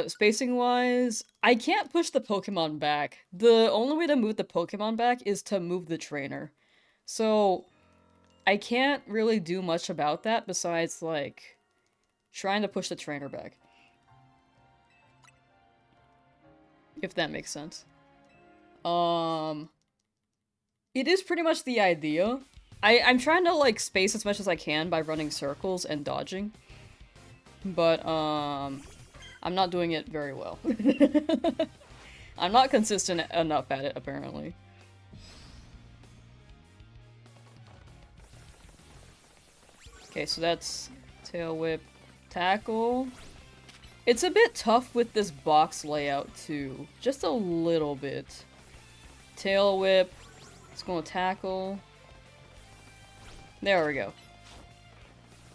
Spacing wise, I can't push the Pokemon back. The only way to move the Pokemon back is to move the trainer. So, I can't really do much about that besides, like, trying to push the trainer back. If that makes sense. It is pretty much the idea. I'm trying to, like, space as much as I can by running circles and dodging. But, I'm not doing it very well. I'm not consistent enough at it, apparently. Okay, so that's Tail Whip, Tackle. It's a bit tough with this box layout, too. Just a little bit. Tail Whip. It's gonna Tackle. There we go.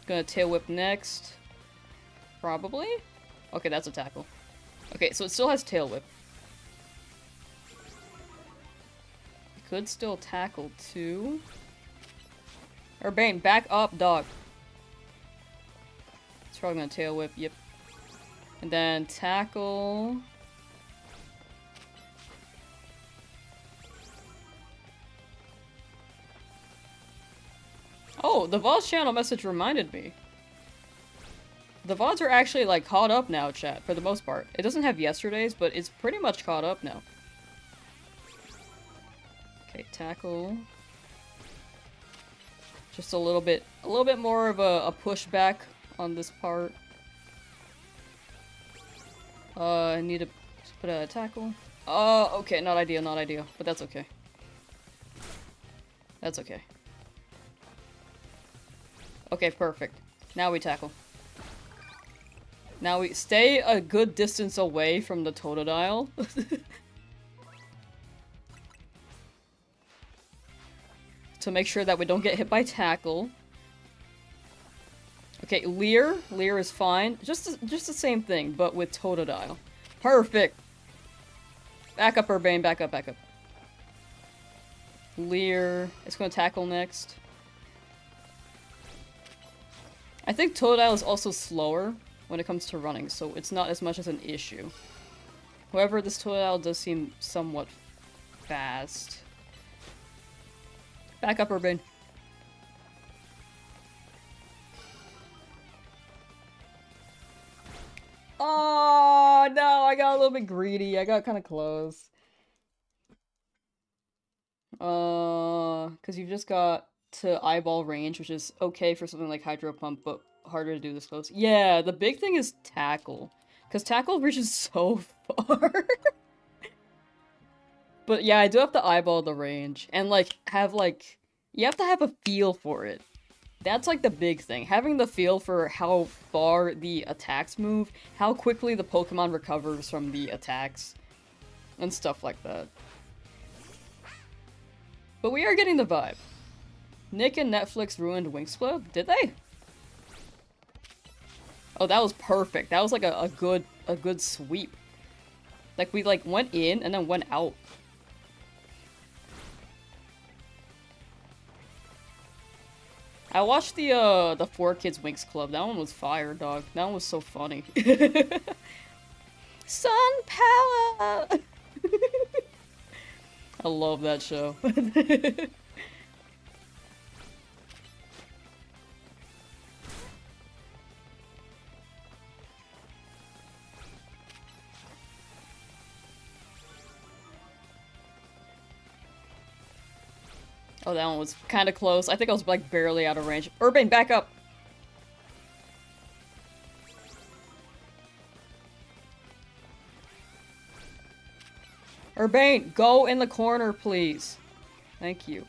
Gonna Tail Whip next. Probably? Okay, that's a Tackle. Okay, so it still has Tail Whip. Could still Tackle, too. Urbane, back up, dog. It's probably gonna Tail Whip, yep. And then Tackle. Oh, the VODS channel message reminded me. The VODs are actually, like, caught up now, chat, for the most part. It doesn't have yesterday's, but it's pretty much caught up now. Okay, Tackle. Just a little bit more of a pushback on this part. I need to put a Tackle. Okay, not ideal, but that's okay. That's okay. Okay, perfect. Now we Tackle. Now we stay a good distance away from the Totodile. To make sure that we don't get hit by Tackle. Okay, Leer. Leer is fine. Just the same thing, but with Totodile. Perfect! Back up, Urbane. Back up, back up. Leer. It's gonna Tackle next. I think Totodile is also slower when it comes to running, so it's not as much as an issue. However, this Totodile does seem somewhat fast. Back up, Urbane. Oh, no, I got a little bit greedy. I got kind of close. Because you've just got to eyeball range, which is okay for something like Hydro Pump, but harder to do this close. Yeah, the big thing is Tackle. Because Tackle reaches so far. But yeah, I do have to eyeball the range. And, like, you have to have a feel for it. That's, like, the big thing. Having the feel for how far the attacks move, how quickly the Pokemon recovers from the attacks, and stuff like that. But we are getting the vibe. Nick and Netflix ruined Winxplode? Did they? Oh, that was perfect. That was, like, a good sweep. Like, we, like, went in and then went out. I watched the 4Kids Winx Club. That one was fire, dog. That one was so funny. Sun power! I love that show. Oh, that one was kind of close. I think I was, like, barely out of range. Urbane, back up! Urbane, go in the corner, please. Thank you.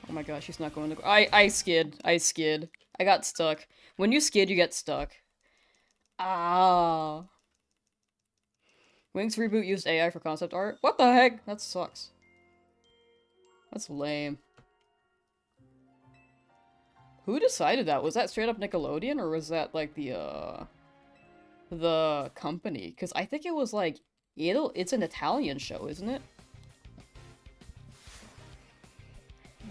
Oh my gosh, she's not going to- I skid. I skid. I got stuck. When you skid, you get stuck. Ah. Wings reboot used AI for concept art? What the heck? That sucks. That's lame. Who decided that? Was that straight up Nickelodeon, or was that, like, the, the company, because I think it was like it's an Italian show, isn't it?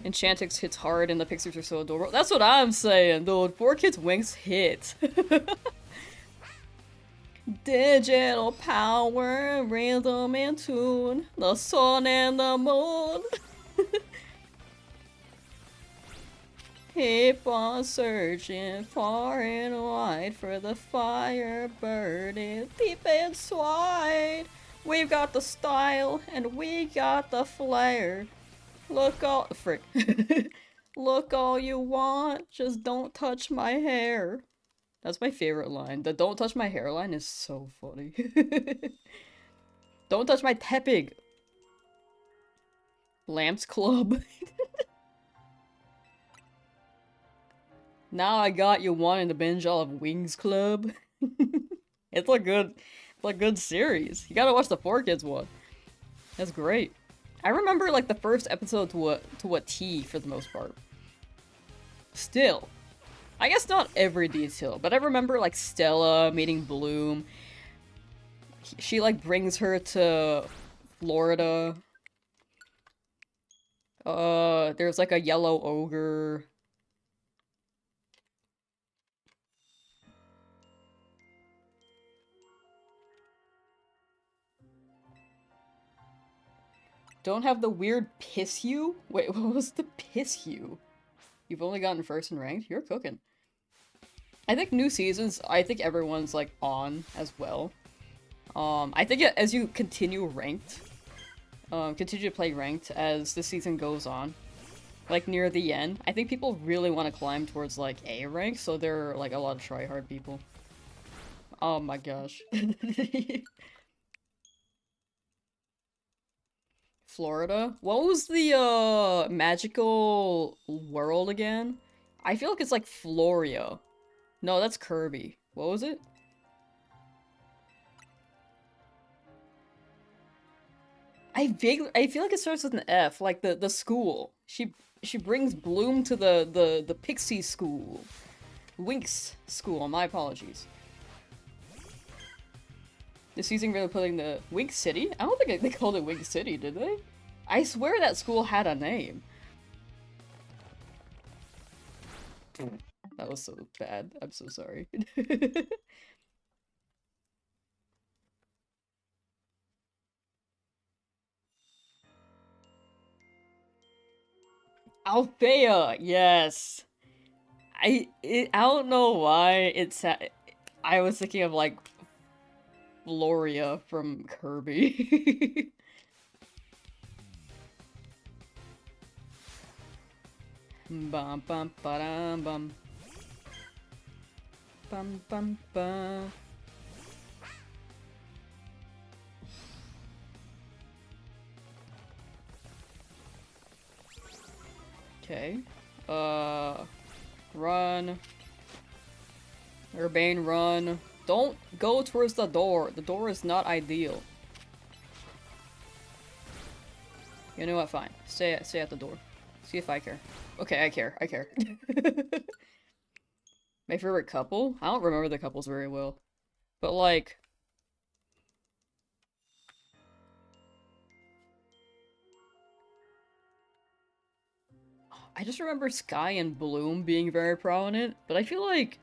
Enchantix hits hard and the pixels are so adorable. That's what I'm saying, dude. 4Kids Winx hit. Digital power, rhythm and tune, the sun and the moon. Keep on searching far and wide for the fire burning deep inside. We've got the style and we got the flair. Look all frick. Look all you want, just don't touch my hair. That's my favorite line. The don't touch my hair line is so funny. Don't touch my teppig. Lamps Club. Now I got you wanting to binge all of Wings Club. It's a good series. You gotta watch the 4Kids one. That's great. I remember like the first episode to a T for the most part. Still, I guess not every detail, but I remember like Stella meeting Bloom. She like brings her to Florida. There's like a yellow ogre. Don't have the weird piss you? Wait, what was the piss you? You've only gotten first in ranked? You're cooking. I think new seasons, I think everyone's like on as well. I think as you continue ranked, continue to play ranked as the season goes on, like near the end, I think people really want to climb towards like A rank, so there are like a lot of tryhard people. Oh my gosh. Florida? What was the magical world again? I feel like it's like Floria. No, that's Kirby. What was it? I feel like it starts with an F, like the school. She brings Bloom to the Pixie school. Winx school, my apologies. This season really putting the Winx City? I don't think they called it Winx City, did they? I swear that school had a name. That was so bad. I'm so sorry. Althea, yes. I don't know why I was thinking of like Floria from Kirby. Bum bum ba bum. Bum bum bum. Okay. Run. Urbane, run. Don't go towards the door. The door is not ideal. You know what? Fine. Stay at the door. See if I care. Okay, I care. I care. My favorite couple? I don't remember the couples very well. But like... I just remember Sky and Bloom being very prominent, but I feel like...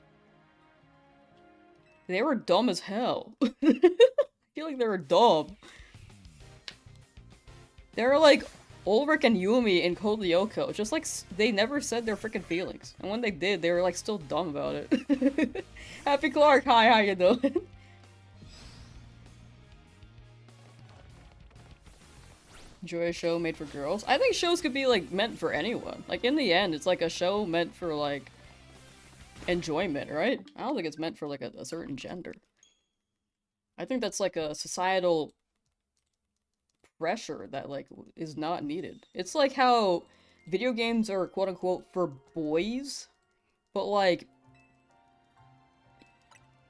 they were dumb as hell. I feel like they were dumb. They were like Ulrich and Yumi in Code Lyoko. Just like, they never said their freaking feelings. And when they did, they were like still dumb about it. Happy Clark, hi, how you doing? Enjoy a show made for girls? I think shows could be like meant for anyone. Like in the end, it's like a show meant for like enjoyment, right? I don't think it's meant for like a certain gender. I think that's like a societal pressure that like is not needed. It's like how video games are quote unquote for boys, but like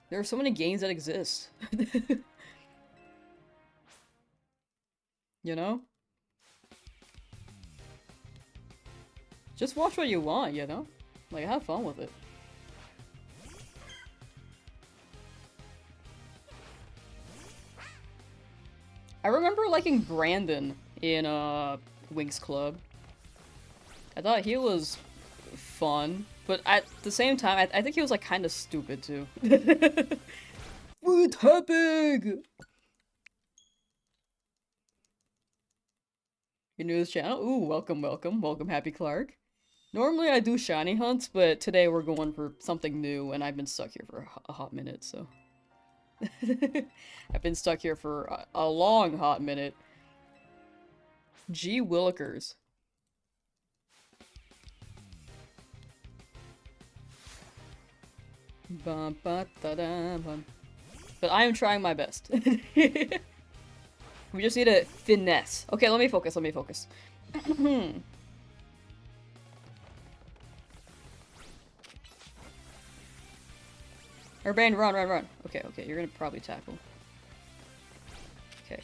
there are so many games that exist. You know? Just watch what you want, you know? Like have fun with it. I remember liking Brandon in Winx Club. I thought he was fun, but at the same time, I think he was like kind of stupid too. What's happening? Your newest channel? Ooh, welcome, welcome, welcome, Happy Clark. Normally I do shiny hunts, but today we're going for something new, and I've been stuck here for a hot minute, so. I've been stuck here for a long hot minute. Gee Willikers. Bum, ba, da, da, bum. But I am trying my best. We just need a finesse. Okay, let me focus, let me focus. Urbane, run, run, run. Okay, okay, you're gonna probably tackle. Okay,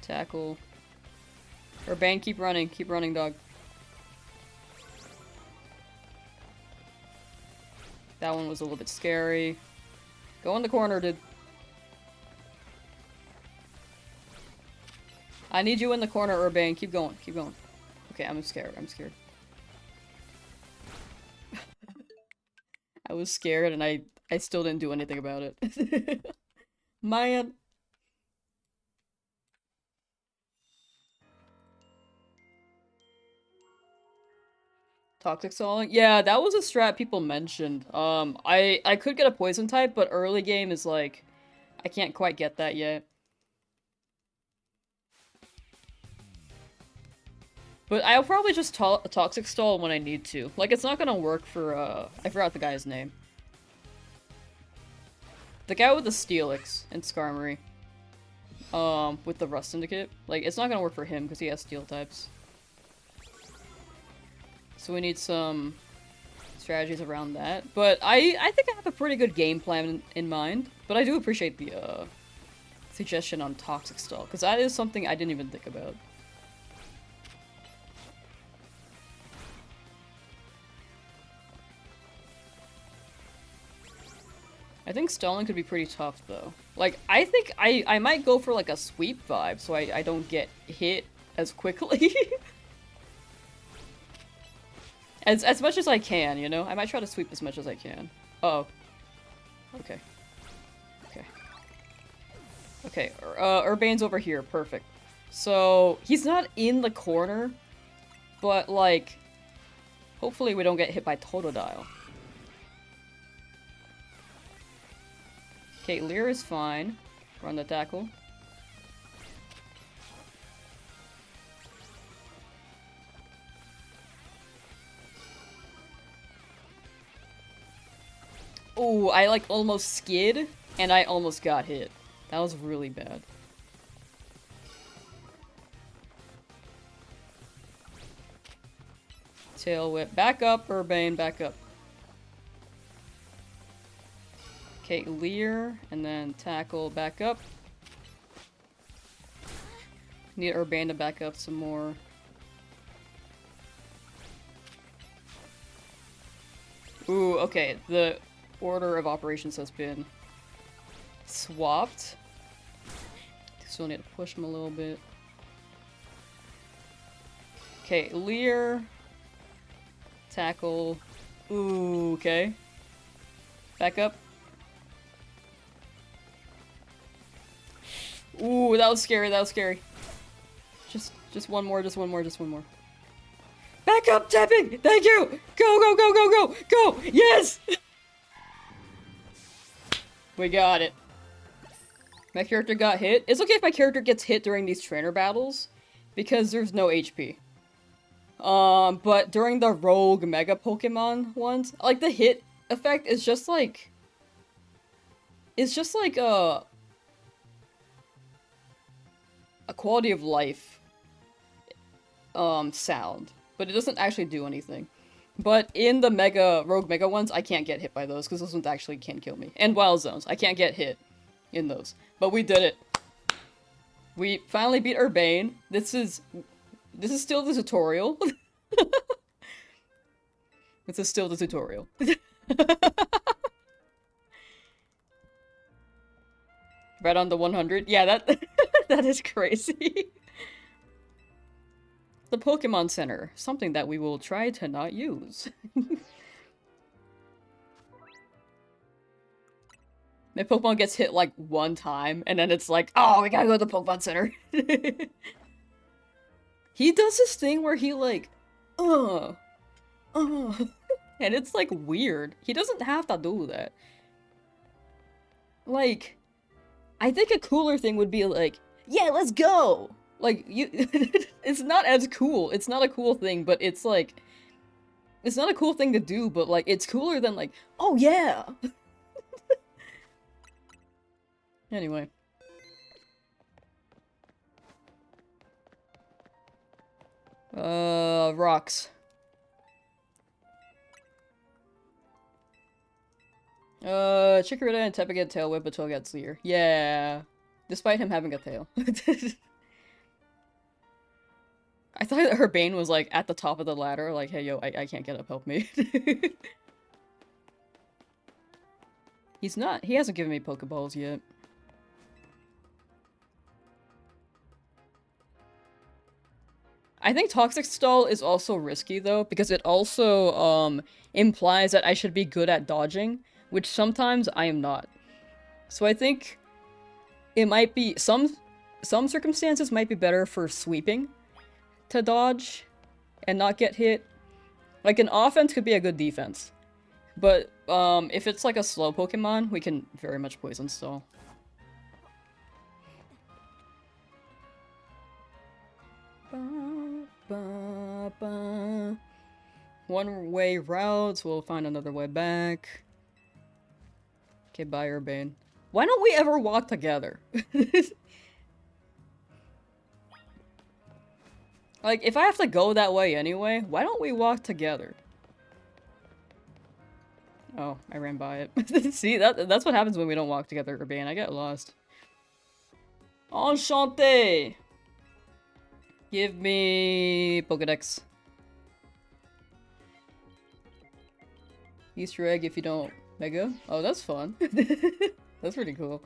tackle. Urbane, keep running, dog. That one was a little bit scary. Go in the corner, dude. I need you in the corner, Urbane. Keep going, keep going. Okay, I'm scared, I'm scared. I was scared and I still didn't do anything about it. Man. Toxic stalling? Yeah, that was a strat people mentioned. I could get a poison type, but early game is like, I can't quite get that yet. But I'll probably just toxic stall when I need to. Like, it's not gonna work for, I forgot the guy's name. The guy with the Steelix and Skarmory. With the Rust Syndicate. Like, it's not gonna work for him because he has steel types. So we need some strategies around that. But I think I have a pretty good game plan in mind. But I do appreciate the, suggestion on toxic stall, because that is something I didn't even think about. I think stalling could be pretty tough, though. Like, I think I might go for, like, a sweep vibe, so I don't get hit as quickly. As much as I can, you know? I might try to sweep as much as I can. Uh-oh. Okay. Okay. Okay, Urbane's over here. Perfect. So, he's not in the corner, but, like, hopefully we don't get hit by Totodile. Okay, Leer is fine. Run the tackle. Ooh, I like almost skid, and I almost got hit. That was really bad. Tail whip. Back up, Urbane, back up. Okay, Leer, and then tackle, back up. Need Urbane to back up some more. Ooh, okay, the order of operations has been swapped. Still need to push him a little bit. Okay, Leer. Tackle. Ooh, okay. Back up. Ooh, that was scary, that was scary. Just one more, just one more, just one more. Back up, tapping! Thank you! Go, go, go, go, go! Go! Yes! We got it. My character got hit. It's okay if my character gets hit during these trainer battles, because there's no HP. But during the rogue mega Pokemon ones, like, the hit effect is just like... It's just like, a quality of life, sound. But it doesn't actually do anything. But in the rogue mega ones, I can't get hit by those, because those ones actually can kill me. And wild zones, I can't get hit in those. But we did it. We finally beat Urbane. This is still the tutorial. This is still the tutorial. Right on the 100. Yeah, that That is crazy. The Pokemon Center. Something that we will try to not use. My Pokemon gets hit like one time, and then it's like, oh, we gotta go to the Pokemon Center. He does this thing where he like, uh, and it's like weird. He doesn't have to do that. Like, I think a cooler thing would be like, yeah, let's go! Like, you- it's not as cool. It's not a cool thing, but it's like, it's not a cool thing to do, but like, it's cooler than like, oh yeah! Anyway. Rocks. Chikorita and Tepa get Tail Whip, but Toad gets Leer. Yeah. Despite him having a tail. I thought that her Bane was like at the top of the ladder, like, hey yo, I can't get up, help me. He's not. He hasn't given me Pokeballs yet. I think Toxic Stall is also risky though, because it also implies that I should be good at dodging, which sometimes I am not. So I think it might be some circumstances might be better for sweeping to dodge and not get hit. Like an offense could be a good defense. But if it's like a slow Pokemon, we can very much Poison Stall. One-way routes, we'll find another way back. Okay, bye, Urbane. Why don't we ever walk together? Like, if I have to go that way anyway, why don't we walk together? Oh, I ran by it. See, that's what happens when we don't walk together, Urbane. I get lost. Enchanté! Give me Pokedex. Easter egg if you don't Mega. Oh, that's fun. That's pretty cool.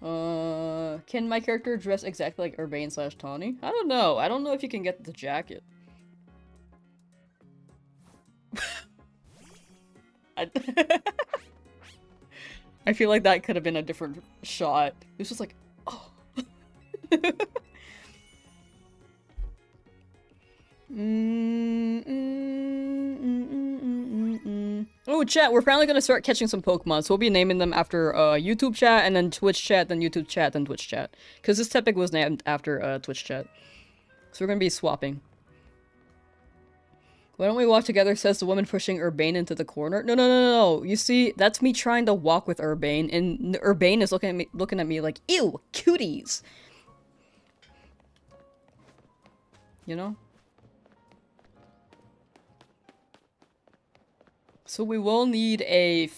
Can my character dress exactly like Urbane / Tawny? I don't know. I don't know if you can get the jacket. I feel like that could have been a different shot. It was just like, oh. Oh, chat, we're finally gonna start catching some Pokemon, so we'll be naming them after YouTube chat, and then Twitch chat, then YouTube chat, then Twitch chat. Because this topic was named after Twitch chat. So we're gonna be swapping. Why don't we walk together, says the woman pushing Urbane into the corner. No, no, no, no, no. You see, that's me trying to walk with Urbane, and Urbane is looking at me like, ew, cuties! You know? So we will need a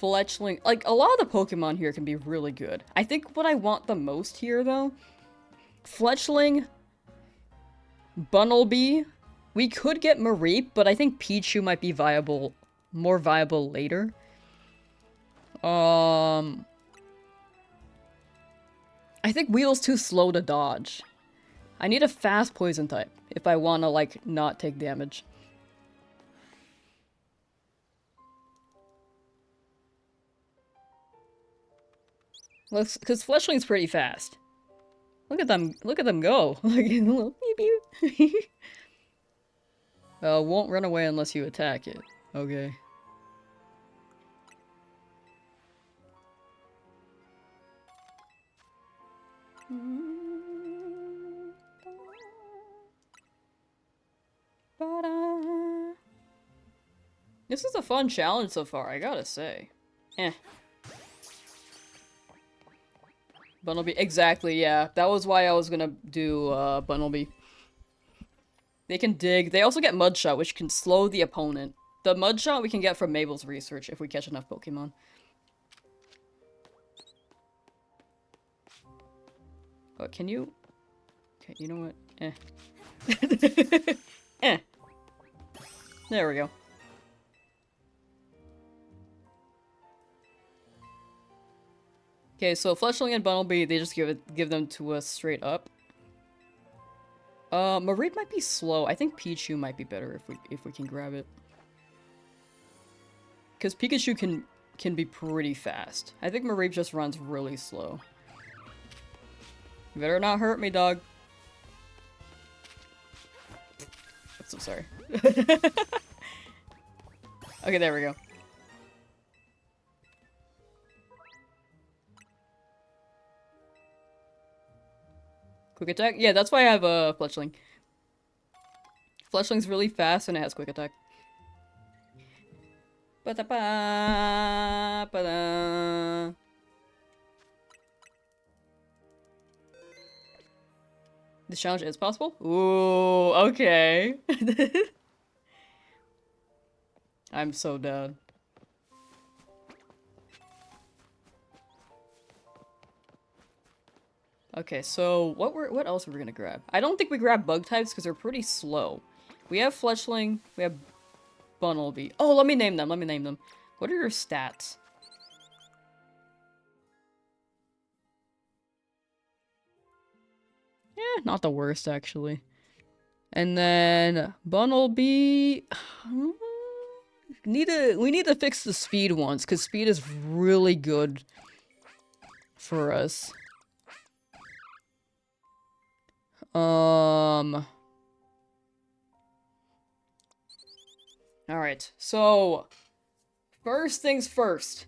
Fletchling. Like, a lot of the Pokemon here can be really good. I think what I want the most here, though, Fletchling, Bunnelby. We could get Mareep, but I think Pichu might be viable, more viable later. I think Weedle's too slow to dodge. I need a fast poison type if I want to, like, not take damage. Because Fletchling's pretty fast. Look at them go. Like, little beep beep. Won't run away unless you attack it. Okay. This is a fun challenge so far, I gotta say. Eh. Bunnelby, exactly, yeah. That was why I was gonna do, Bunnelby. They can dig. They also get Mud Shot, which can slow the opponent. The Mud Shot we can get from Mabel's research if we catch enough Pokemon. Oh, can you... Okay, you know what? Eh. Eh. There we go. Okay, so Fletchling and Bunnelby, they just give them to us straight up. Mareep might be slow. I think Pichu might be better if we can grab it. Because Pikachu can be pretty fast. I think Mareep just runs really slow. You better not hurt me, dog. I'm so sorry. Okay, there we go. Quick attack? Yeah, that's why I have a Fletchling. Fletchling's really fast and it has quick attack. Ba-da-ba, ba-da. This challenge is possible? Ooh, okay. I'm so down. Okay, so what else are we gonna grab? I don't think we grab bug types because they're pretty slow. We have Fletchling, we have Bunnelby. Oh, let me name them, What are your stats? Yeah, not the worst, actually. And then Bunnelby... we need to fix the speed ones, because speed is really good for us. Alright, so... First things first.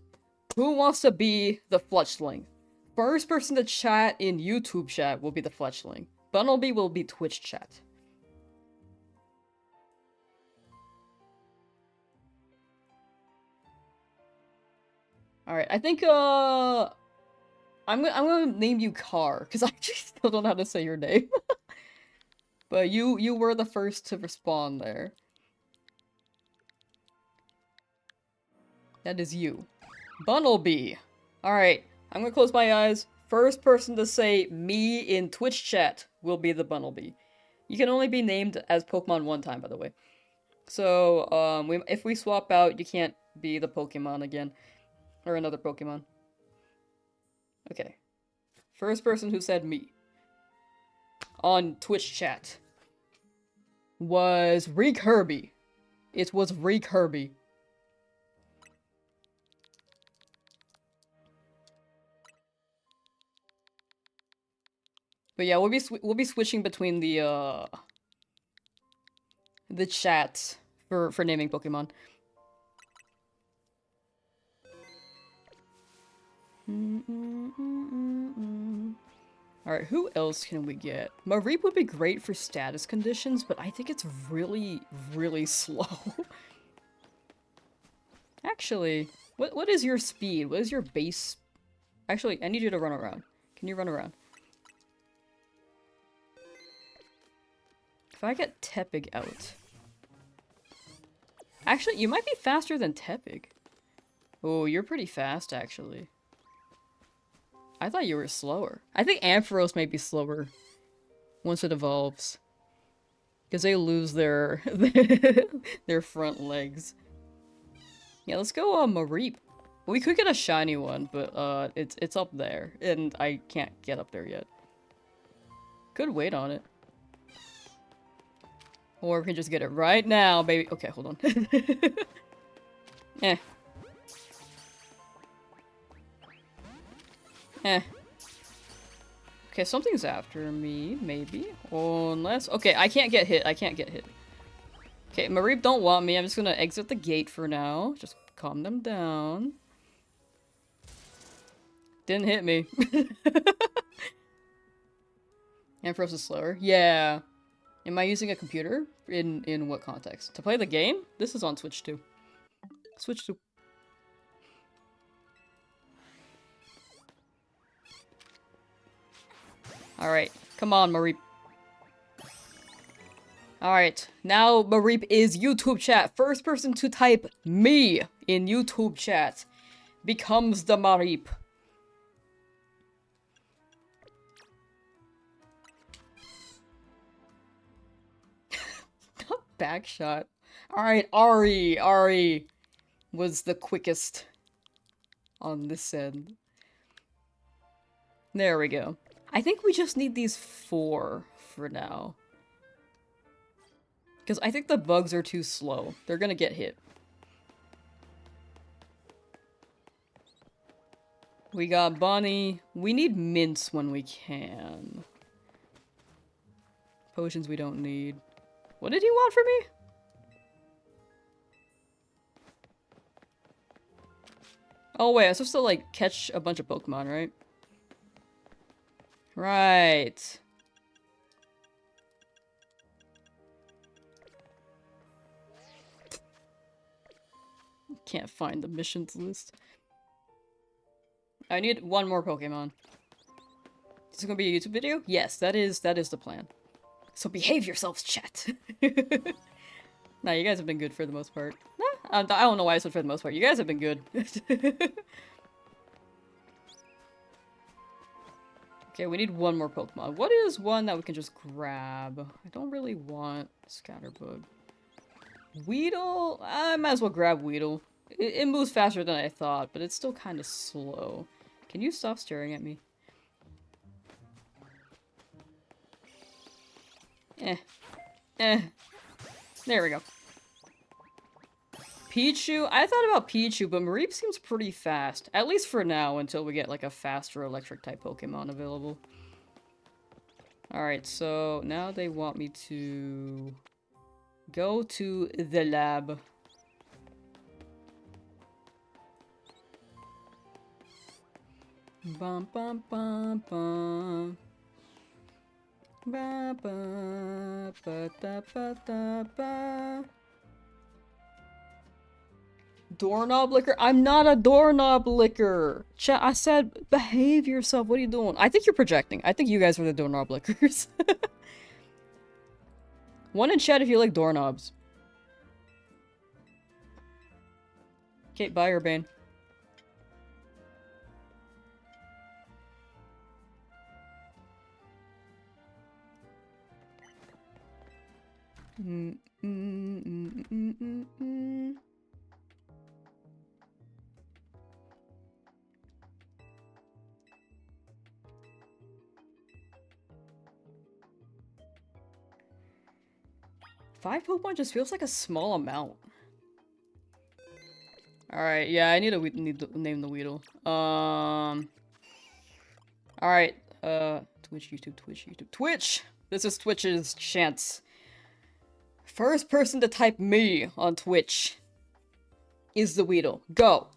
Who wants to be the Fletchling? First person to chat in YouTube chat will be the Fletchling. Bunnelby will be Twitch chat. Alright, I think, I'm gonna name you Car, because I actually still don't know how to say your name. But you were the first to respond there. That is you. Bunnelby. Alright, I'm gonna close my eyes. First person to say me in Twitch chat will be the Bunnelby. You can only be named as Pokemon one time, by the way. So, if we swap out, you can't be the Pokemon again. Or another Pokemon. Okay. First person who said me on Twitch chat was Reek Herbie. It was Reek Herbie. But yeah, we'll be switching between the chats for naming Pokemon. Alright, who else can we get? Mareep would be great for status conditions, but I think it's really, really slow. Actually, what is your speed? What is your base? Actually, I need you to run around. Can you run around? If I get Tepig out... Actually, you might be faster than Tepig. Oh, you're pretty fast, actually. I thought you were slower. I think Ampharos might be slower once it evolves. Because they lose their their front legs. Yeah, let's go Mareep. We could get a shiny one, but it's up there. And I can't get up there yet. Could wait on it. Or we can just get it right now, baby. Okay, hold on. Eh. Eh. Okay, something's after me, maybe. Unless... Okay, I can't get hit. I can't get hit. Okay, Mareep don't want me. I'm just gonna exit the gate for now. Just calm them down. Didn't hit me. Ampharos is slower. Yeah. Am I using a computer? In what context? To play the game? This is on Switch 2. Switch 2. Alright. Come on, Mareep. Alright. Now Mareep is YouTube chat. First person to type me in YouTube chat becomes the Mareep. Backshot. Alright, Ari. Ari was the quickest on this end. There we go. I think we just need these 4 for now. Because I think the bugs are too slow. They're gonna get hit. We got Bunny. We need mints when we can. Potions we don't need. What did he want from me? Oh wait, I'm supposed to like catch a bunch of Pokemon, right? Right. Can't find the missions list. I need 1 more Pokemon. Is this gonna be a YouTube video? Yes, that is the plan. So behave yourselves, chat. Nah, you guys have been good for the most part. Nah, I don't know why I said for the most part. You guys have been good. Okay, we need 1 more Pokemon. What is one that we can just grab? I don't really want Scatterbug. Weedle? I might as well grab Weedle. It moves faster than I thought, but it's still kind of slow. Can you stop staring at me? There we go. Pichu? I thought about Pichu, but Mareep seems pretty fast. At least for now, until we get like a faster electric-type Pokemon available. Alright, so now they want me to go to the lab. Bum bum bum bum. Ba ba ba da ba da ba. Doorknob licker? I'm not a doorknob licker! Chat, I said behave yourself. What are you doing? I think you're projecting. I think you guys are the doorknob lickers. 1 in chat if you like doorknobs. Okay, bye, Urbane. Mm, mm, mm, mm, mm, mm. Five Pokemon just feels like a small amount. Alright, yeah, I need to name the Weedle. Alright, Twitch, YouTube, Twitch, YouTube, Twitch! This is Twitch's chance. First person to type me on Twitch is the Weedle. Go!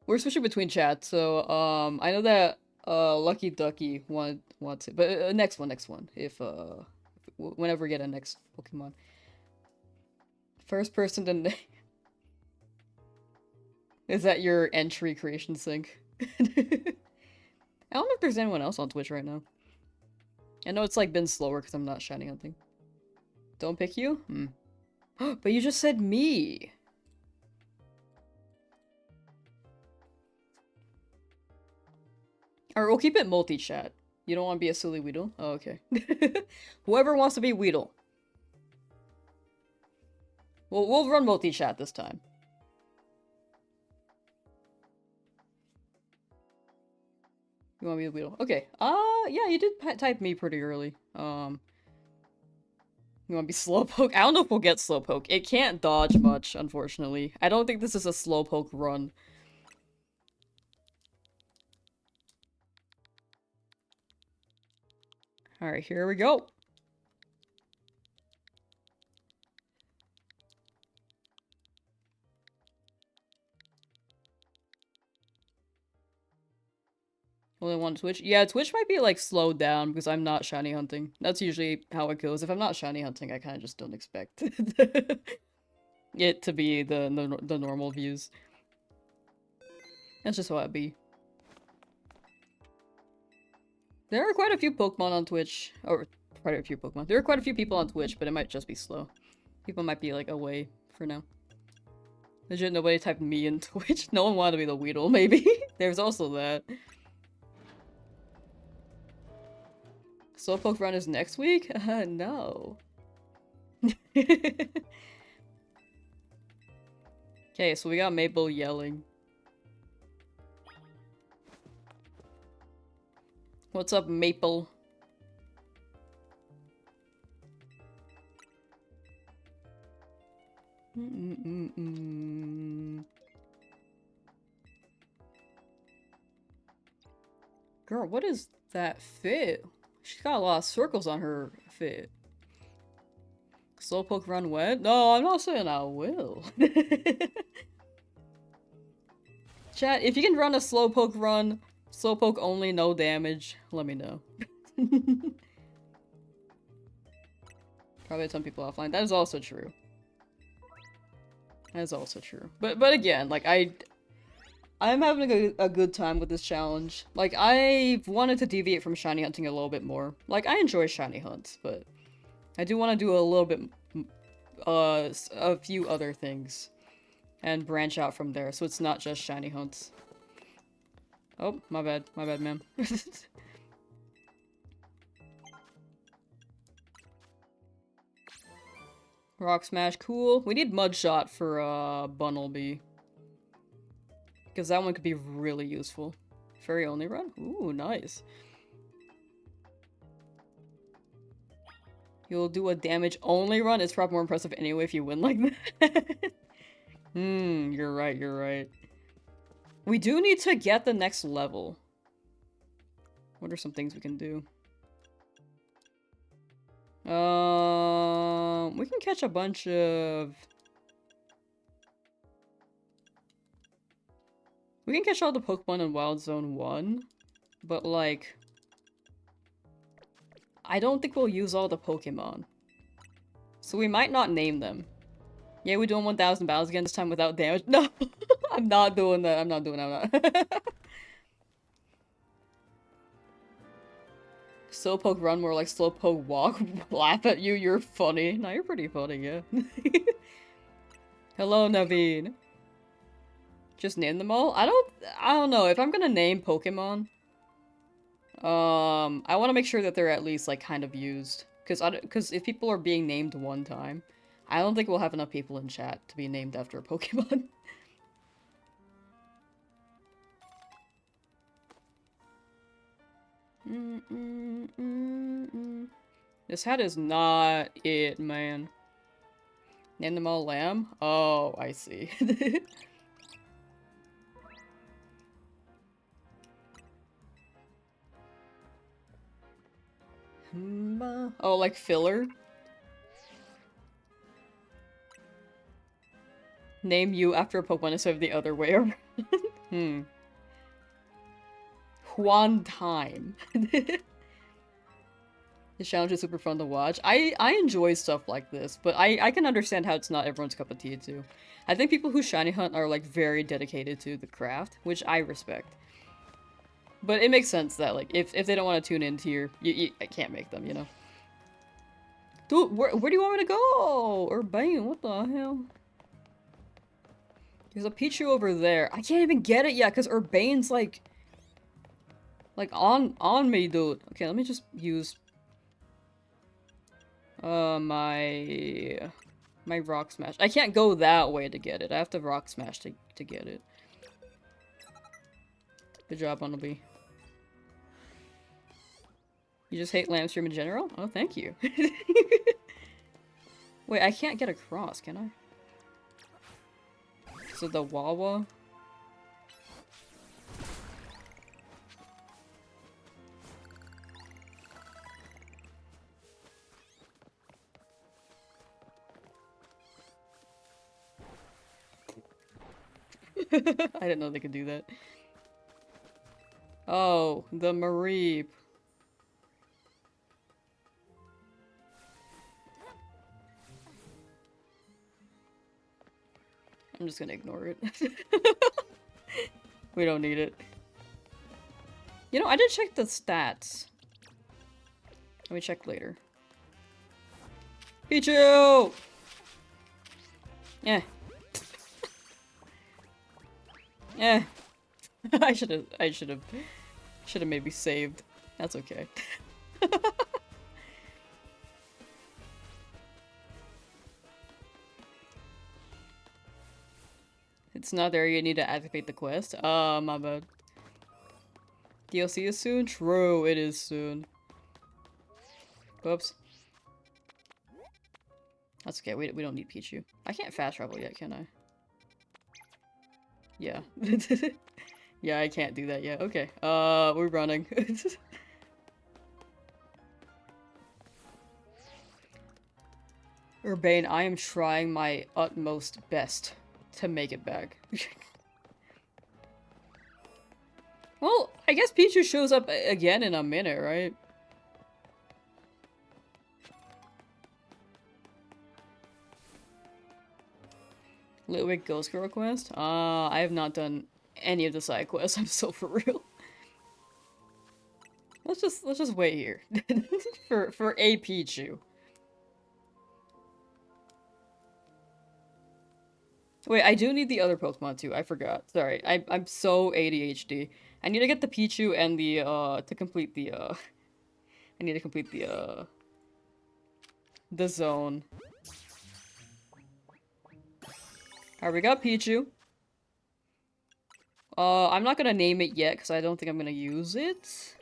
We're switching between chats, so, I know that, Lucky Ducky wants it, but, next one, if, whenever we get a next Pokemon. First person to name. Is that your entry creation sync? I don't know if there's anyone else on Twitch right now. I know it's like been slower because I'm not shiny hunting. Don't pick you? Hmm. But you just said me! Alright, we'll keep it multi-chat. You don't want to be a silly Weedle? Oh, okay. Whoever wants to be Weedle. We'll run multi-chat this time. You want me to Weedle? Okay. Yeah, you did type me pretty early. You want to be Slowpoke? I don't know if we'll get Slowpoke. It can't dodge much, unfortunately. I don't think this is a Slowpoke run. Alright, here we go. Only one Twitch? Yeah, Twitch might be, like, slowed down because I'm not shiny hunting. That's usually how it goes. If I'm not shiny hunting, I kind of just don't expect it to be the normal views. That's just how it be. There are quite a few Pokemon on Twitch. Or, quite a few Pokemon. There are quite a few people on Twitch, but it might just be slow. People might be, like, away for now. Legit, nobody typed me in Twitch. No one wanted to be the Weedle, maybe. There's also that. Slowpoke run is next week? No. Okay, Okay, so we got Maple yelling. What's up, Maple? Girl, what is that fit? She's got a lot of circles on her fit. Slowpoke run wet? No, I'm not saying I will. Chat, if you can run a Slowpoke run, Slowpoke only, no damage, let me know. Probably a ton of people offline. That is also true. That is also true. But again, like, I'm having a good time with this challenge. Like, I've wanted to deviate from shiny hunting a little bit more. Like, I enjoy shiny hunts, but I do want to do a little bit, a few other things. And branch out from there, so it's not just shiny hunts. Oh, my bad, ma'am. Rock Smash, cool. We need Mud Shot for, Bunnelby. Because that one could be really useful. Fairy only run? Ooh, nice. You'll do a damage only run? It's probably more impressive anyway if you win like that. You're right, you're right. We do need to get the next level. What are some things we can do? We can catch a bunch of... We can catch all the Pokemon in Wild Zone 1, but like... I don't think we'll use all the Pokemon. So we might not name them. Yeah, we're doing 1,000 battles again this time without damage. No! I'm not doing that. I'm not doing that. Slowpoke run more like Slowpoke walk. Laugh at you, you're funny. No, you're pretty funny, yeah. Hello, Naveen. Just name them all? I don't know. If I'm gonna name Pokemon, I want to make sure that they're at least, like, kind of used. Because if people are being named one time, I don't think we'll have enough people in chat to be named after a Pokemon. This hat is not it, man. Name them all Lamb? Oh, I see. Oh, like filler? Name you after a Pokemon instead of the other way around. One time. This challenge is super fun to watch. I enjoy stuff like this, but I can understand how it's not everyone's cup of tea too. I think people who shiny hunt are like very dedicated to the craft, which I respect. But it makes sense that like if they don't want to tune into your, I can't make them, you know. Dude, where do you want me to go? Urbane, what the hell? There's a Pichu over there. I can't even get it yet because Urbane's like on me, dude. Okay, let me just use my Rock Smash. I can't go that way to get it. I have to Rock Smash to get it. Good job, Bunnelby. You just hate Lamstream in general? Oh, thank you. Wait, I can't get across, can I? So the Wawa? I didn't know they could do that. Oh, the Mareep. I'm just gonna ignore it. We don't need it. You know, I did check the stats. Let me check later. Pichu! Yeah. Yeah. I should have maybe saved. That's okay. It's not there, you need to activate the quest. My bad. DLC is soon? True, it is soon. Whoops. That's okay, we don't need Pichu. I can't fast travel yet, can I? Yeah. Yeah, I can't do that yet. Okay, we're running. Urbane, I am trying my utmost best to make it back. Well, I guess Pichu shows up again in a minute, right? Litwick Ghost Girl quest? I have not done any of the side quests. I'm so for real. Let's just wait here for a Pichu. Wait, I do need the other Pokemon too. I forgot. Sorry, I'm so ADHD. I need to get the Pichu and the to complete the I need to complete the zone. Alright, we got Pichu. I'm not gonna name it yet because I don't think I'm gonna use it.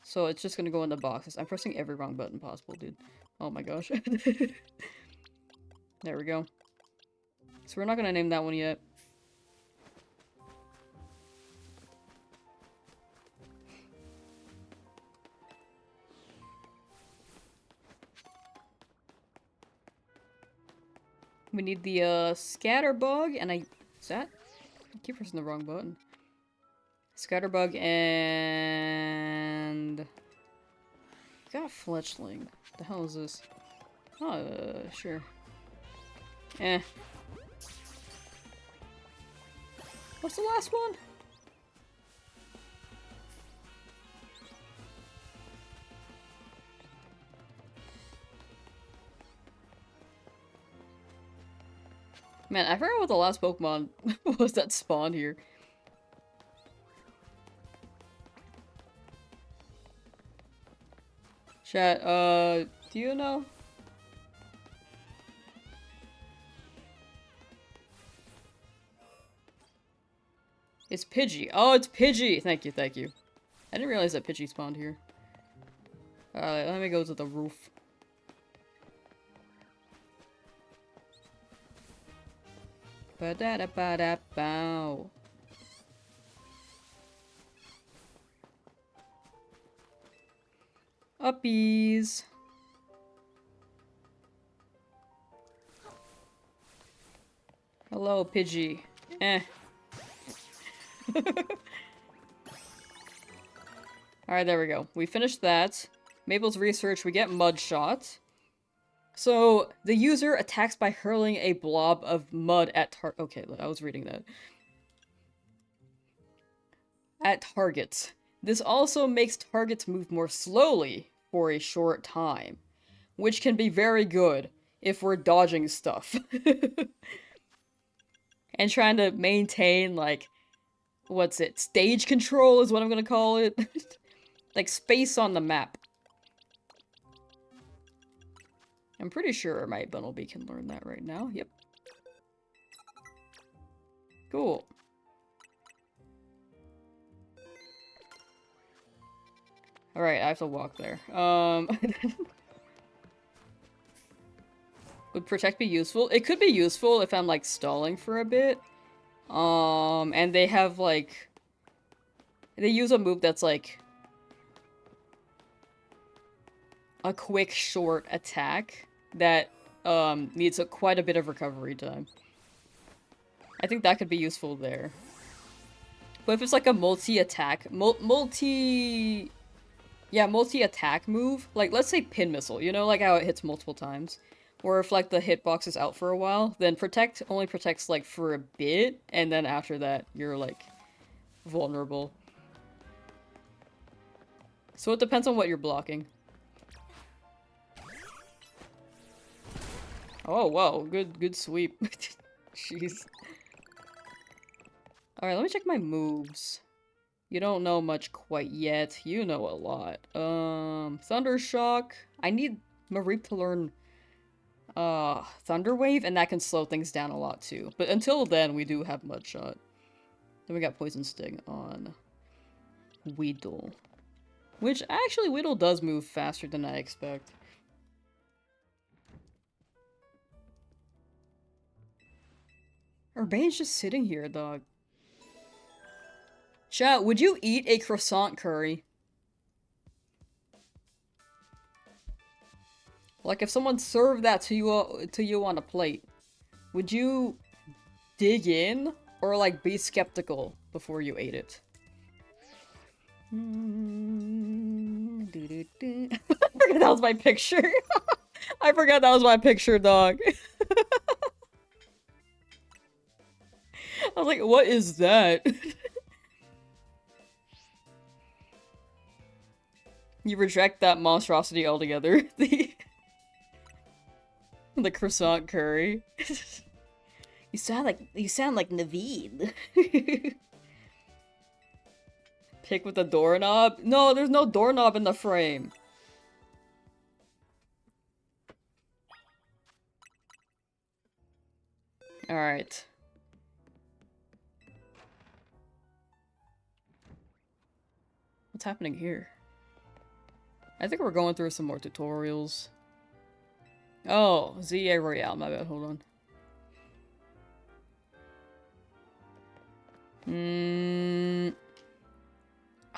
So it's just gonna go in the boxes. I'm pressing every wrong button possible, dude. Oh my gosh. There we go. So we're not gonna name that one yet. We need the Scatterbug, and is that? I keep pressing the wrong button. Scatterbug and got a Fletchling. What the hell is this? Oh, sure. Eh. What's the last one? Man, I forgot what the last Pokemon was that spawned here. Chat, do you know? It's Pidgey. Oh, it's Pidgey! Thank you, thank you. I didn't realize that Pidgey spawned here. Alright, let me go to the roof. Ba-da-da-ba-da-bow. Uppies. Hello, Pidgey. Eh. Alright, there we go. We finished that. Mabel's research, we get Mudshot. So, the user attacks by hurling a blob of mud at okay, I was reading that. At targets. This also makes targets move more slowly for a short time, which can be very good if we're dodging stuff. And trying to maintain, like, what's it? Stage control is what I'm gonna call it. Like, space on the map. I'm pretty sure my Bunnelby can learn that right now. Yep. Cool. Alright, I have to walk there. Would Protect be useful? It could be useful if I'm, like, stalling for a bit. And they have, like... They use a move that's, like... a quick, short attack that, needs quite a bit of recovery time. I think that could be useful there. But if it's, like, a multi-attack... multi-attack move, like, let's say Pin Missile, you know, like how it hits multiple times? Or if, like, the hitbox is out for a while, then Protect only protects, like, for a bit, and then after that, you're, like, vulnerable. So it depends on what you're blocking. Oh, wow, good sweep. Jeez. Alright, let me check my moves. You don't know much quite yet. You know a lot. Thunder Shock. I need Mareep to learn Thunder Wave, and that can slow things down a lot too. But until then, we do have Mudshot. Then we got Poison Sting on Weedle. Which, actually, Weedle does move faster than I expect. Urbane's just sitting here, dog. Chat, would you eat a croissant curry? Like, if someone served that to you on a plate, would you dig in or, like, be skeptical before you ate it? I forgot that was my picture. I forgot that was my picture, dog. I was like, what is that? You reject that monstrosity altogether. The croissant curry. You sound like Naveen. Pick with the doorknob? No, there's no doorknob in the frame. Alright. What's happening here? I think we're going through some more tutorials. Oh, ZA Royale, my bad, hold on.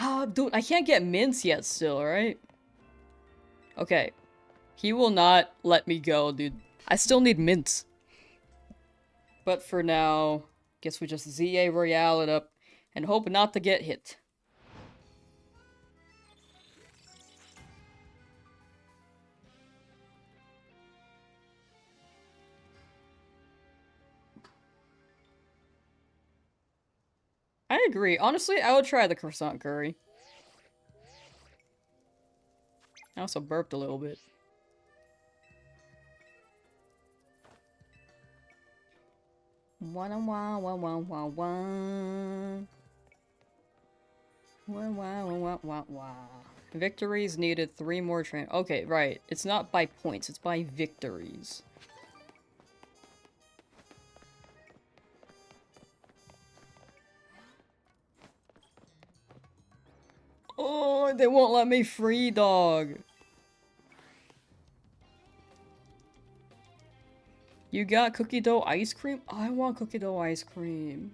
Oh, dude, I can't get mints yet still, right? Okay. He will not let me go, dude. I still need mints. But for now, guess we just ZA Royale it up and hope not to get hit. I agree. Honestly, I would try the croissant curry. I also burped a little bit. Wah wah wah wah wah wah. Wah wah wah wah wah. Victories needed 3 more train. Okay, right. It's not by points, it's by victories. Oh, they won't let me free, dog. You got cookie dough ice cream? I want cookie dough ice cream.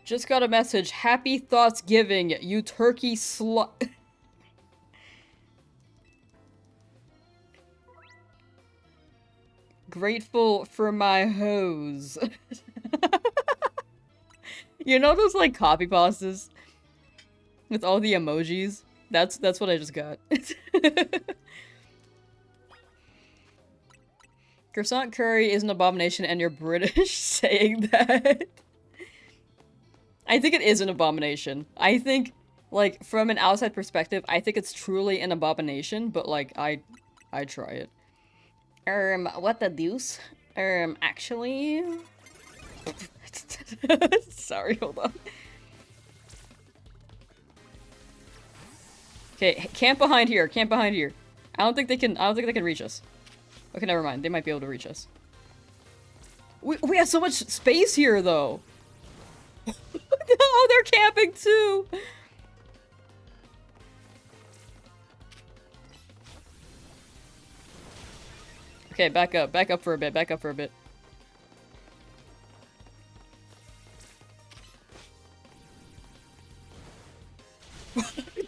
Just got a message. Happy Thoughtsgiving, you turkey slut. Grateful for my hose. You know those, like, copy pastas? With all the emojis? That's what I just got. Croissant curry is an abomination and you're British saying that. I think it is an abomination. I think, like, from an outside perspective, I think it's truly an abomination, but, like, I try it. What the deuce? Actually... Sorry, hold on. Okay, camp behind here, camp behind here. I don't think they can reach us. Okay, never mind. They might be able to reach us. We have so much space here, though. Oh, they're camping too. Okay, back up for a bit, back up for a bit.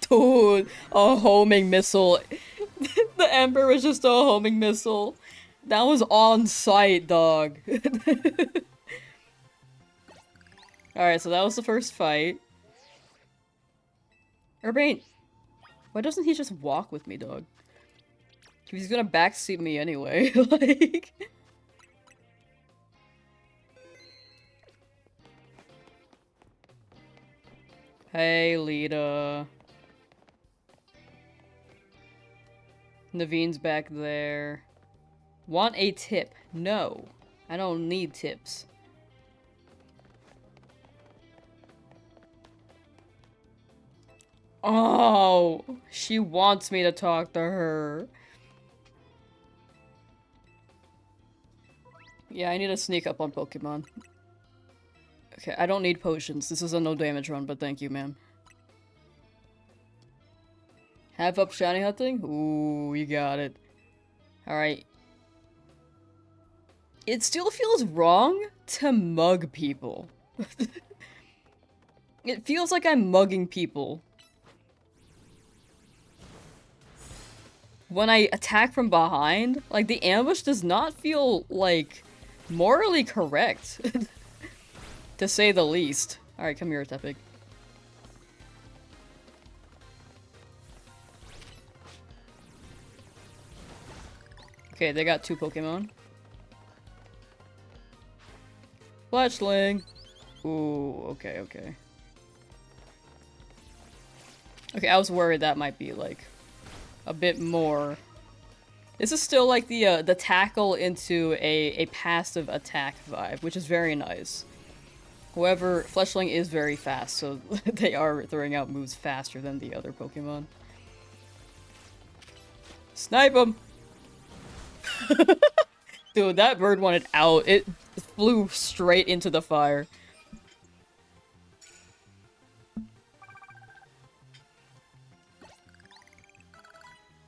Dude, a homing missile. The Ember was just a homing missile. That was on site, dog. Alright, so that was the first fight. Urbane, why doesn't he just walk with me, dog? He's gonna backseat me anyway, like... Hey, Lita. Naveen's back there. Want a tip? No. I don't need tips. Oh, she wants me to talk to her. Yeah, I need to sneak up on Pokemon. Okay, I don't need potions. This is a no damage run, but thank you, ma'am. Have up shiny hunting? Ooh, you got it. Alright. It still feels wrong to mug people. It feels like I'm mugging people. When I attack from behind, like, the ambush does not feel, like, morally correct. To say the least. Alright, come here, Tepig. Okay, they got 2 Pokemon. Fletchling! Ooh, okay, okay. Okay, I was worried that might be, like, a bit more. This is still like the tackle into a passive attack vibe, which is very nice. However, Fletchling is very fast, so they are throwing out moves faster than the other Pokemon. Snipe him! Dude, that bird wanted out. It flew straight into the fire.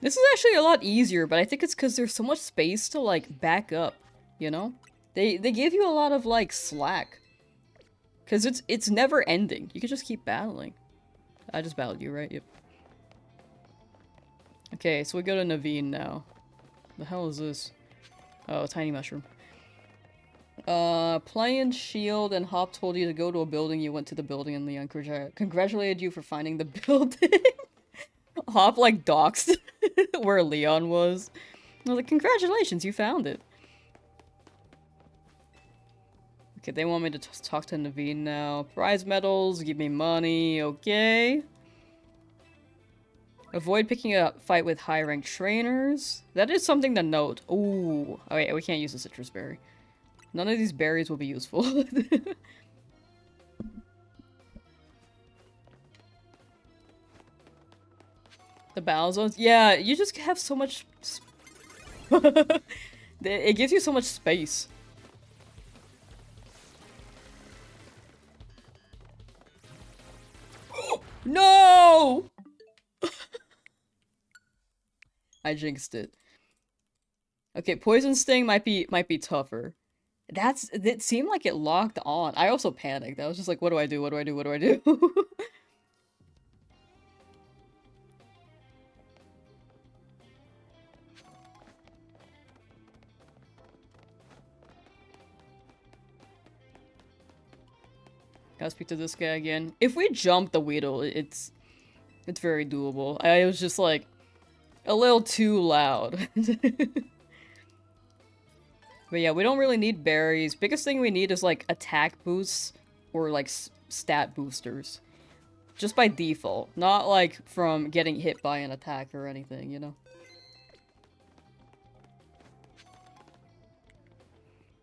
This is actually a lot easier, but I think it's because there's so much space to, like, back up, you know? They give you a lot of, like, slack. Because it's never ending. You can just keep battling. I just battled you, right? Yep. Okay, so we go to Naveen now. The hell is this? Oh, tiny mushroom. Playing Shield and Hop told you to go to a building. You went to the building and Leon congratulated you for finding the building. Hop, like, doxed where Leon was. I was like, congratulations, you found it. Okay, they want me to talk to Naveen now. Prize medals, give me money, okay. Avoid picking a fight with high-ranked trainers. That is something to note. Ooh. Oh wait, we can't use the citrus berry. None of these berries will be useful. The battle zones? Yeah, you just have so much... It gives you so much space. No! I jinxed it. Okay, Poison Sting might be tougher. It seemed like it locked on. I also panicked. I was just like, what do I do? What do I do? What do I do? Gotta speak to this guy again. If we jump the Weedle, it's very doable. I was just like a little too loud. But yeah, we don't really need berries. Biggest thing we need is like attack boosts or like stat boosters. Just by default, not like from getting hit by an attack or anything, you know?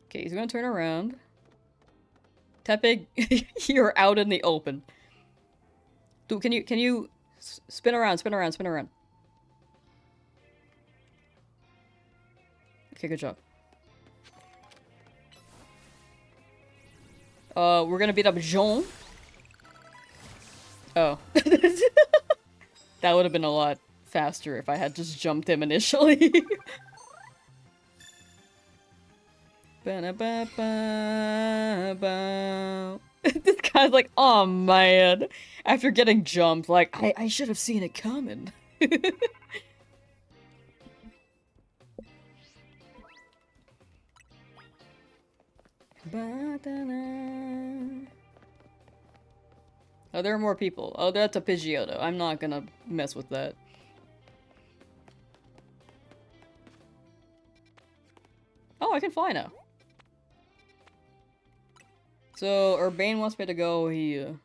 Okay, he's gonna turn around. Tepig, you're out in the open. Dude, can you spin around, spin around, spin around. Okay, good job. We're gonna beat up Jean. Oh. That would have been a lot faster if I had just jumped him initially. This guy's like, oh man. After getting jumped, like, I should have seen it coming. Oh, there are more people. Oh, that's a Pidgeotto. I'm not gonna mess with that. Oh, I can fly now. So, Urbane wants me to go here.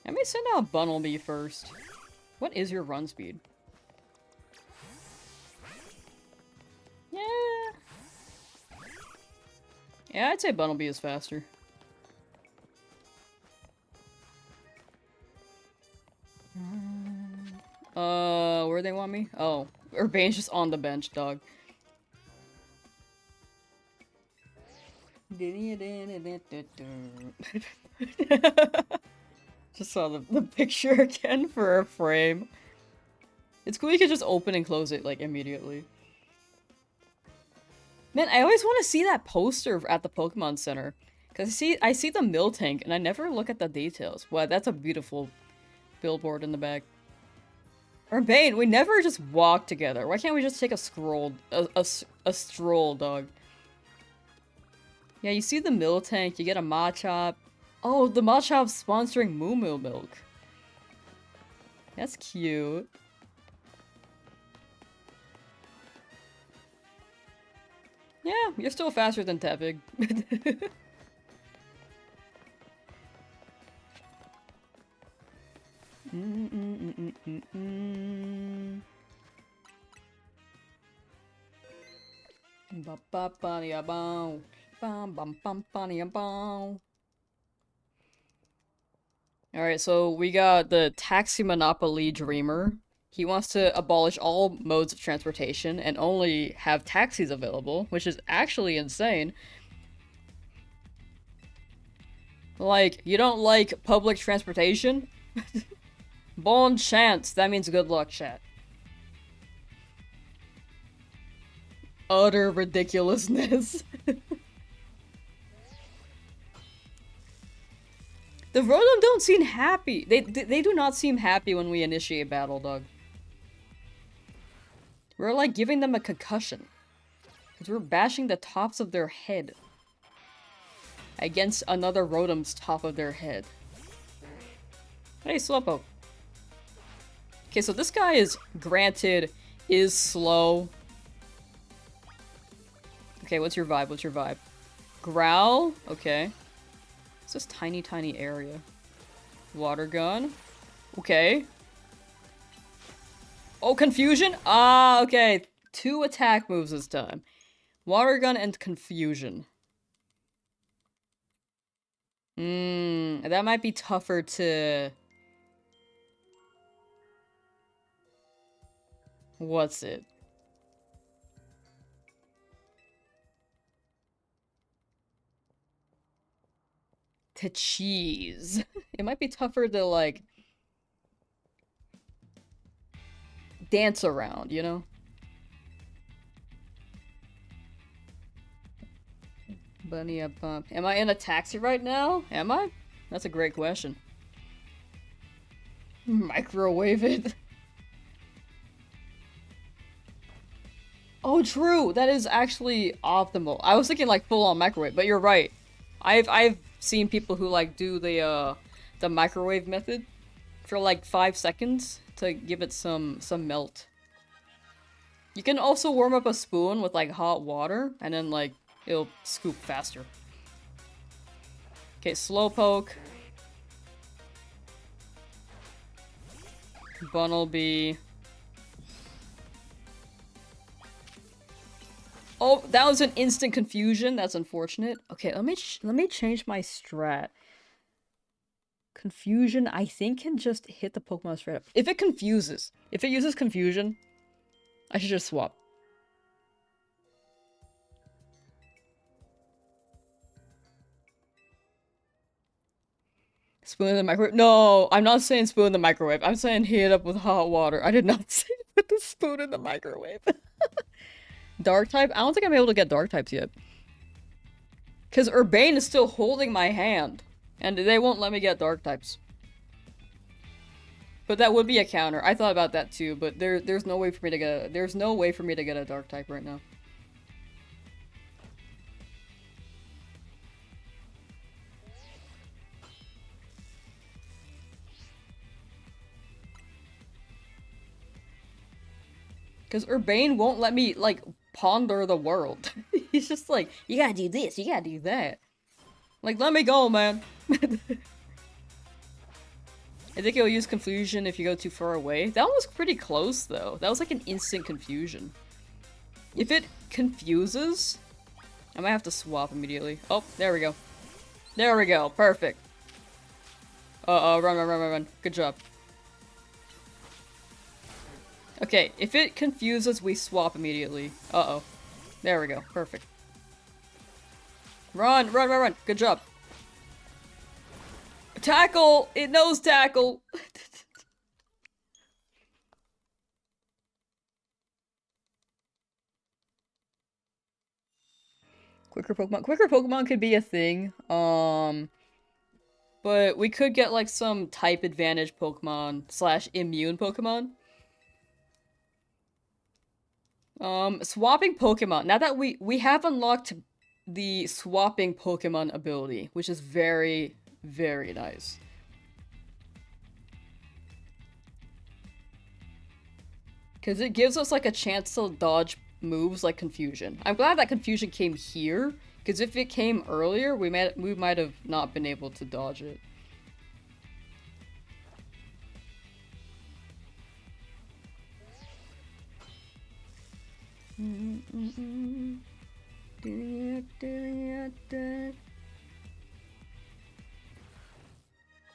Let me send out Bunnelby first. What is your run speed? Yeah. Yeah, I'd say Bunnelby is faster. Where they want me? Oh, Urbane's just on the bench, dog. Just saw the picture again for a frame. It's cool you can just open and close it, like, immediately. Man, I always want to see that poster at the Pokemon Center. Because I see the Miltank, and I never look at the details. Wow, that's a beautiful billboard in the back. Urbane, we never just walk together. Why can't we just take a stroll, dog? Yeah, you see the Miltank, you get a Machop. Oh, the Machop's sponsoring Moo Moo Milk. That's cute. Yeah, you're still faster than Tepig. Alright, so we got the Taxi Monopoly Dreamer. He wants to abolish all modes of transportation and only have taxis available, which is actually insane. Like, you don't like public transportation? Bon chance, that means good luck, chat. Utter ridiculousness. The Rotom don't seem happy. They do not seem happy when we initiate battle, dog. We're like giving them a concussion. Because we're bashing the tops of their head. Against another Rotom's top of their head. Hey, Slowpoke. Okay, so this guy is, granted, is slow. Okay, what's your vibe? What's your vibe? Growl? Okay. It's this tiny, tiny area. Water gun. Okay. Oh, confusion? Ah, okay. 2 attack moves this time. Water gun and confusion. That might be tougher to... What's it? To cheese. It might be tougher to, like... dance around, you know? Bunny up bump. Am I in a taxi right now? Am I? That's a great question. Microwave it. Oh, true. That is actually optimal. I was thinking like full on microwave, but you're right. I've seen people who like do the microwave method for like 5 seconds to give it some melt. You can also warm up a spoon with like hot water and then like it'll scoop faster. Okay, Slowpoke. Bunnelby. Oh, that was an instant confusion. That's unfortunate. Okay, let me change my strat. Confusion, I think, can just hit the Pokemon straight up. If it confuses, if it uses confusion, I should just swap. Spoon in the microwave? No, I'm not saying spoon in the microwave. I'm saying heat it up with hot water. I did not say put the spoon in the microwave. Dark type? I don't think I'm able to get dark types yet. Because Urbane is still holding my hand. And they won't let me get dark types. But that would be a counter. I thought about that too, but there's no way for me to get a dark type right now. Because Urbane won't let me, like, ponder the world. He's just like, you gotta do this, you gotta do that. Like, let me go, man. I think it'll use confusion if you go too far away. That one was pretty close, though. That was like an instant confusion. If it confuses, I might have to swap immediately. Oh, there we go. There we go. Perfect. Run. Good job. Okay, if it confuses, we swap immediately. Uh-oh. There we go. Perfect. Run, run, run, run. Good job. Tackle! It knows tackle! Quicker Pokemon. Quicker Pokemon could be a thing. But we could get like some type advantage Pokemon slash immune Pokemon. Swapping Pokemon. Now that we have unlocked the swapping Pokemon ability, which is very, very nice. Because it gives us like a chance to dodge moves like Confusion. I'm glad that Confusion came here, because if it came earlier, we might have not been able to dodge it.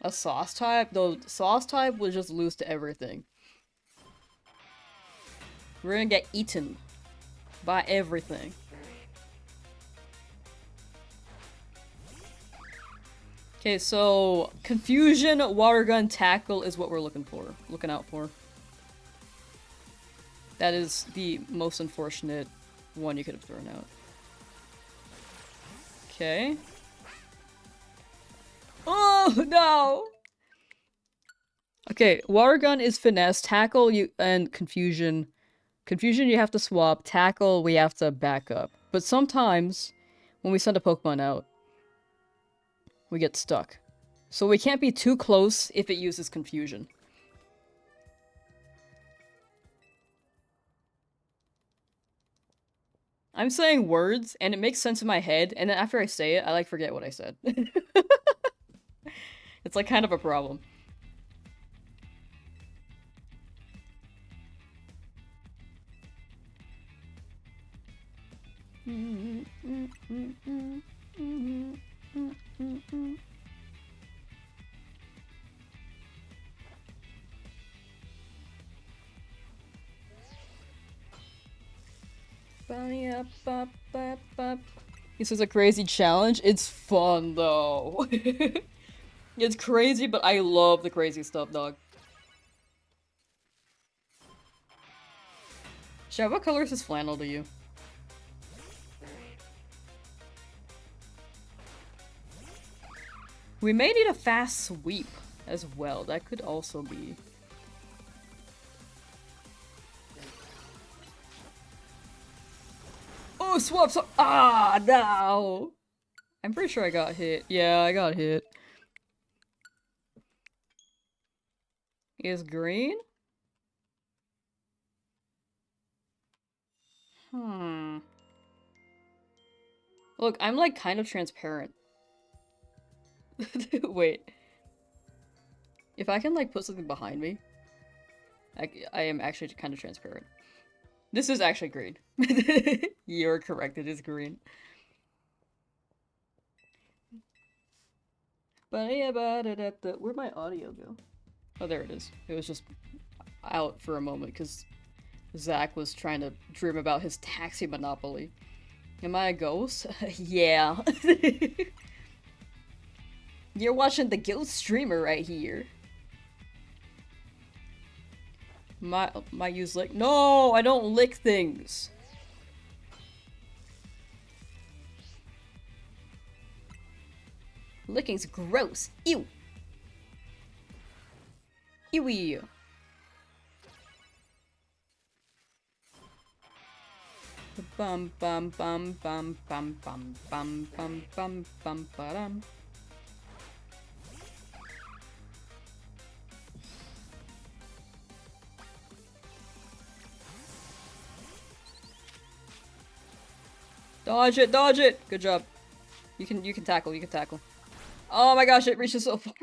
A sauce type? Though sauce type would just lose to everything. We're gonna get eaten by everything. Okay, so Confusion, Water Gun, Tackle is what we're looking out for. That is the most unfortunate one you could have thrown out. Okay. Oh, no! Okay, Water Gun is Finesse, Tackle and Confusion. Confusion you have to swap, Tackle we have to back up. But sometimes, when we send a Pokemon out, we get stuck. So we can't be too close if it uses Confusion. I'm saying words, and it makes sense in my head, and then after I say it, I like forget what I said. It's like kind of a problem. This is a crazy challenge. It's fun though. It's crazy, but I love the crazy stuff, dog. Chad, what color is this flannel to you? We may need a fast sweep as well. That could also be. Oh, swap! Ah, no! I'm pretty sure I got hit. Yeah, I got hit. Is green? Look, I'm like kind of transparent. Wait. If I can like put something behind me, I am actually kind of transparent. This is actually green. You're correct, it is green. Where'd my audio go? Oh, there it is. It was just out for a moment because Zach was trying to dream about his taxi monopoly. Am I a ghost? Yeah. You're watching the ghost streamer right here. My use lick. No, I don't lick things. Licking's gross. Ew. Ewy. Bum bum bum bum bum bum bum bum bum bum ba-dum. Dodge it, dodge it! Good job. You can tackle, you can tackle. Oh my gosh, it reaches so far.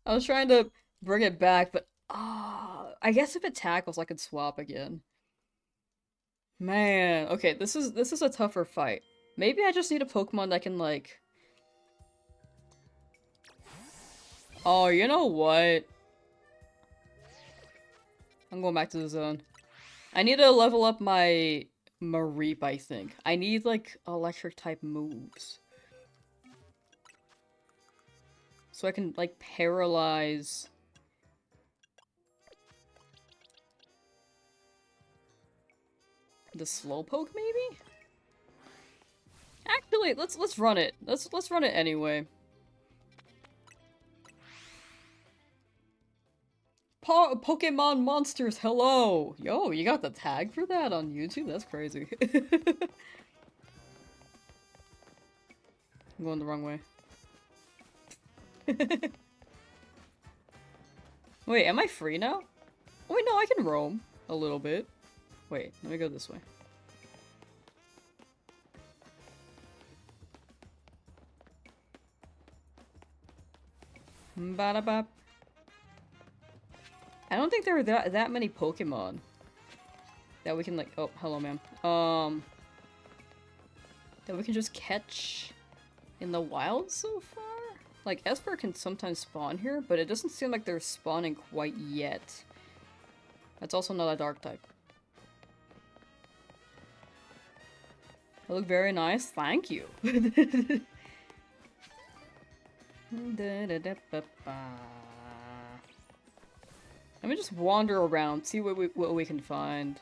I was trying to bring it back, but I guess if it tackles I could swap again. Man, okay, this is a tougher fight. Maybe I just need a Pokemon that can like... Oh, you know what? I'm going back to the zone. I need to level up my Mareep, I think. I need, like, electric type moves. So I can, like, paralyze... the Slowpoke, maybe? Actually, let's run it. Let's run it anyway. Pokemon monsters, hello! Yo, you got the tag for that on YouTube? That's crazy. I'm going the wrong way. Wait, am I free now? Oh, wait, no, I can roam a little bit. Wait, let me go this way. Ba-da-bop. I don't think there are that many Pokemon that we can, like, oh, hello, ma'am. That we can just catch in the wild so far? Like, Esper can sometimes spawn here, but it doesn't seem like they're spawning quite yet. That's also not a dark type. They look very nice, thank you. Let me just wander around, see what we can find.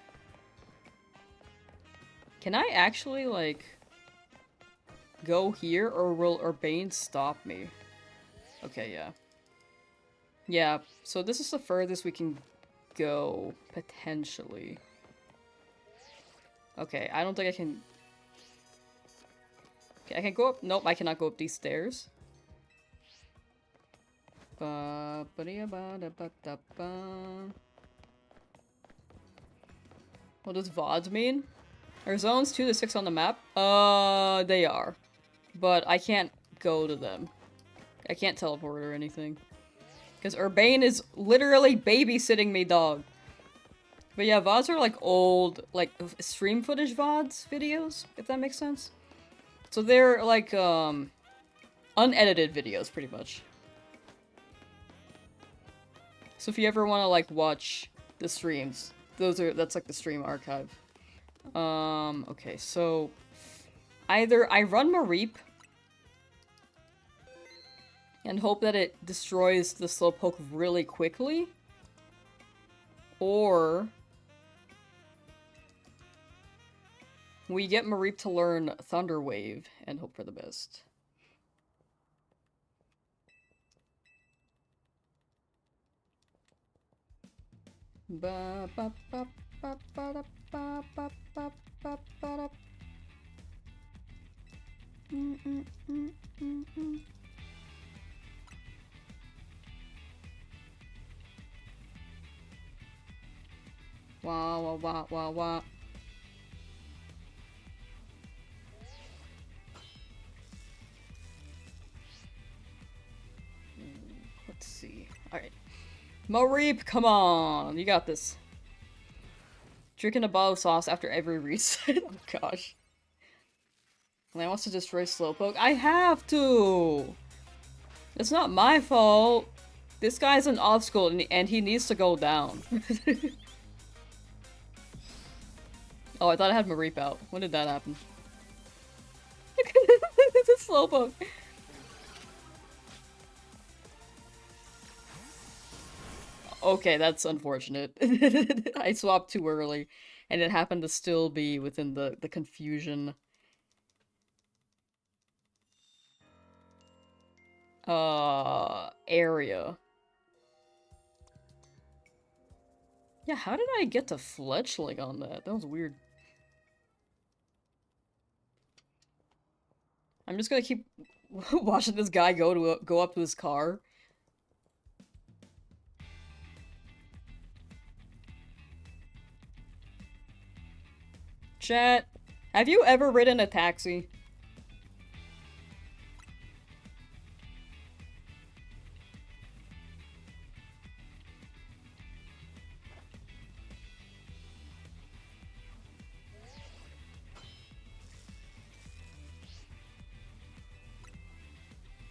Can I actually, like, go here, or will Urbane stop me? Okay, yeah. Yeah, so this is the furthest we can go, potentially. Okay, I don't think I can... Okay, I can go up... Nope, I cannot go up these stairs. What does VODS mean? Are zones 2 to 6 on the map? They are. But I can't go to them. I can't teleport or anything. Because Urbane is literally babysitting me, dog. But yeah, VODs are like old, like, stream footage VODs videos, if that makes sense. So they're like, unedited videos, pretty much. So if you ever want to, like, watch the streams, that's like the stream archive. Okay, so either I run Mareep and hope that it destroys the Slowpoke really quickly, or we get Mareep to learn Thunder Wave and hope for the best. Ba ba ba ba ba da ba ba ba ba ba da. Wah wah wah wah wah. Let's see. Alright. Mareep, come on! You got this. Drinking a bottle of sauce after every reset. Oh gosh. Lamb wants to destroy Slowpoke. I have to! It's not my fault. This guy's an obstacle and he needs to go down. Oh, I thought I had Mareep out. When did that happen? It's a Slowpoke. Okay, that's unfortunate. I swapped too early, and it happened to still be within the confusion. Area. Yeah, how did I get to Fletchling on that? That was weird. I'm just gonna keep watching this guy go up to his car. Chat, have you ever ridden a taxi?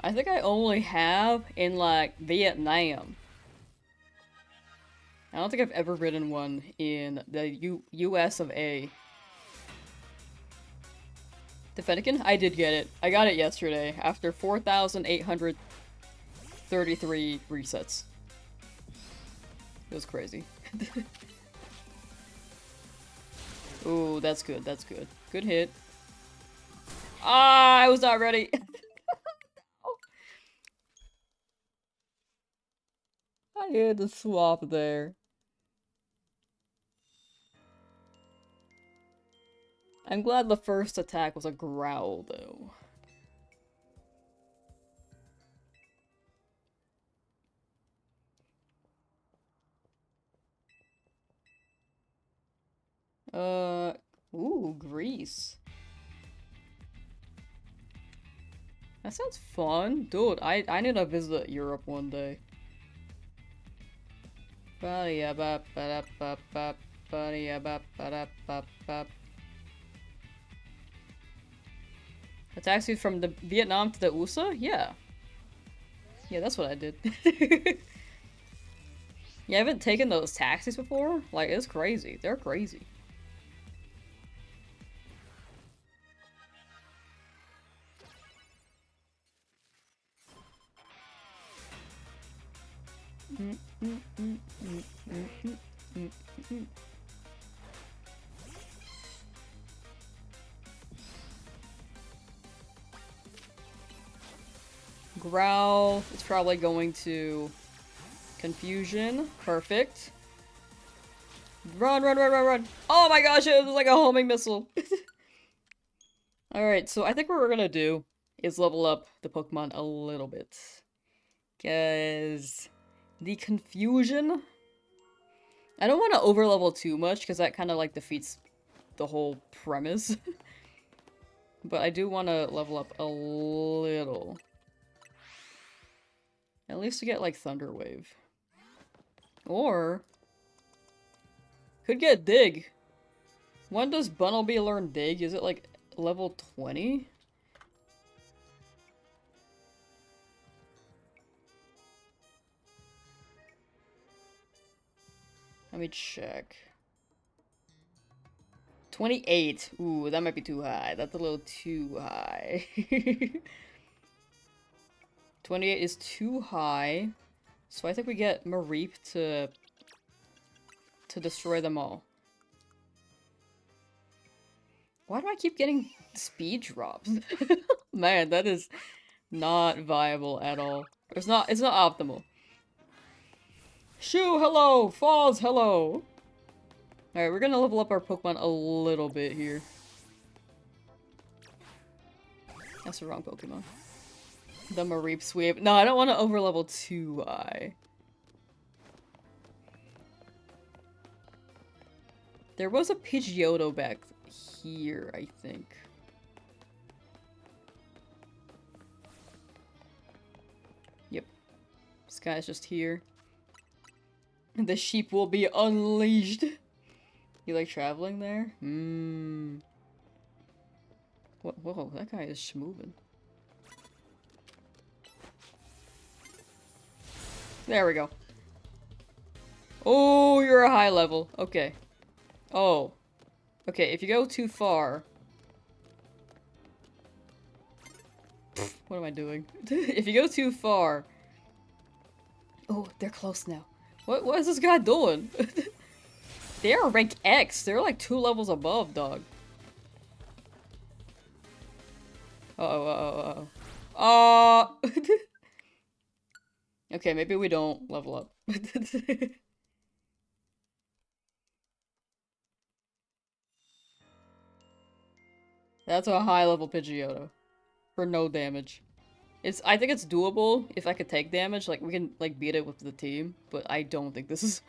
I think I only have in, like, Vietnam. I don't think I've ever ridden one in the US of A. The Fennekin? I did get it. I got it yesterday after 4,833 resets. It was crazy. Ooh, that's good, that's good. Good hit. Ah, I was not ready. I had to swap there. I'm glad the first attack was a growl, though. Ooh, Greece. That sounds fun. Dude, I need to visit Europe one day. A taxi from the Vietnam to the USA? Yeah. Yeah, that's what I did. You haven't taken those taxis before? Like, it's crazy. They're crazy. Growl is probably going to confusion. Perfect. Run, run, run, run, run. Oh my gosh, it was like a homing missile. Alright, so I think what we're gonna do is level up the Pokemon a little bit. Because the confusion, I don't want to overlevel too much because that kind of like defeats the whole premise. But I do want to level up a little. At least to get like Thunder Wave. Or could get Dig. When does Bunnelby learn Dig? Is it like level 20? Let me check. 28. Ooh, that might be too high. That's a little too high. 28 is too high. So I think we get Mareep to destroy them all. Why do I keep getting speed drops? Man, that is not viable at all. It's not optimal. Shoo, hello! Falls, hello! Alright, we're gonna level up our Pokemon a little bit here. That's the wrong Pokemon. The Mareep Sweep. No, I don't want to overlevel too high. There was a Pidgeotto back here, I think. Yep. This guy's just here. The sheep will be unleashed. You like traveling there? What? Whoa, that guy is schmovin'. There we go. Oh, you're a high level. Okay. Oh. Okay, if you go too far... What am I doing? If you go too far... Oh, they're close now. What is this guy doing? They are rank X. They're like 2 levels above, dog. Uh-oh, uh-oh, uh-oh. Okay, maybe we don't level up. That's a high level Pidgeotto. For no damage. I think it's doable if I could take damage, like we can like beat it with the team, but I don't think this is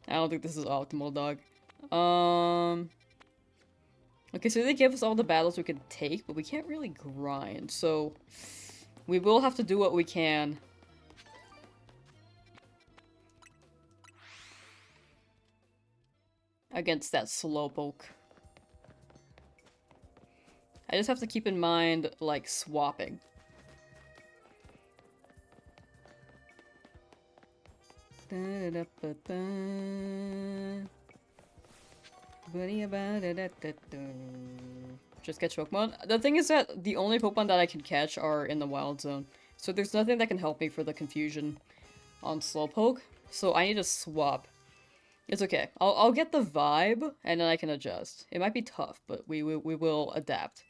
I don't think this is optimal, dog. Okay, so they give us all the battles we can take, but we can't really grind, so we will have to do what we can. Against that Slowpoke. I just have to keep in mind, like, swapping. Just catch Pokemon. The thing is that the only Pokemon that I can catch are in the wild zone. So there's nothing that can help me for the confusion on Slowpoke. So I need to swap. It's okay. I'll get the vibe and then I can adjust. It might be tough, but we will adapt.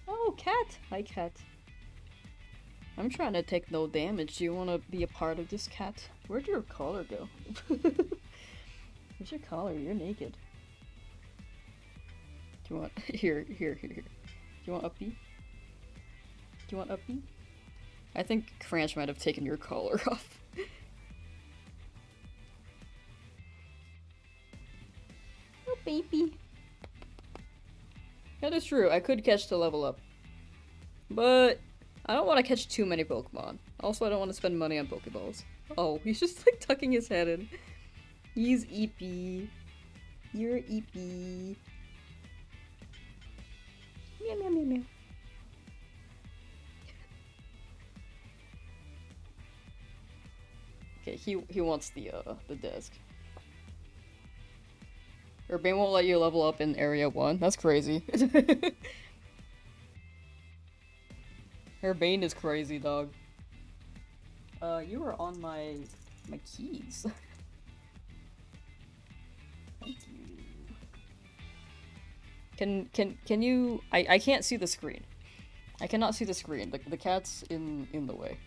Oh, cat! Hi, cat. I'm trying to take no damage. Do you want to be a part of this, cat? Where'd your collar go? Where's your collar? You're naked. Do you want... Here. Do you want uppy? Do you want uppy? I think Cranch might have taken your collar off. Oh, baby. That is true. I could catch to level up. But I don't want to catch too many Pokemon. Also, I don't want to spend money on Pokeballs. Oh, he's just like tucking his head in. He's eepy. You're eepy. Meow meow meow meow. Okay, he wants the desk. Urbane won't let you level up in Area 1. That's crazy. Urbane is crazy, dog. You are on my keys. Thank you. Can you... I can't see the screen. I cannot see the screen. The cat's in the way.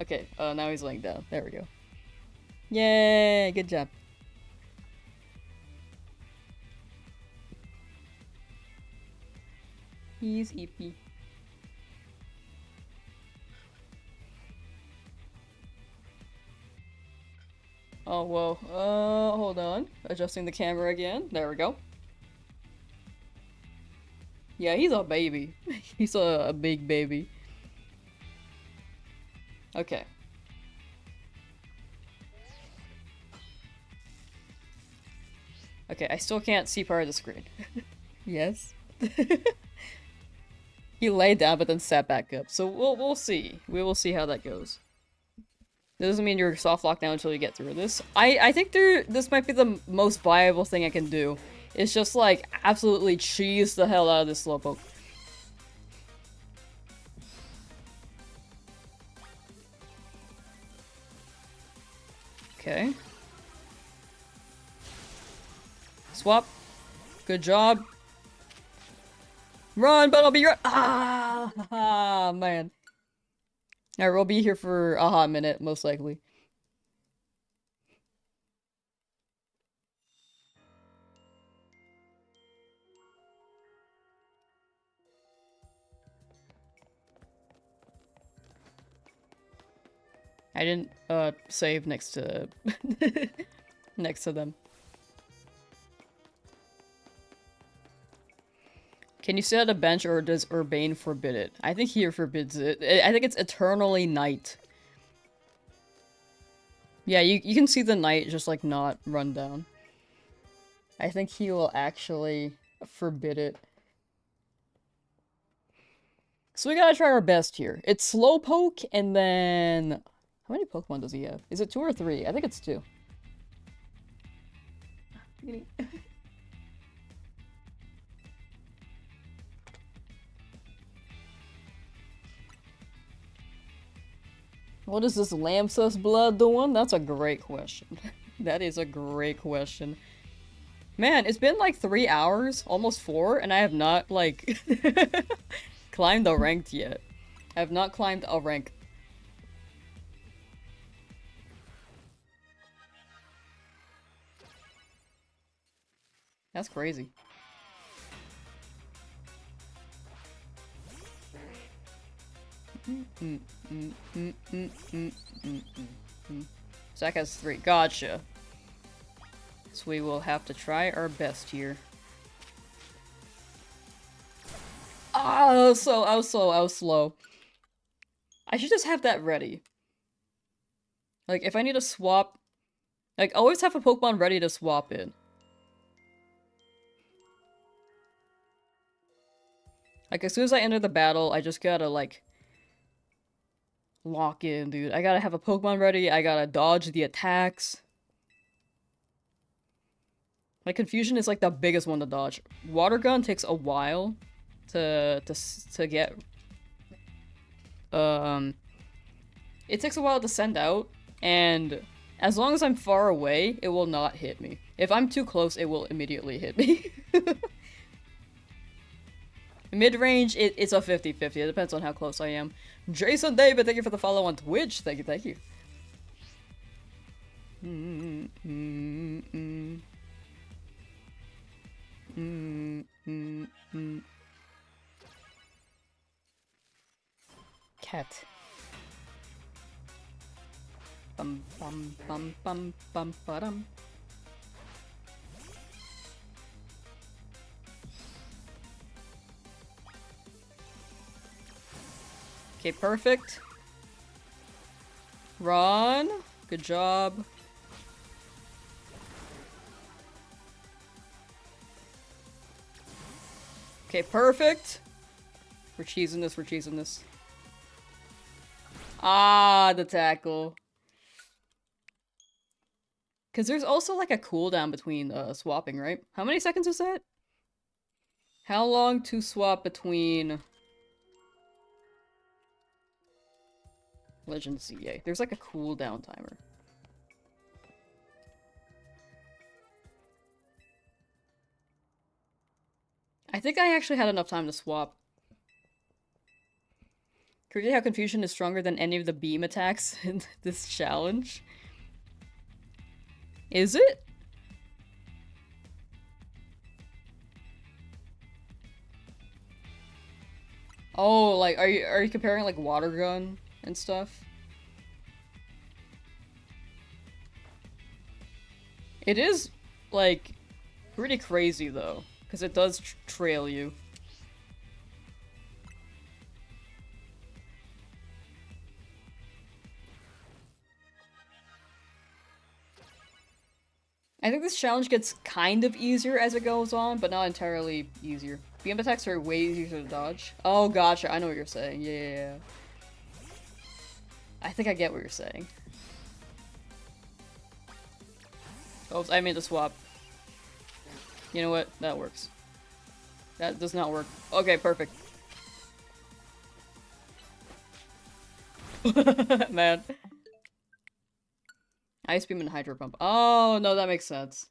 Okay, now he's laying down. There we go. Yay! Good job. He's eepy. Oh, whoa. Hold on. Adjusting the camera again. There we go. Yeah, he's a baby. He's a big baby. Okay. Okay, I still can't see part of the screen. Yes. He laid down but then sat back up. So we'll see. We will see how that goes. That doesn't mean you're soft locked down until you get through this. I think this might be the most viable thing I can do. It's just like absolutely cheese the hell out of this Slowpoke. Okay. Swap. Good job. Run, but I'll be right. Ah, man. Alright, we'll be here for a hot minute, most likely. I didn't, save next to... next to them. Can you sit at a bench or does Urbane forbid it? I think he forbids it. I think it's eternally night. Yeah, you can see the night just like not run down. I think he will actually forbid it. So we gotta try our best here. It's Slowpoke and then... How many Pokemon does he have? Is it 2 or 3? I think it's 2. What is this Lamsus blood doing? That's a great question. That is a great question. Man, it's been like 3 hours, almost 4, and I have not, like, climbed a ranked yet. I have not climbed a rank. That's crazy. Zach has 3. Gotcha. So we will have to try our best here. Ah, I was slow. I should just have that ready. Like, if I need to swap Like, always have a Pokemon ready to swap in. Like, as soon as I enter the battle, I just gotta, like, lock in, dude. I gotta have a Pokemon ready, I gotta dodge the attacks. My confusion is, like, the biggest one to dodge. Water Gun takes a while to get... It takes a while to send out, and as long as I'm far away, it will not hit me. If I'm too close, it will immediately hit me. Mid-range, it's a 50-50. It depends on how close I am. Jason David, thank you for the follow on Twitch. Thank you, thank you. Cat. Bum bum bum bum bum ba-dum. Okay, perfect. Run. Good job. Okay, perfect. We're cheesing this, we're cheesing this. Ah, the tackle. Because there's also like a cooldown between swapping, right? How many seconds is that? How long to swap between Legend ZA? There's like a cooldown timer. I think I actually had enough time to swap. Crazy how Confusion is stronger than any of the beam attacks in this challenge. Is it? Oh, like, are you comparing like Water Gun and stuff? It is, like, pretty crazy though, because it does trail you. I think this challenge gets kind of easier as it goes on, but not entirely easier. Beam attacks are way easier to dodge. Oh, gotcha. I know what you're saying. Yeah. I think I get what you're saying. Oh, I made the swap. You know what? That works. That does not work. Okay, perfect. Man. Ice Beam and Hydro Pump. Oh, no, that makes sense.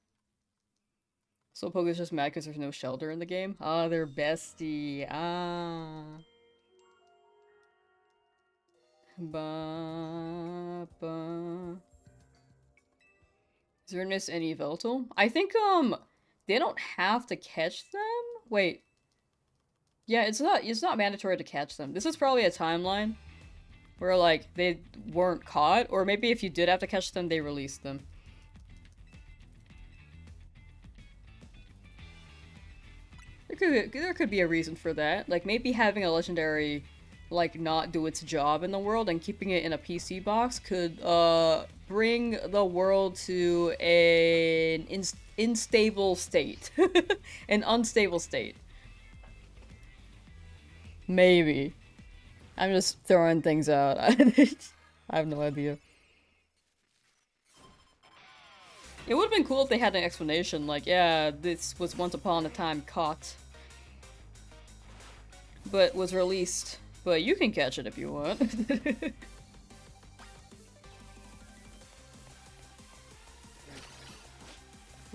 Slowpoke is just mad because there's no shelter in the game. Ah, they're bestie. Ah. Ba, ba. Xerneas and Yveltal? I think, they don't have to catch them? Wait. Yeah, it's not mandatory to catch them. This is probably a timeline where, like, they weren't caught, or maybe if you did have to catch them, they released them. There could be a reason for that. Like, maybe having a legendary, like, not do its job in the world and keeping it in a PC box could, bring the world to an unstable state. An unstable state. Maybe. I'm just throwing things out. I have no idea. It would have been cool if they had an explanation, like, yeah, this was once upon a time caught. But was released. But you can catch it if you want.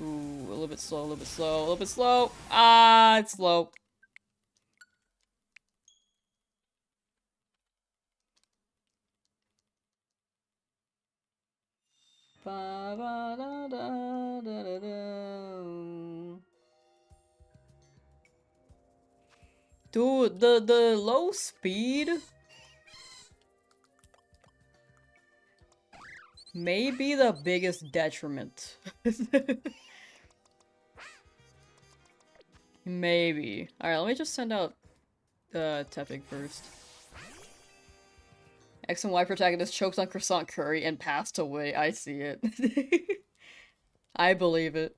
Ooh, a little bit slow, a little bit slow, a little bit slow. Ah, it's slow. Ba, ba, da, da, da, da, da. Dude, the low speed may be the biggest detriment. Maybe. Alright, let me just send out Tepig first. X and Y protagonist choked on croissant curry and passed away. I see it. I believe it.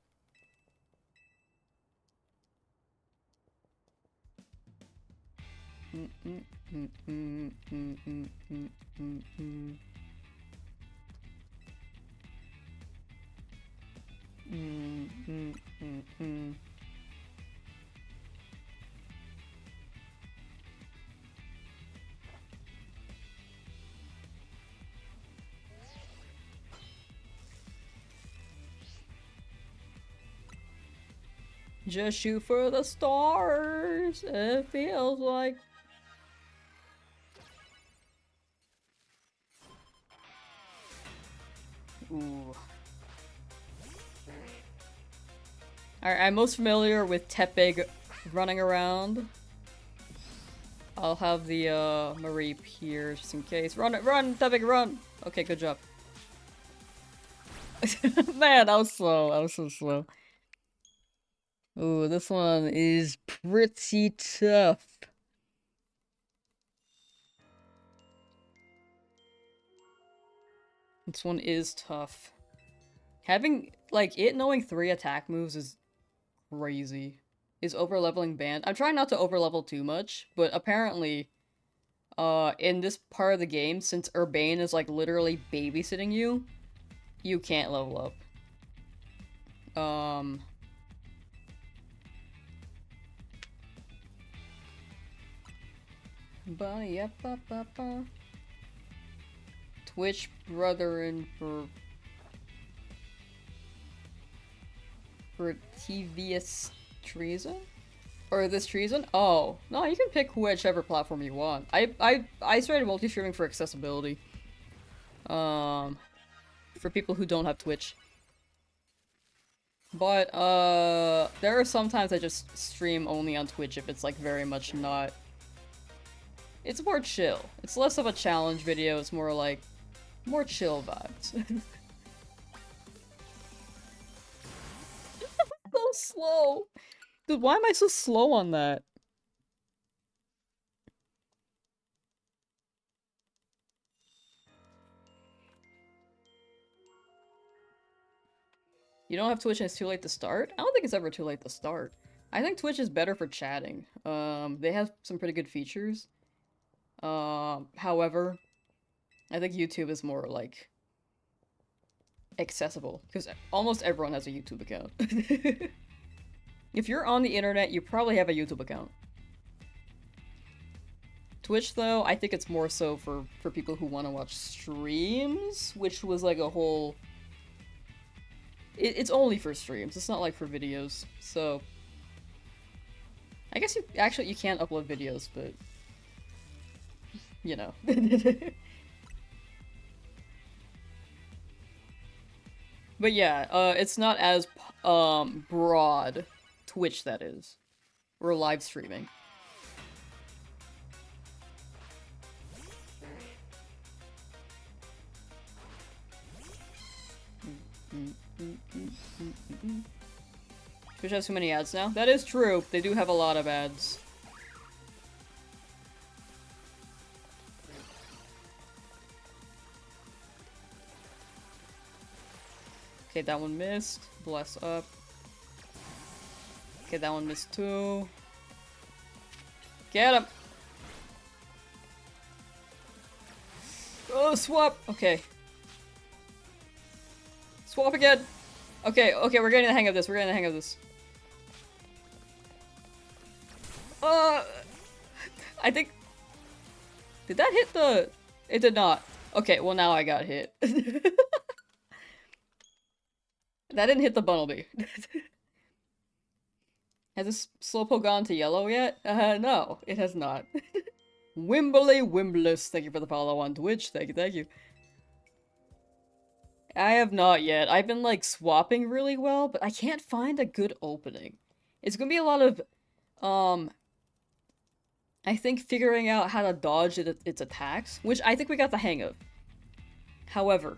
Just shoot for the stars. It feels like. Ooh. Alright, I'm most familiar with Tepig running around. I'll have the Marie here just in case. Run, run, Tepig, run! Okay, good job. Man, I was slow. I was so slow. Ooh, this one is pretty tough. This one is tough. Having, like, it knowing 3 attack moves is crazy. Is overleveling banned? I'm trying not to overlevel too much, but apparently, in this part of the game, since Urbane is, like, literally babysitting you, you can't level up. Twitch brethren for TVS treason? Or this treason? Oh. No, you can pick whichever platform you want. I started multi-streaming for accessibility. For people who don't have Twitch. But, there are some times I just stream only on Twitch if it's, like, very much not... It's more chill. It's less of a challenge video, it's more like... more chill vibes. So slow! Dude, why am I so slow on that? You don't have Twitch and it's too late to start? I don't think it's ever too late to start. I think Twitch is better for chatting. They have some pretty good features. However, I think YouTube is more, like, accessible. Because almost everyone has a YouTube account. If you're on the internet, you probably have a YouTube account. Twitch, though, I think it's more so for people who want to watch streams, which was, like, a whole... It's only for streams, it's not, like, for videos, so... I guess you can't upload videos, but... You know. But yeah, it's not as, broad Twitch, that is. Or live streaming. Twitch has too many ads now? That is true. They do have a lot of ads. Okay, that one missed. Bless up. Okay, that one missed too. Get him! Oh, swap! Okay. Swap again! Okay, okay, we're getting the hang of this. We're getting the hang of this. I think... Did that hit the... It did not. Okay, well now I got hit. That didn't hit the Bunnelby. Has this Slowpoke gone to yellow yet? No, it has not. Wimbley Wimbless, thank you for the follow on Twitch. Thank you, thank you. I have not yet. I've been, like, swapping really well, but I can't find a good opening. It's gonna be a lot of, I think figuring out how to dodge its attacks, which I think we got the hang of. However,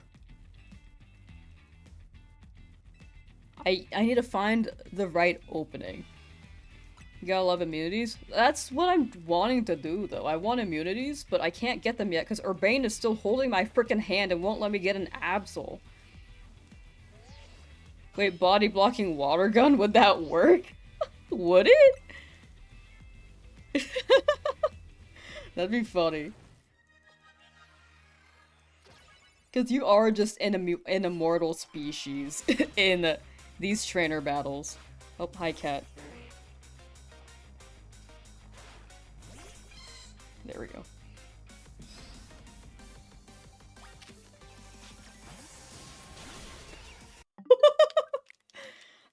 I need to find the right opening. You gotta love immunities. That's what I'm wanting to do, though. I want immunities, but I can't get them yet because Urbane is still holding my freaking hand and won't let me get an Absol. Wait, body blocking water gun? Would that work? Would it? That'd be funny. Because you are just an immortal species in these trainer battles. Oh, hi, cat. There we go.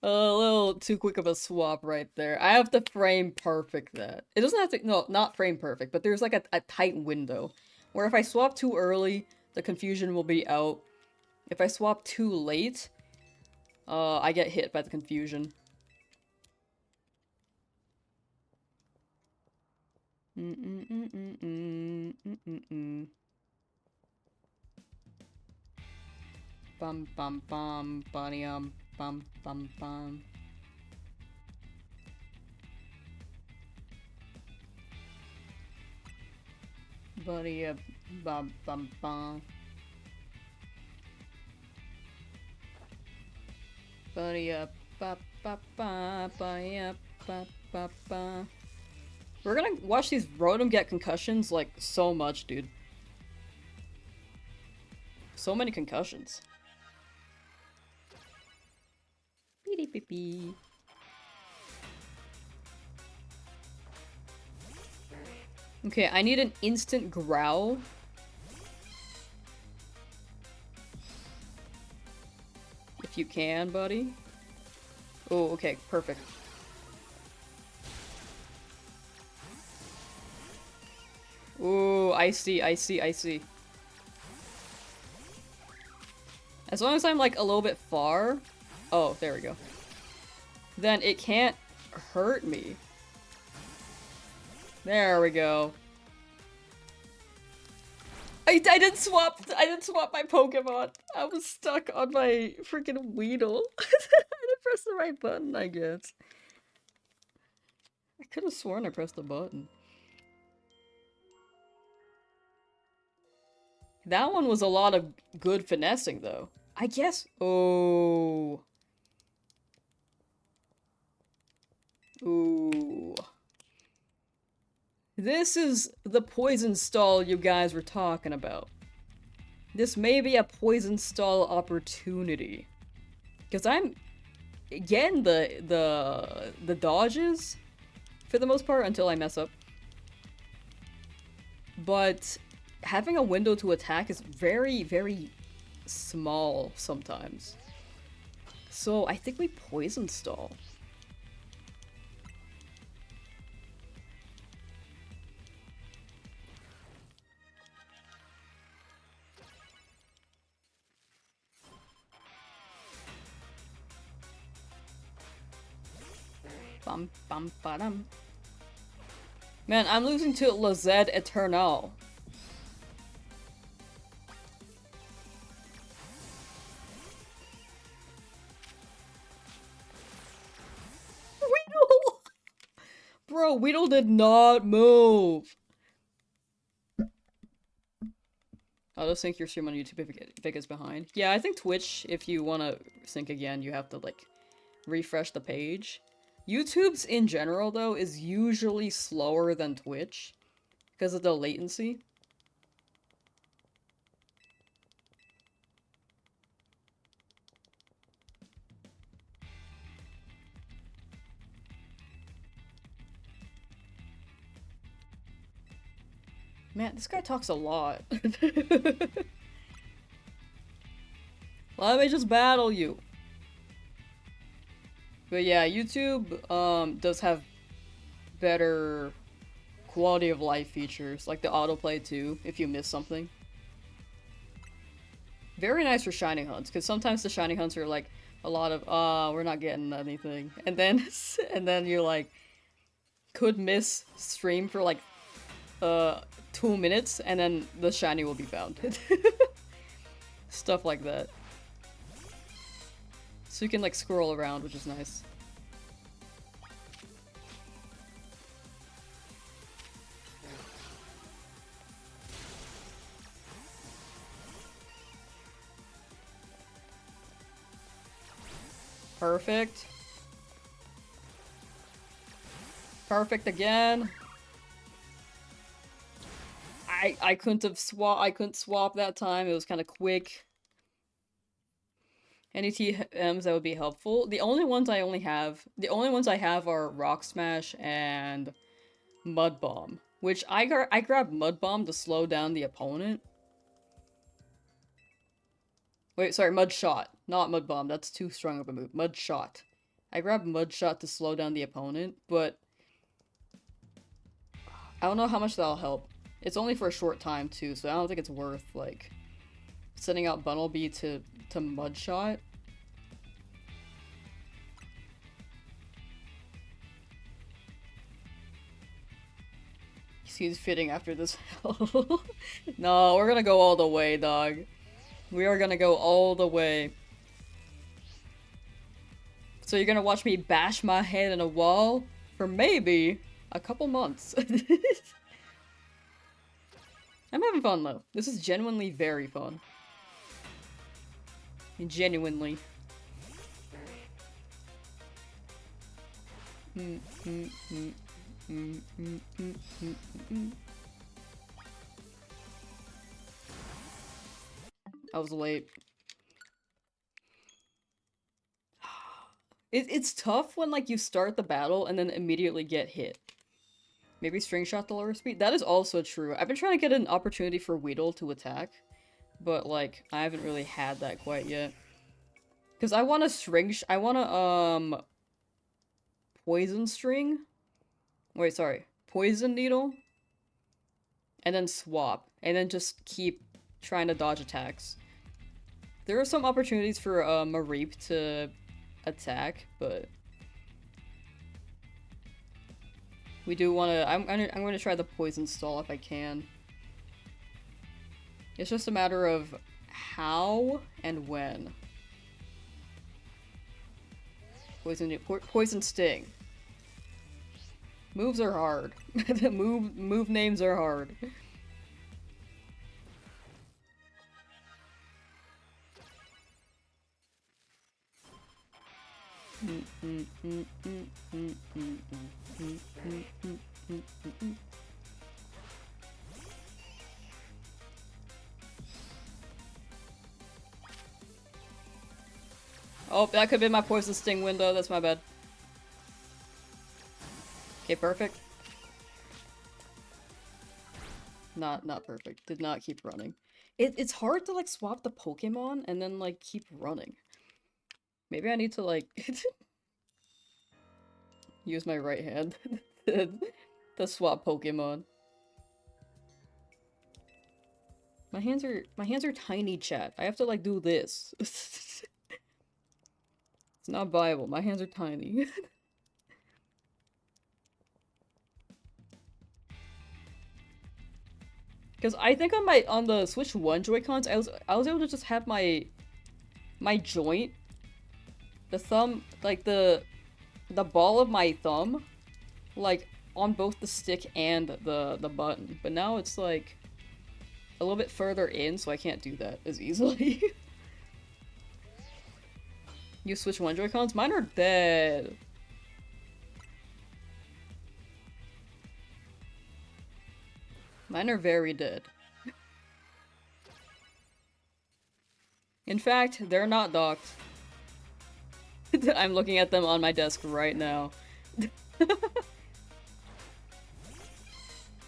A little too quick of a swap right there. I have to frame perfect that. It doesn't have to- no, not frame perfect, but there's like a tight window. Where if I swap too early, the confusion will be out. If I swap too late, I get hit by the confusion. Bum bum bum, bunny bum bum bum. Buddy bum bum bum. Buddy ba ba ba ba ba ba ba. We're gonna watch these Rotom get concussions like so much, dude. So many concussions. Beep beep beep. Okay, I need an instant growl. If you can, buddy. Oh, okay, perfect. Ooh, I see, I see, I see. As long as I'm like a little bit far. Oh, there we go. Then it can't hurt me. There we go. I didn't swap my Pokemon. I was stuck on my freaking Weedle. I didn't press the right button, I guess. I could have sworn I pressed the button. That one was a lot of good finessing, though. I guess. Oh. Ooh. This is the poison stall you guys were talking about. This may be a poison stall opportunity. Because I'm getting the dodges for the most part until I mess up. But having a window to attack is very, very small sometimes. So I think we poison stall. Bum bum ba-dum. Man, I'm losing to Lazette Eternal. Weedle! Bro, Weedle did not move. I'll just sync your stream on YouTube if it gets behind. Yeah, I think Twitch, if you want to sync again, you have to, like, refresh the page. YouTube's, in general, though, is usually slower than Twitch because of the latency. Man, this guy talks a lot. Let me just battle you. But yeah, YouTube does have better quality of life features, like the autoplay too, if you miss something. Very nice for shiny hunts, because sometimes the shiny hunts are like a lot of, we're not getting anything. And then, and then you're like, could miss stream for like 2 minutes, and then the shiny will be found. Stuff like that. So you can like scroll around, which is nice. Perfect. Perfect again. I couldn't swap that time. It was kind of quick. Any TMs that would be helpful. The only ones I have are Rock Smash and Mud Bomb, which I grabbed Mud Bomb to slow down the opponent. Wait, sorry, Mud Shot, not Mud Bomb. That's too strong of a move. Mud Shot. I grabbed Mud Shot to slow down the opponent, but I don't know how much that'll help. It's only for a short time too, so I don't think it's worth like sending out Bunnelby to Mud Shot. He's fitting after this hell. No, we're gonna go all the way, dog. We are gonna go all the way. So you're gonna watch me bash my head in a wall for maybe a couple months. I'm having fun though. This is genuinely very fun. Genuinely. I was late. It's tough when like you start the battle and then immediately get hit. Maybe string shot the lower speed? That is also true. I've been trying to get an opportunity for Weedle to attack, but like I haven't really had that quite yet. Cause I want a poison string. Wait, sorry. Poison needle. And then swap. And then just keep trying to dodge attacks. There are some opportunities for Mareep to attack, but we do want to. I'm going to try the poison stall if I can. It's just a matter of how and when. Poison sting. Moves are hard. move names are hard. Oh, that could be my poison sting window. That's my bad. Okay, perfect. Not perfect. Did not keep running. It's hard to like swap the Pokemon and then like keep running. Maybe I need to like use my right hand to swap Pokemon. My hands are tiny, chat. I have to like do this. It's not viable. My hands are tiny. Because I think on the Switch 1 Joy-Cons, I was able to just have my joint, the thumb, like the ball of my thumb, like on both the stick and the button. But now it's like a little bit further in, so I can't do that as easily. You Switch 1 Joy-Cons? Mine are dead. Mine are very dead. In fact, they're not docked. I'm looking at them on my desk right now. But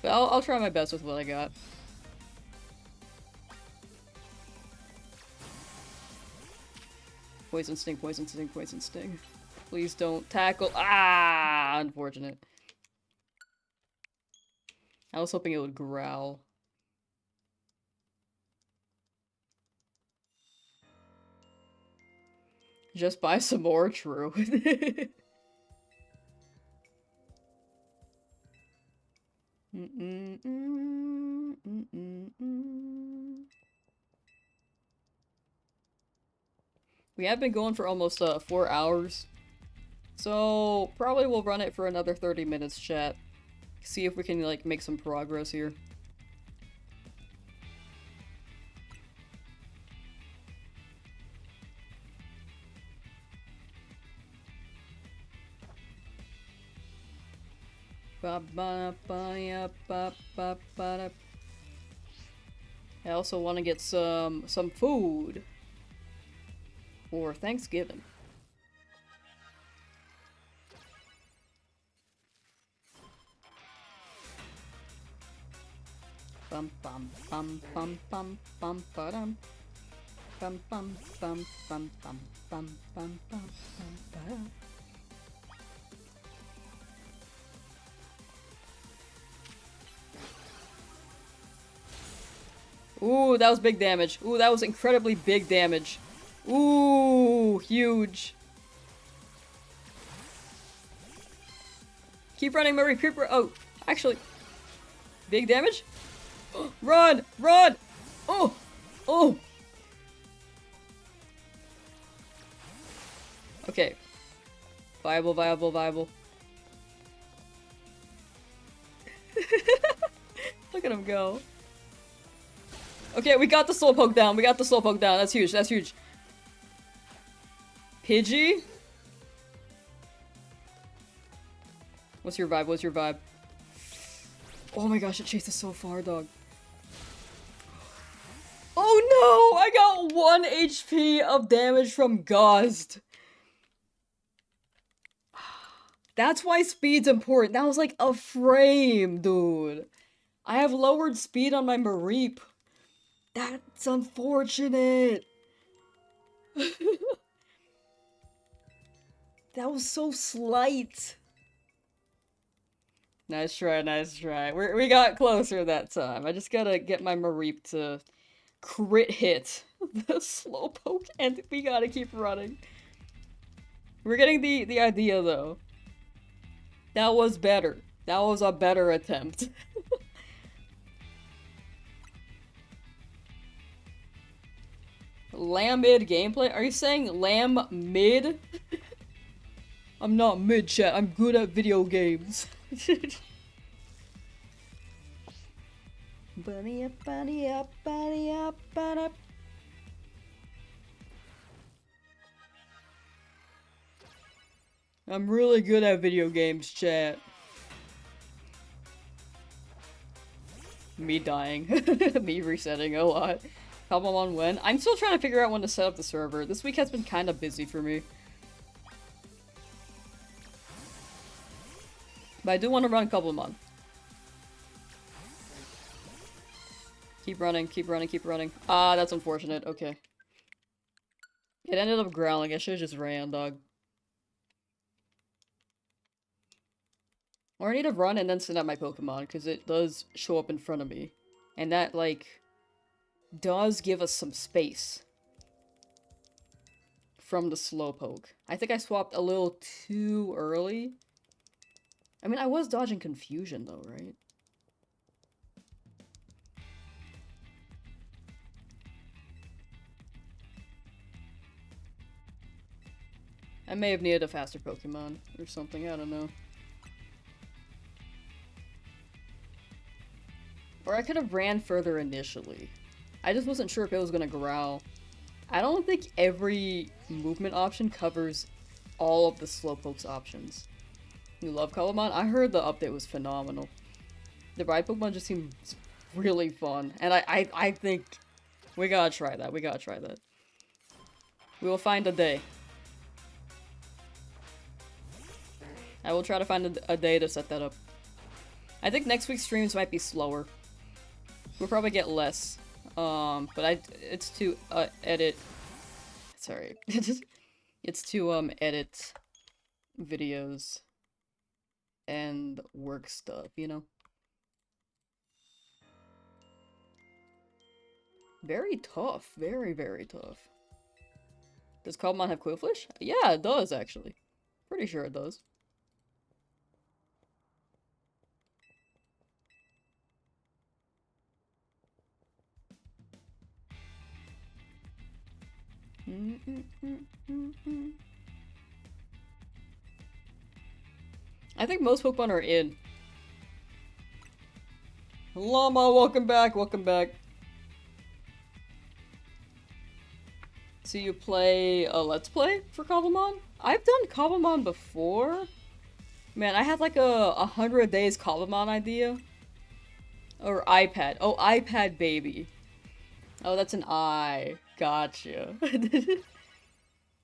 I'll try my best with what I got. Poison sting, poison sting, poison sting. Please don't tackle. Ah, unfortunate. I was hoping it would growl. Just buy some more, true. We have been going for almost 4 hours. So probably we'll run it for another 30 minutes, chat. See if we can like make some progress here. I also want to get some food for Thanksgiving. Bum bum bum bum bum bum ba-dum. Bum bum bum bum bum bum bum bum bum. Ooh, that was big damage. Ooh, that was incredibly big damage. Ooh, huge. Keep running, Murray. Keep oh, actually, big damage. Run, run. Oh, oh. Okay. Viable, viable, viable. Look at him go. Okay, we got the slowpoke down. We got the slowpoke down. That's huge. That's huge. Pidgey? What's your vibe? What's your vibe? Oh my gosh, it chases so far, dog. Oh no! I got 1 HP of damage from Gust. That's why speed's important. That was like a frame, dude. I have lowered speed on my Mareep. That's unfortunate. That was so slight. Nice try, nice try. We got closer that time. I just gotta get my Mareep to crit hit the slowpoke, and we gotta keep running. We're getting the idea, though. That was better. That was a better attempt. Lamb mid gameplay? Are you saying lamb mid? I'm not mid, chat. I'm good at video games. Bunny up, bunny up, bunny up, bunny up. I'm really good at video games, chat. Me dying. Me resetting a lot. Problem on when? I'm still trying to figure out when to set up the server. This week has been kind of busy for me. But I do want to run a couple of months. Keep running, keep running, keep running. Ah, that's unfortunate. Okay. It ended up growling. I should've just ran, dog. Or I need to run and then send out my Pokemon, because it does show up in front of me. And that, like, does give us some space from the Slowpoke. I think I swapped a little too early. I mean, I was dodging confusion, though, right? I may have needed a faster Pokemon or something, I don't know. Or I could have ran further initially. I just wasn't sure if it was gonna growl. I don't think every movement option covers all of the Slowpoke's options. You love Colormon? I heard the update was phenomenal. The ride Pokemon just seems really fun. And I think we gotta try that. We gotta try that. We will find a day. I will try to find a day to set that up. I think next week's streams might be slower. We'll probably get less. But it's to edit. Sorry. It's to edit videos and work stuff, you know? Very tough. Very, very tough. Does Cobblemon have Quillfish? Yeah, it does, actually. Pretty sure it does. I think most Pokemon are in. Llama, welcome back, welcome back. So you play a Let's Play for Cobblemon? I've done Cobblemon before. Man, I had like a 100 days Cobblemon idea. Or iPad. Oh, iPad baby. Oh, that's an I. Gotcha.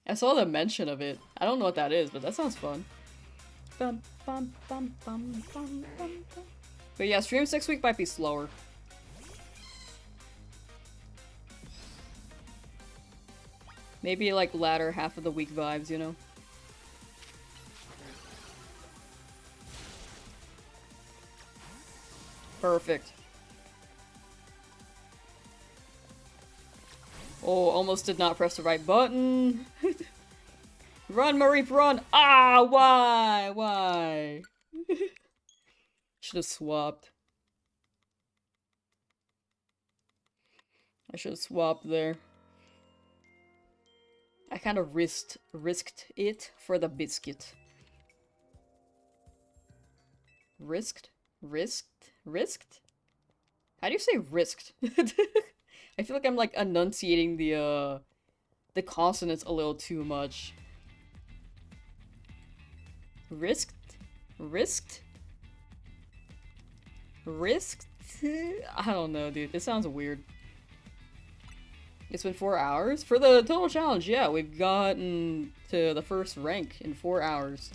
I saw the mention of it. I don't know what that is, but that sounds fun. Bum, bum, bum, bum, bum, bum, bum. But yeah, streams next week might be slower. Maybe like latter half of the week vibes, you know? Perfect. Oh, almost did not press the right button. Run, Mareep, run! Ah, why? Why? Should have swapped. I should have swapped there. I kind of risked it for the biscuit. Risked? Risked? Risked? How do you say risked? I feel like I'm like enunciating the consonants a little too much. Risked? Risked? Risked? I don't know, dude. This sounds weird. It's been 4 hours? For the total challenge, yeah, we've gotten to the first rank in 4 hours.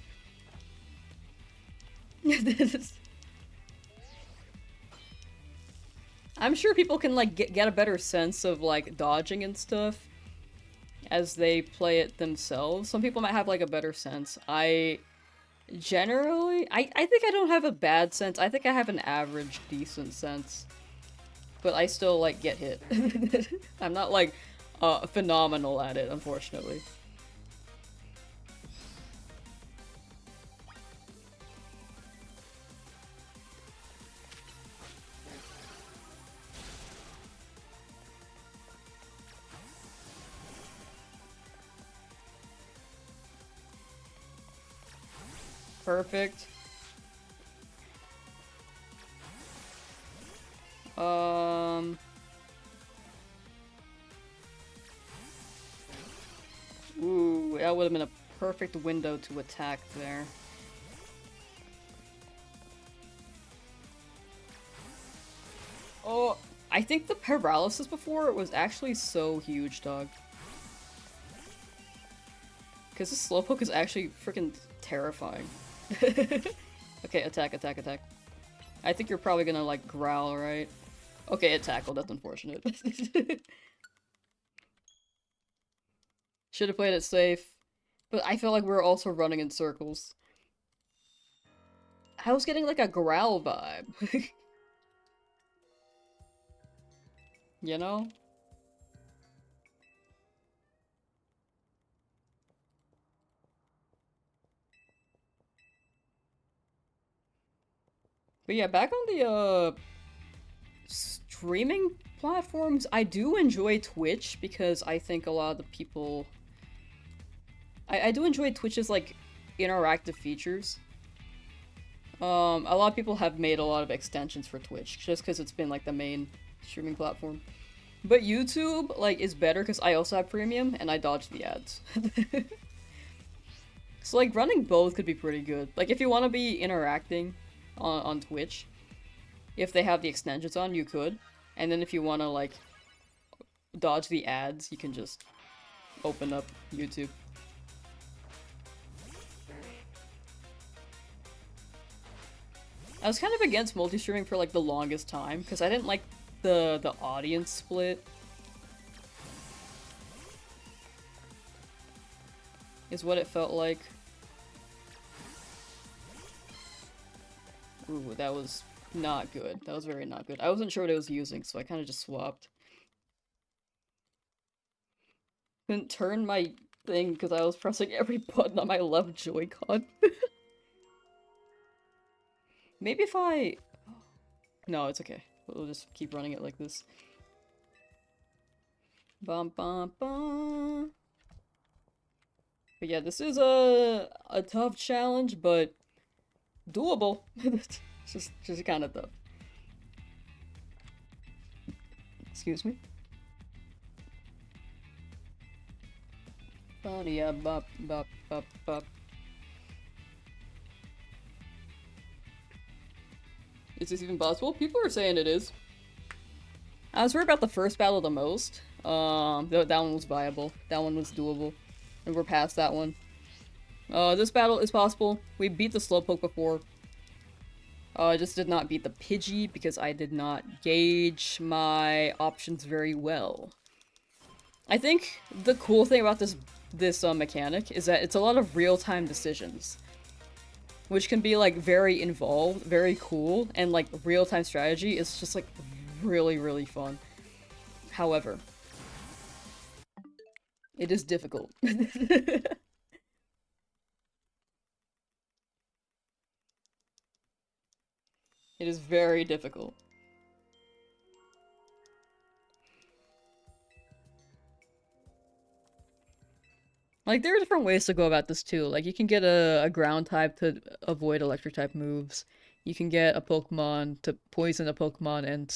I'm sure people can like get a better sense of like dodging and stuff as they play it themselves. Some people might have like a better sense. I generally, I think I don't have a bad sense. I think I have an average decent sense. But I still like get hit. I'm not like phenomenal at it, unfortunately. Perfect. Ooh, that would have been a perfect window to attack there. Oh, I think the paralysis before was actually so huge, dog. Because this slowpoke is actually freaking terrifying. Okay, attack, attack, attack. I think you're probably gonna, like, growl, right? Okay, it tackled. That's unfortunate. Should have played it safe. But I feel like we were also running in circles. I was getting, like, a growl vibe. You know? But yeah, back on the, streaming platforms, I do enjoy Twitch because I think a lot of the people... I do enjoy Twitch's, like, interactive features. A lot of people have made a lot of extensions for Twitch, just because it's been, like, the main streaming platform. But YouTube, like, is better because I also have premium, and I dodge the ads. So, like, running both could be pretty good. Like, if you want to be interacting on Twitch, if they have the extensions on, you could. And then if you want to, like, dodge the ads, you can just open up YouTube. I was kind of against multi-streaming for, like, the longest time, because I didn't like the audience split. Is what it felt like. Ooh, that was not good. That was very not good. I wasn't sure what it was using, so I kind of just swapped. Couldn't turn my thing because I was pressing every button on my left Joy-Con. Maybe if I... No, it's okay. We'll just keep running it like this. Bum bum bum. But yeah, this is a tough challenge, but doable. It's just kind of tough. Excuse me. Bunny bop bop bop bop. Is this even possible? People are saying it is. I was worried about the first battle the most. That one was viable. That one was doable. And we're past that one. This battle is possible. We beat the Slowpoke before. I just did not beat the Pidgey because I did not gauge my options very well. I think the cool thing about this mechanic is that it's a lot of real-time decisions. Which can be, like, very involved, very cool, and, like, real-time strategy is just, like, really, really fun. However, it is difficult. It is very difficult. Like, there are different ways to go about this, too. Like, you can get a ground type to avoid electric type moves. You can get a Pokemon to poison a Pokemon and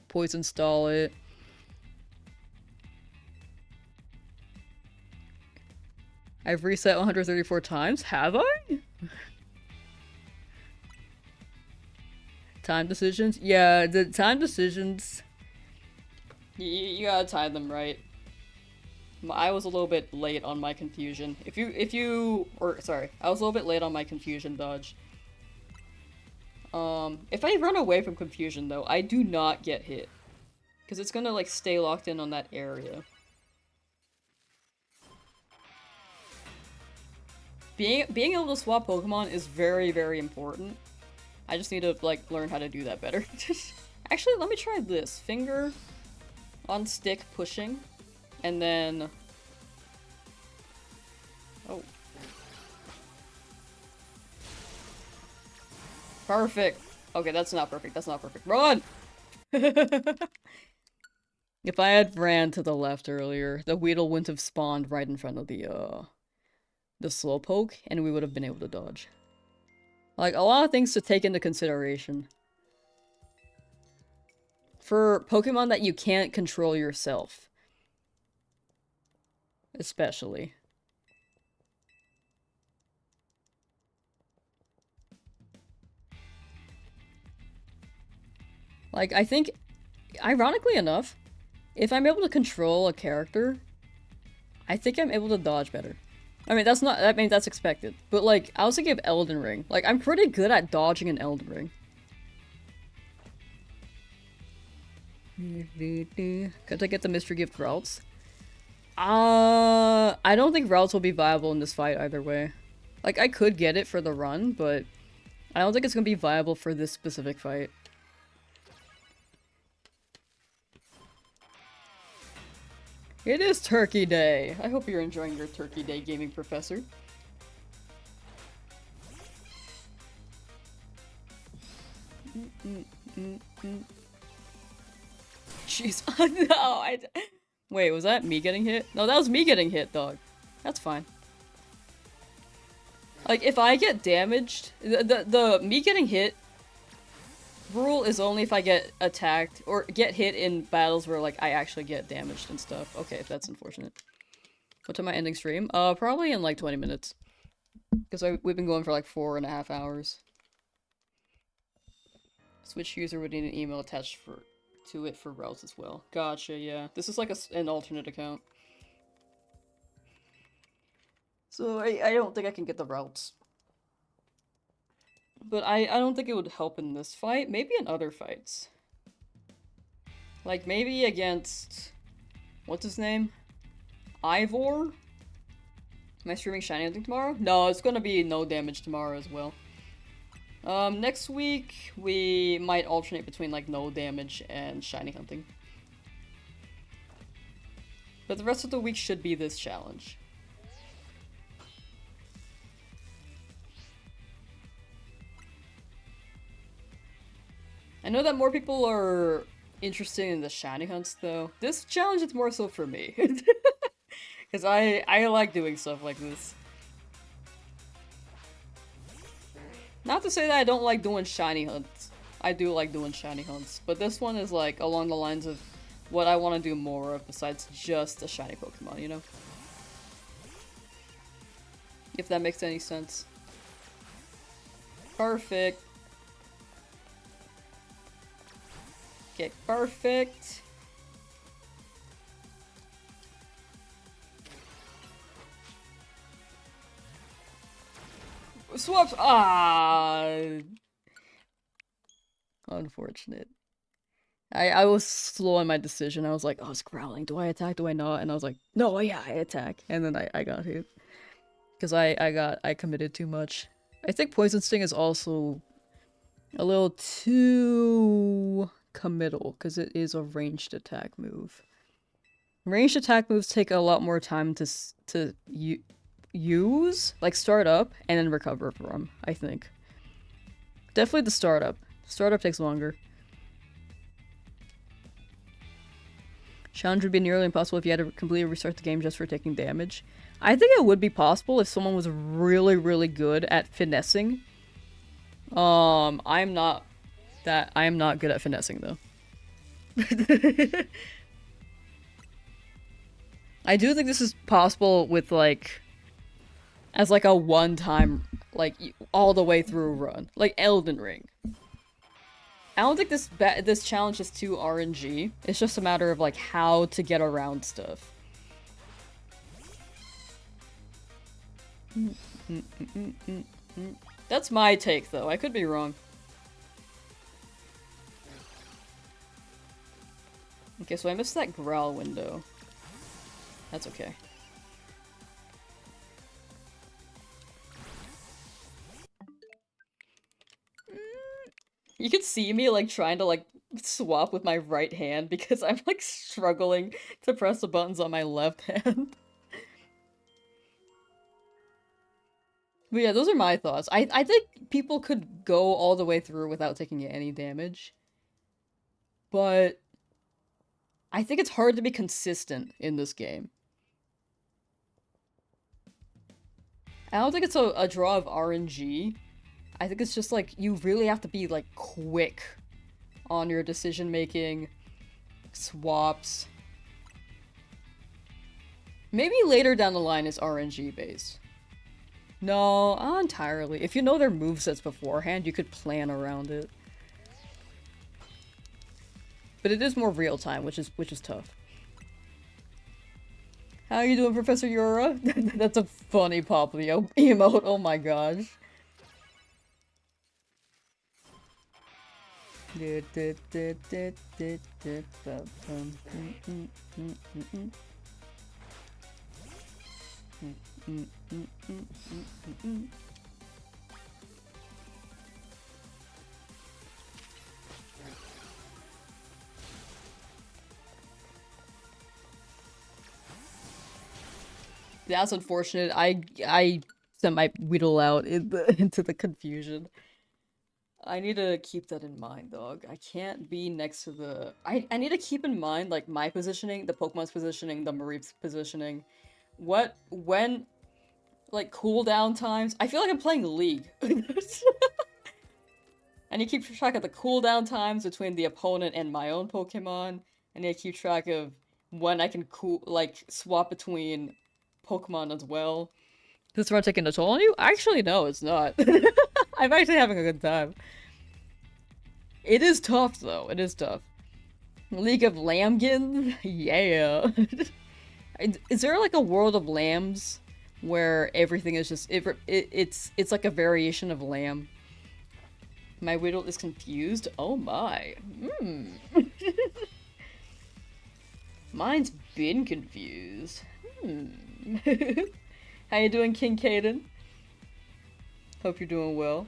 poison stall it. I've reset 134 times? Have I? Time decisions? Yeah, the time decisions... You gotta time them right. I was a little bit late on my confusion. Sorry, I was a little bit late on my confusion dodge. If I run away from confusion though, I do not get hit. Because it's gonna like stay locked in on that area. Being able to swap Pokemon is very, very important. I just need to like learn how to do that better. Actually, let me try this. Finger on stick pushing. And then... Oh. Perfect! Okay, that's not perfect. That's not perfect. Run! If I had ran to the left earlier, the Weedle wouldn't have spawned right in front of the Slowpoke, and we would have been able to dodge. Like, a lot of things to take into consideration. For Pokemon that you can't control yourself. Especially. Like, I think, ironically enough, if I'm able to control a character, I think I'm able to dodge better. I mean, that's expected. But, like, I was thinking of Elden Ring. Like, I'm pretty good at dodging in Elden Ring. Could I get the mystery gift routes? I don't think routes will be viable in this fight either way. Like, I could get it for the run, but I don't think it's gonna be viable for this specific fight. It is Turkey Day! I hope you're enjoying your Turkey Day gaming, Professor. Jeez. No, Wait, was that me getting hit? No, that was me getting hit, dog. That's fine. Like, if I get damaged, the me getting hit rule is only if I get attacked or get hit in battles where, like, I actually get damaged and stuff. Okay, that's unfortunate. What time am I ending stream? Probably in, like, 20 minutes. Because we've been going for, like, 4.5 hours. Switch user would need an email attached to it for routes as well. Gotcha, yeah. This is like an alternate account. So I don't think I can get the routes. But I don't think it would help in this fight. Maybe in other fights. Like maybe against... What's his name? Ivor? Am I streaming Shiny Hunting tomorrow? No, it's gonna be no damage tomorrow as well. Next week, we might alternate between, like, no damage and shiny hunting. But the rest of the week should be this challenge. I know that more people are interested in the shiny hunts, though. This challenge is more so for me. Because I like doing stuff like this. Not to say that I don't like doing shiny hunts. I do like doing shiny hunts. But this one is like along the lines of what I want to do more of besides just a shiny Pokemon, you know? If that makes any sense. Perfect. Okay, perfect. Swaps! Ah! Unfortunate. I was slow in my decision. I was like, oh, it's growling. Do I attack? Do I not? And I was like, no, yeah, I attack. And then I got hit. Because I committed too much. I think Poison Sting is also a little too committal, because it is a ranged attack move. Ranged attack moves take a lot more time to use, like start up, and then recover from, I think. Definitely the startup. Startup takes longer. Challenge would be nearly impossible if you had to completely restart the game just for taking damage. I think it would be possible if someone was really, really good at finessing. I'm not good at finessing though. I do think this is possible with like as like a one-time like all the way through run, like Elden Ring. I don't think this challenge is too RNG. It's just a matter of like how to get around stuff. That's my take though. I could be wrong. Okay, so I missed that growl window. That's okay. You can see me like trying to like swap with my right hand because I'm like struggling to press the buttons on my left hand. But yeah, those are my thoughts. I think people could go all the way through without taking any damage. But I think it's hard to be consistent in this game. I don't think it's a draw of RNG. I think it's just like you really have to be like quick on your decision making, swaps. Maybe later down the line is RNG based. No, not entirely. If you know their movesets beforehand, you could plan around it. But it is more real time, which is tough. How you doing, Professor Yura? That's a funny pop emote. Oh my gosh. That's unfortunate. I sent my Weedle out into the confusion. I need to keep that in mind, dog. I can't be next to the... I need to keep in mind, like, my positioning, the Pokemon's positioning, the Mareep's positioning. When, like, cooldown times... I feel like I'm playing League. I need to keep track of the cooldown times between the opponent and my own Pokemon. I need to keep track of when I can swap between Pokemon as well. Is this run taking a toll on you? Actually, no, it's not. I'm actually having a good time. It is tough, though. It is tough. League of Lamgin? Yeah. Is there like a World of Lambs where everything is just it's like a variation of lamb? My Whittle is confused. Oh my. Mine's been confused. How you doing, King Caden? Hope you're doing well.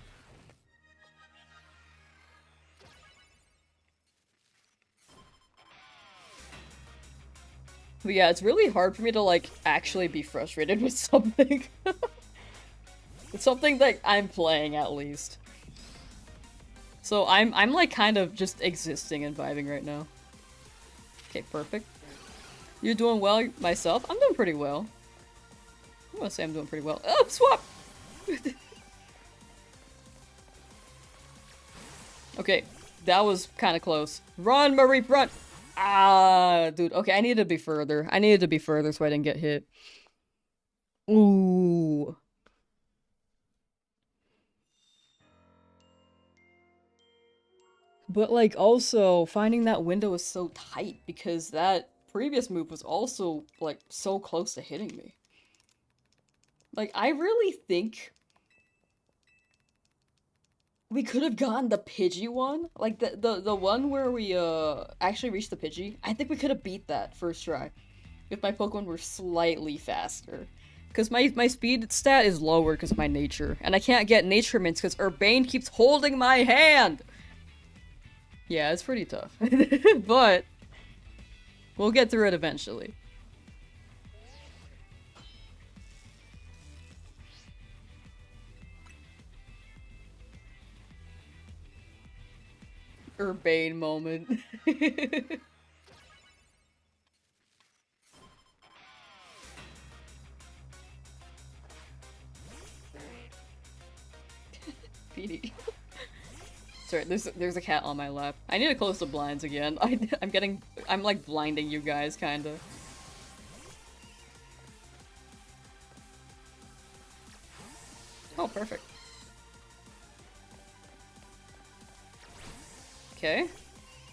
But yeah, it's really hard for me to like actually be frustrated with something. It's something that I'm playing at least. So I'm like kind of just existing and vibing right now. Okay, perfect. You're doing well myself? I'm doing pretty well. I'm gonna say I'm doing pretty well. Oh, swap! Okay, that was kind of close. Run, Marie, run! Ah, dude. Okay, I needed to be further. I needed to be further so I didn't get hit. Ooh. But like also finding that window is so tight because that previous move was also like so close to hitting me. Like I really think we could have gotten the Pidgey one. Like the one where we actually reached the Pidgey. I think we could have beat that first try if my Pokemon were slightly faster. Because my speed stat is lower because of my nature. And I can't get nature mints because Urbane keeps holding my hand! Yeah, it's pretty tough. But we'll get through it eventually. Urbane moment. Petey. Sorry, there's a cat on my lap. I need to close the blinds again. I'm like blinding you guys, kinda. Oh, perfect. Okay.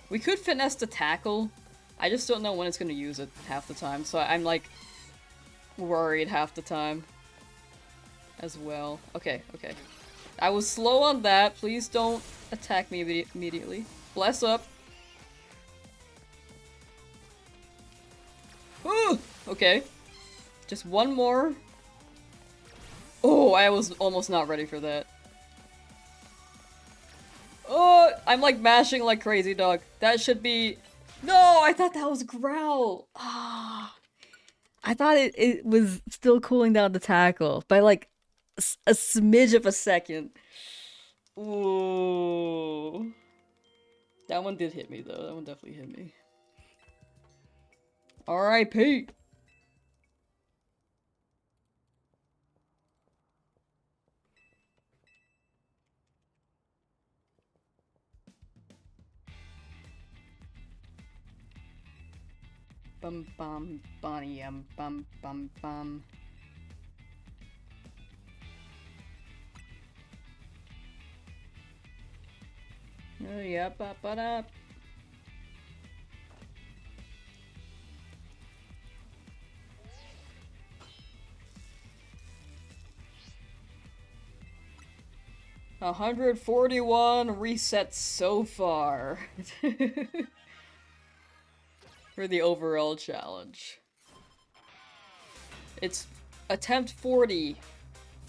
We could finesse the tackle. I just don't know when it's gonna use it half the time, so I'm like worried half the time as well. Okay, okay. I was slow on that. Please don't attack me immediately. Bless up. Ooh! Okay. Just one more. Oh, I was almost not ready for that. Oh, I'm like mashing like crazy, dog. That should be... No, I thought that was Growl. Ah. I thought it was still cooling down the tackle by like a smidge of a second. Ooh. That one did hit me though. That one definitely hit me. R.I.P. Bum bum bunny bum bum bum. Yep, up, up. $141 resets so far for the overall challenge. It's attempt 40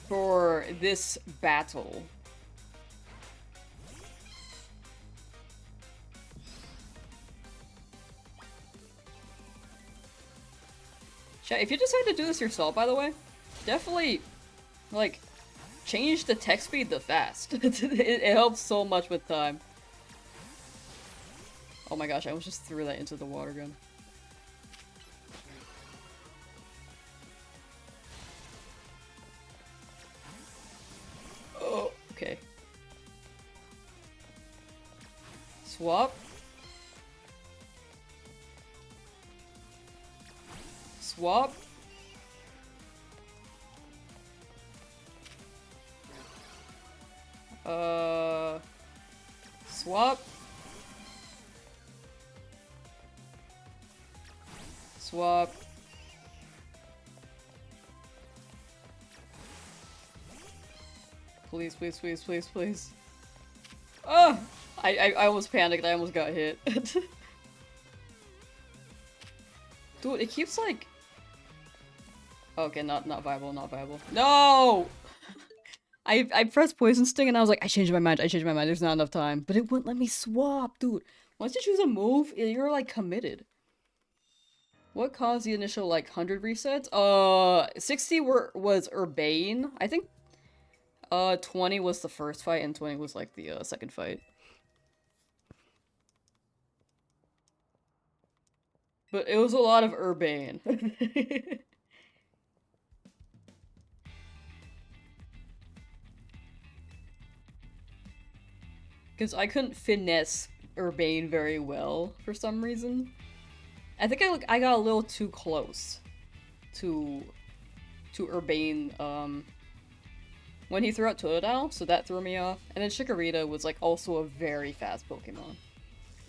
for this battle. Chat, if you decide to do this yourself, by the way, definitely, like, change the text speed to fast. It helps so much with time. Oh my gosh, I almost just threw that into the water gun. Oh, okay. Swap. Swap. Swap. Swap. Please, please, please, please, please. Oh! I almost panicked, I almost got hit. Dude, it keeps like... Okay, not viable, not viable. No! I pressed Poison Sting and I was like, I changed my mind, there's not enough time. But it wouldn't let me swap, dude. Once you choose a move, you're like committed. What caused the initial like 100 resets? 60 was Urbane. I think 20 was the first fight and 20 was like the second fight. But it was a lot of Urbane. Because I couldn't finesse Urbane very well for some reason. I think I got a little too close to Urbane when he threw out Totodile, so that threw me off. And then Chikorita was like also a very fast Pokemon.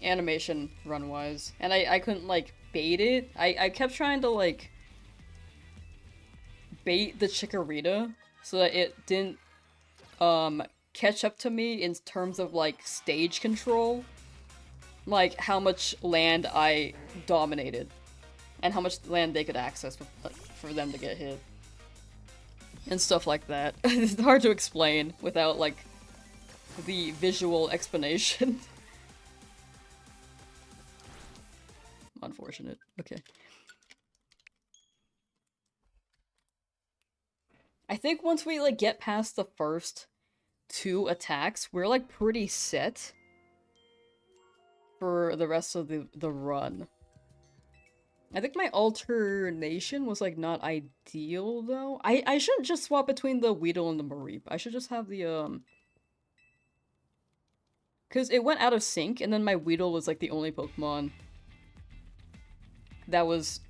Animation run-wise. And I couldn't like bait it. I kept trying to like bait the Chikorita so that it didn't catch up to me in terms of like stage control. Like how much land I dominated. And how much land they could access for them to get hit. And stuff like that. It's hard to explain without like the visual explanation. Unfortunate. Okay. I think once we like get past the first 2 attacks, we're like pretty set for the rest of the run. I think my alternation was like not ideal though. I shouldn't just swap between the Weedle and the Mareep. I should just have the cause it went out of sync and then my Weedle was like the only Pokemon that was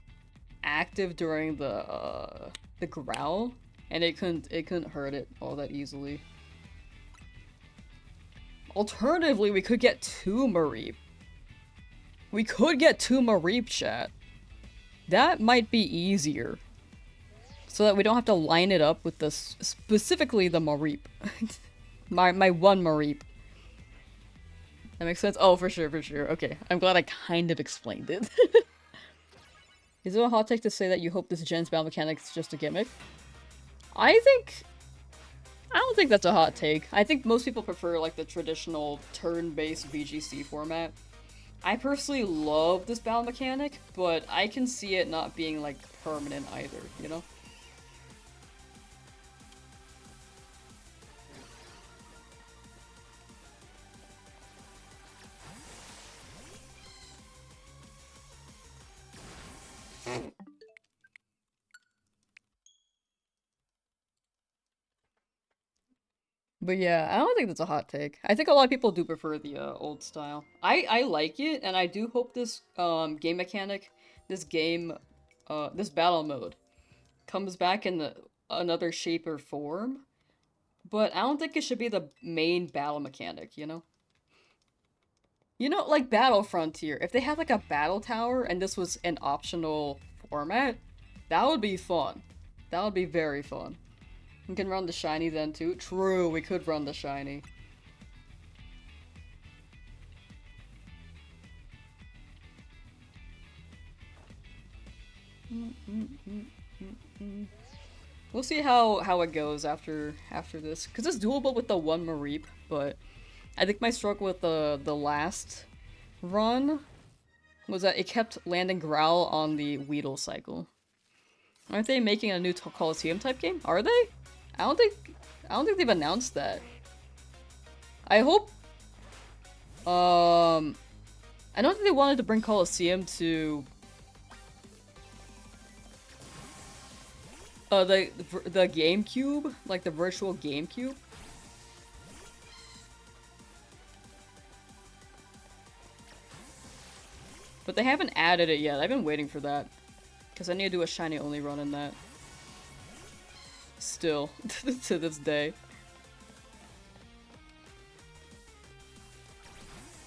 active during the growl, and it couldn't hurt it all that easily. Alternatively, we could get 2 Mareep. We could get 2 Mareep, chat. That might be easier. So that we don't have to line it up with the specifically the Mareep. my one Mareep. That makes sense? Oh, for sure, for sure. Okay, I'm glad I kind of explained it. Is it a hot take to say that you hope this gen's battle mechanic is just a gimmick? I don't think that's a hot take. I think most people prefer like the traditional turn-based VGC format. I personally love this battle mechanic, but I can see it not being like permanent either, you know? But yeah, I don't think that's a hot take. I think a lot of people do prefer the old style. I like it, and I do hope this game mechanic, this game, this battle mode, comes back in another shape or form. But I don't think it should be the main battle mechanic, you know? You know, like Battle Frontier. If they had like a battle tower and this was an optional format, that would be fun. That would be very fun. We can run the shiny then too. True, we could run the shiny. We'll see how it goes after this, because it's doable with the one Mareep, but I think my struggle with the last run was that it kept landing Growl on the Weedle cycle. Aren't they making a new Coliseum type game? Are they? I don't think they've announced that. I hope. I don't think they wanted to bring Coliseum to. The GameCube, like the virtual GameCube. But they haven't added it yet. I've been waiting for that. Because I need to do a shiny only run in that. Still, to this day.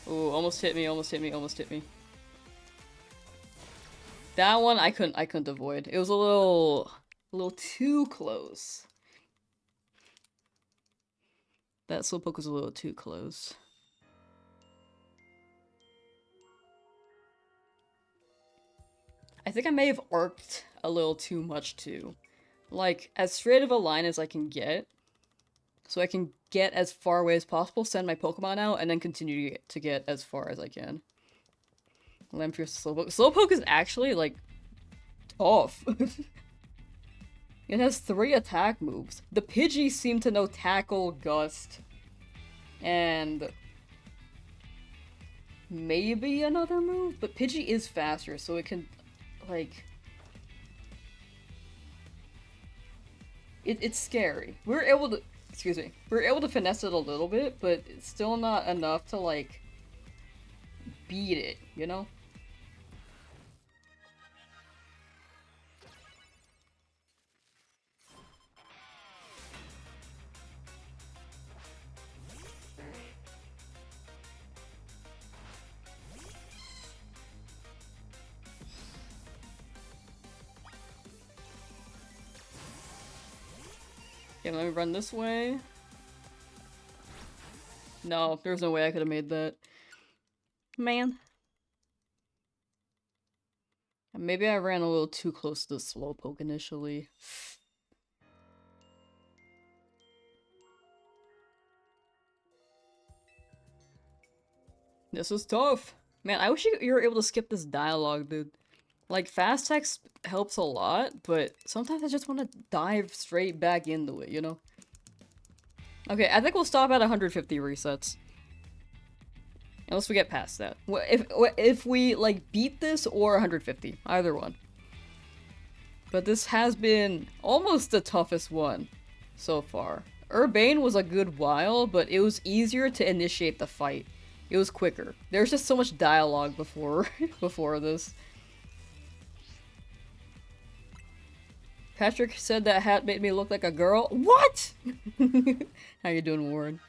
Ooh, almost hit me, almost hit me, almost hit me. That one I couldn't avoid. It was a little too close. That Slowpoke was a little too close. I think I may have arced a little too much too. Like, as straight of a line as I can get. So I can get as far away as possible, send my Pokemon out, and then continue to get as far as I can. Lamsauce Slowpoke. Slowpoke is actually, like, tough. It has 3 attack moves. The Pidgeys seem to know Tackle, Gust, and maybe another move, but Pidgey is faster, so it can, like... It's scary. We're able to... Excuse me. We're able to finesse it a little bit, but it's still not enough to, like, beat it, you know? Okay, let me run this way. No, there's no way I could have made that. Man. Maybe I ran a little too close to the slowpoke initially. This is tough. Man, I wish you were able to skip this dialogue, dude. Like, fast text helps a lot, but sometimes I just want to dive straight back into it, you know? Okay, I think we'll stop at 150 resets. Unless we get past that. If we, like, beat this or 150. Either one. But this has been almost the toughest one so far. Urbane was a good while, but it was easier to initiate the fight. It was quicker. There's just so much dialogue before before this. Patrick said that hat made me look like a girl. What? How you doing, Warren?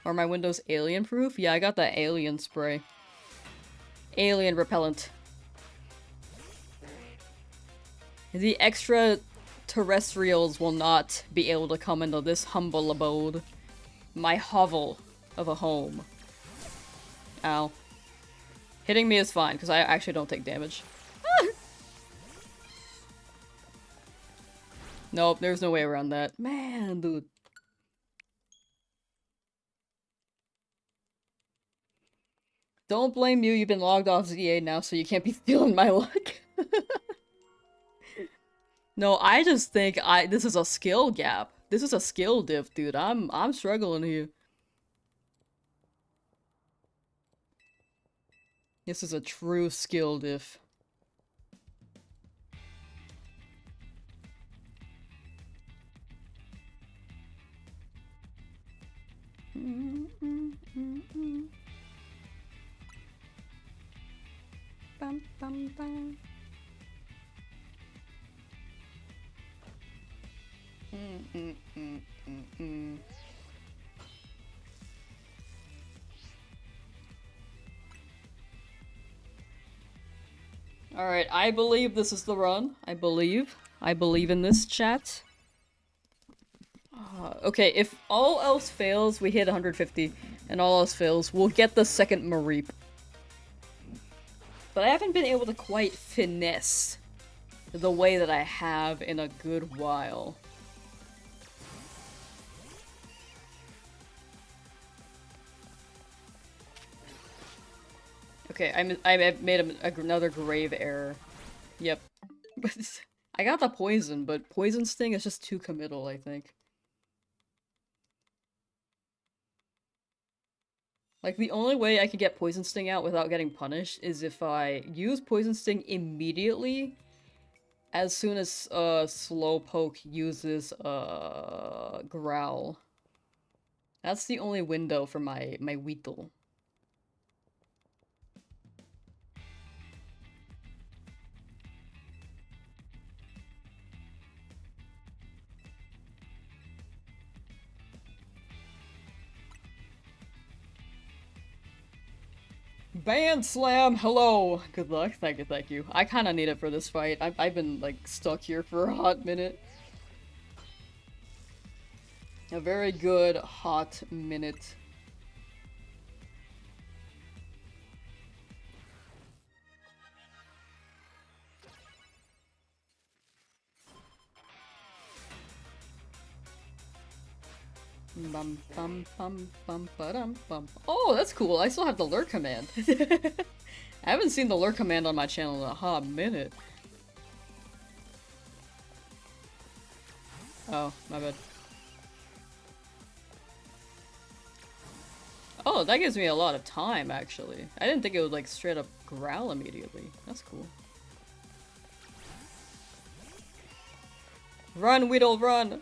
Are my windows alien proof? Yeah, I got that alien spray. Alien repellent. The extraterrestrials will not be able to come into this humble abode. My hovel of a home. Ow. Hitting me is fine, because I actually don't take damage. Nope, there's no way around that. Man, dude. Don't blame you, you've been logged off ZA now, so you can't be stealing my luck. No, I just think this is a skill gap. This is a skill diff, dude. I'm struggling here. This is a true skill diff. Bum, bum, bum. Alright, I believe this is the run. I believe. I believe in this, chat. Okay, if all else fails, we hit 150, and all else fails, we'll get the second Mareep. But I haven't been able to quite finesse the way that I have in a good while. Okay, I made another grave error. Yep. I got the poison, but poison sting is just too committal, I think. Like, the only way I can get poison sting out without getting punished is if I use poison sting immediately as soon as Slowpoke uses Growl. That's the only window for my Weedle. Band Slam, hello! Good luck, thank you, thank you. I kinda need it for this fight. I've been, like, stuck here for a hot minute. A very good hot minute. Bum bum bum bum ba-dum bum. Oh, that's cool. I still have the lure command. I haven't seen the lure command on my channel in a hot minute. Oh, my bad. Oh, that gives me a lot of time, actually. I didn't think it would, like, straight up growl immediately. That's cool. Run, Weedle, run!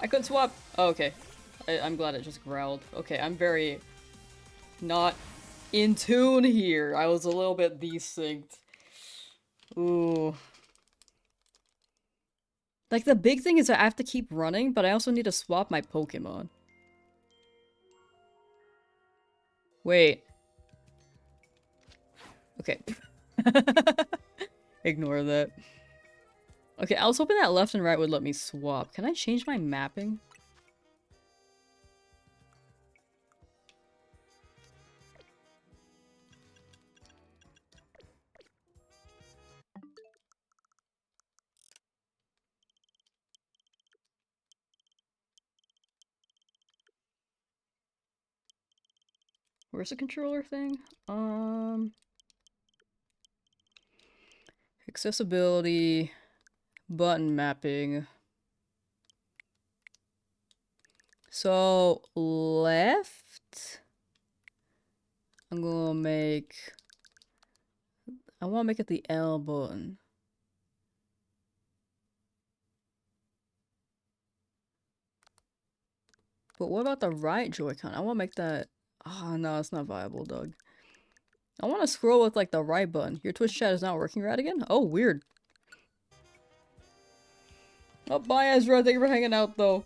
I couldn't swap! Oh, okay. I'm glad it just growled. Okay, I'm very not in tune here. I was a little bit desynced. Ooh. Like, the big thing is that I have to keep running, but I also need to swap my Pokemon. Wait. Okay. Ignore that. Okay, I was hoping that left and right would let me swap. Can I change my mapping? Where's the controller thing? Accessibility, button mapping. So, left, I'm gonna make, I wanna make it the L button. But what about the right Joy-Con? I wanna make that, oh no, it's not viable, Doug. I wanna scroll with like the right button. Your Twitch chat is not working right again? Oh, weird. Oh, bye Ezra, thank you for hanging out though.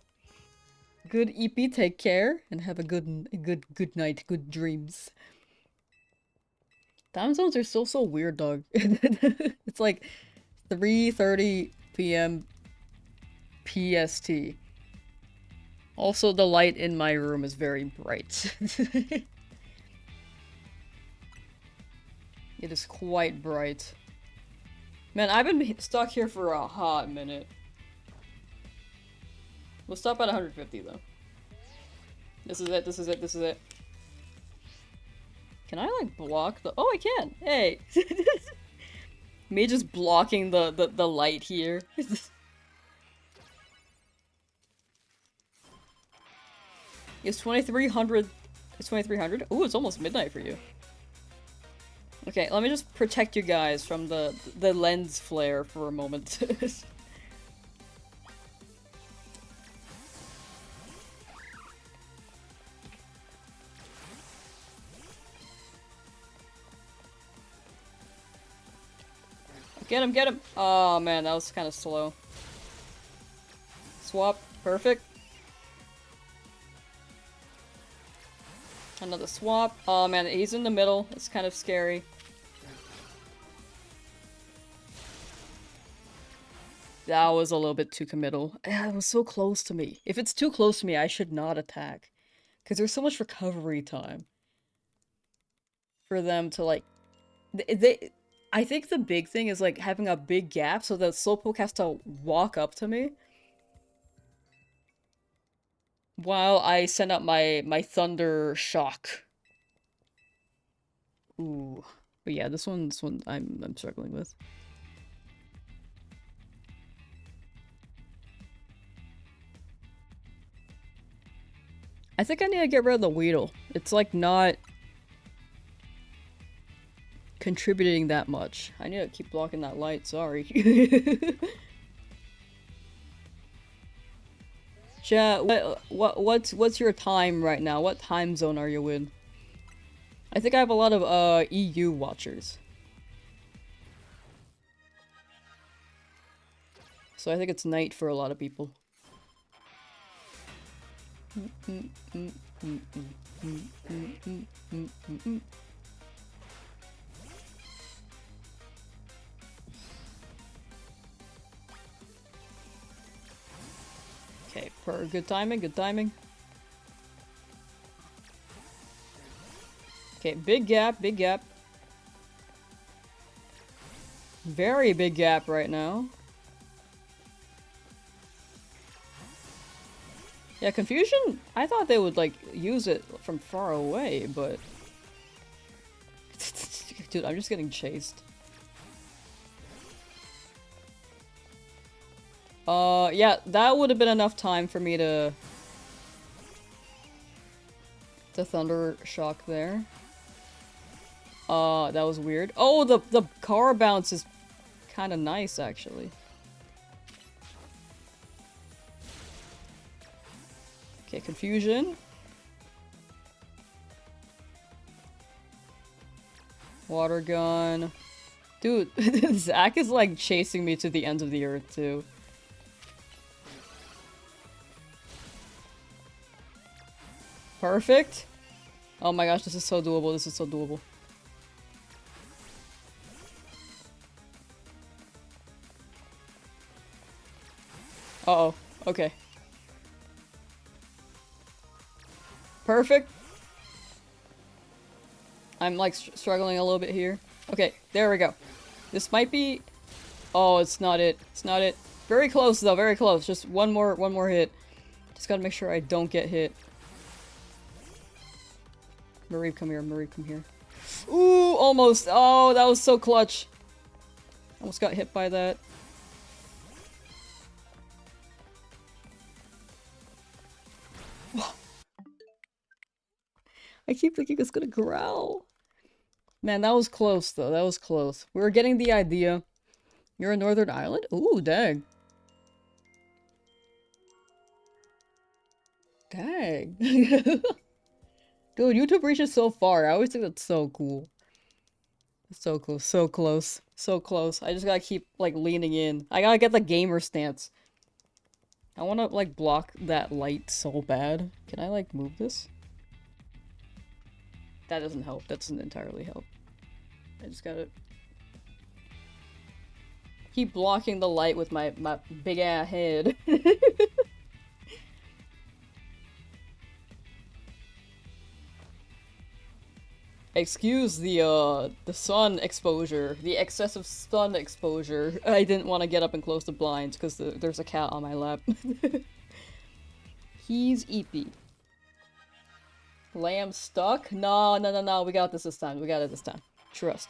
Good EP, take care, and have a good night, good dreams. Time zones are still so weird, dog. It's like 3:30 p.m. PST. Also, the light in my room is very bright. It is quite bright. Man, I've been stuck here for a hot minute. We'll stop at 150 though. This is it, this is it, this is it. Can I like block the- oh, I can! Hey! Me just blocking the light here. It's 2300. It's 2300? Ooh, it's almost midnight for you. Okay, let me just protect you guys from the lens flare for a moment. Get him, get him! Oh man, that was kind of slow. Swap, perfect. Another swap. Oh man, he's in the middle. It's kind of scary. That was a little bit too committal. It was so close to me. If it's too close to me, I should not attack. Because there's so much recovery time. For them to like... I think the big thing is like having a big gap so that Slowpoke has to walk up to me. While I send out my Thunder Shock. Ooh. But yeah, this one I'm struggling with. I think I need to get rid of the Weedle. It's like not contributing that much. I need to keep blocking that light, sorry. Chat, what's your time right now? What time zone are you in? I think I have a lot of EU watchers. So I think it's night for a lot of people. Okay, good timing, good timing. Okay, big gap, big gap. Very big gap right now. Yeah, Confusion, I thought they would, like, use it from far away, but... Dude, I'm just getting chased. Yeah, that would have been enough time for me to Thunder Shock there. That was weird. Oh, the car bounce is kind of nice, actually. Okay, Confusion. Water gun. Dude, Zach is like chasing me to the ends of the earth too. Perfect. Oh my gosh, this is so doable. This is so doable. Uh-oh. Okay. Perfect. I'm like struggling a little bit here. Okay, there we go. This might be... Oh, it's not it. It's not it. Very close though, very close. Just one more hit. Just gotta make sure I don't get hit. Marie, come here. Marie, come here. Ooh, almost. Oh, that was so clutch. Almost got hit by that. I keep thinking it's gonna growl. Man, that was close though. That was close. We were getting the idea. You're a Northern Island? Ooh, dang. Dang. Dude, YouTube reaches so far. I always think that's so cool. So close, so close, so close. I just gotta keep, like, leaning in. I gotta get the gamer stance. I wanna, like, block that light so bad. Can I, like, move this? That doesn't help. That doesn't entirely help. I just gotta... keep blocking the light with my big-ass head. Excuse the sun exposure. The excessive sun exposure. I didn't want to get up and close the blinds because there's a cat on my lap. He's eepy. Lamb stuck? No, no, no, no. We got this time. We got it this time. Trust.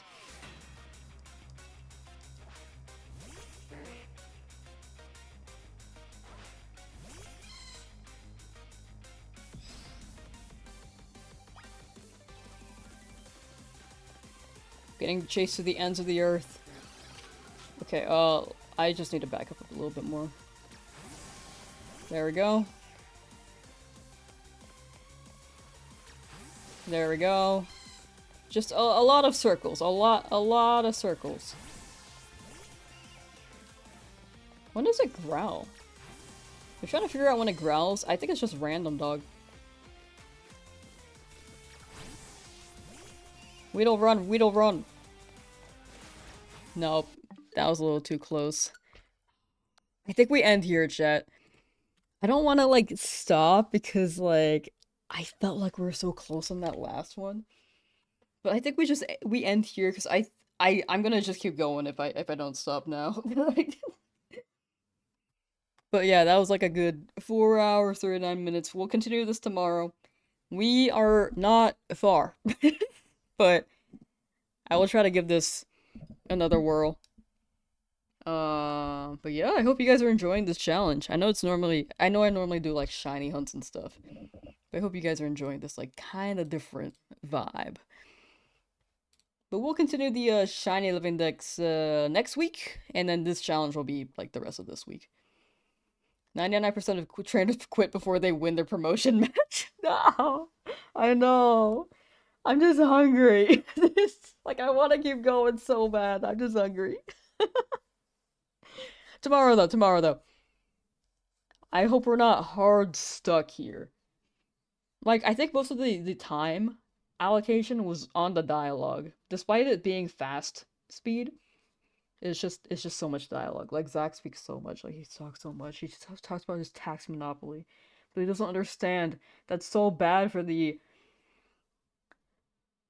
Getting chased to the ends of the earth. Okay, I just need to back up a little bit more. There we go. There we go. Just a lot of circles. A lot of circles. When does it growl? I'm trying to figure out when it growls. I think it's just random, dog. Weedle run, Weedle run. Nope. That was a little too close. I think we end here, chat. I don't want to, like, stop because, like, I felt like we were so close on that last one. But I think we end here because I'm gonna just keep going if I don't stop now. But yeah, that was like a good 4 hours, 39 minutes. We'll continue this tomorrow. We are not far. But I will try to give this another whirl. But yeah, I hope you guys are enjoying this challenge. I know I normally do like shiny hunts and stuff. But I hope you guys are enjoying this like kind of different vibe. But we'll continue the shiny living decks next week, and then this challenge will be like the rest of this week. 99% of trainers quit before they win their promotion match. No, I know. I'm just hungry. Like, I want to keep going so bad. I'm just hungry. Tomorrow, though. I hope we're not hard stuck here. Like, I think most of the time allocation was on the dialogue. Despite it being fast speed, it's just so much dialogue. Like, Zach speaks so much. Like, he talks so much. He talks about his tax monopoly. But he doesn't understand that's so bad for the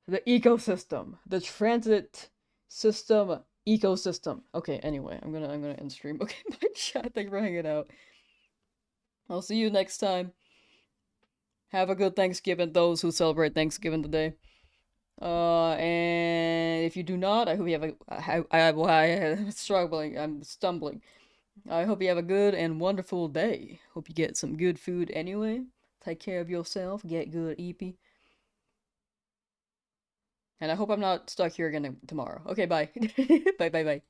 ecosystem. The transit system ecosystem. Okay, anyway, I'm gonna end stream. Okay, bye chat. Thank you for hanging out. I'll see you next time. Have a good Thanksgiving, those who celebrate Thanksgiving today. And if you do not, I hope you have I'm struggling, I'm stumbling. I hope you have a good and wonderful day. Hope you get some good food anyway. Take care of yourself, get good EP. And I hope I'm not stuck here again tomorrow. Okay, bye. Bye.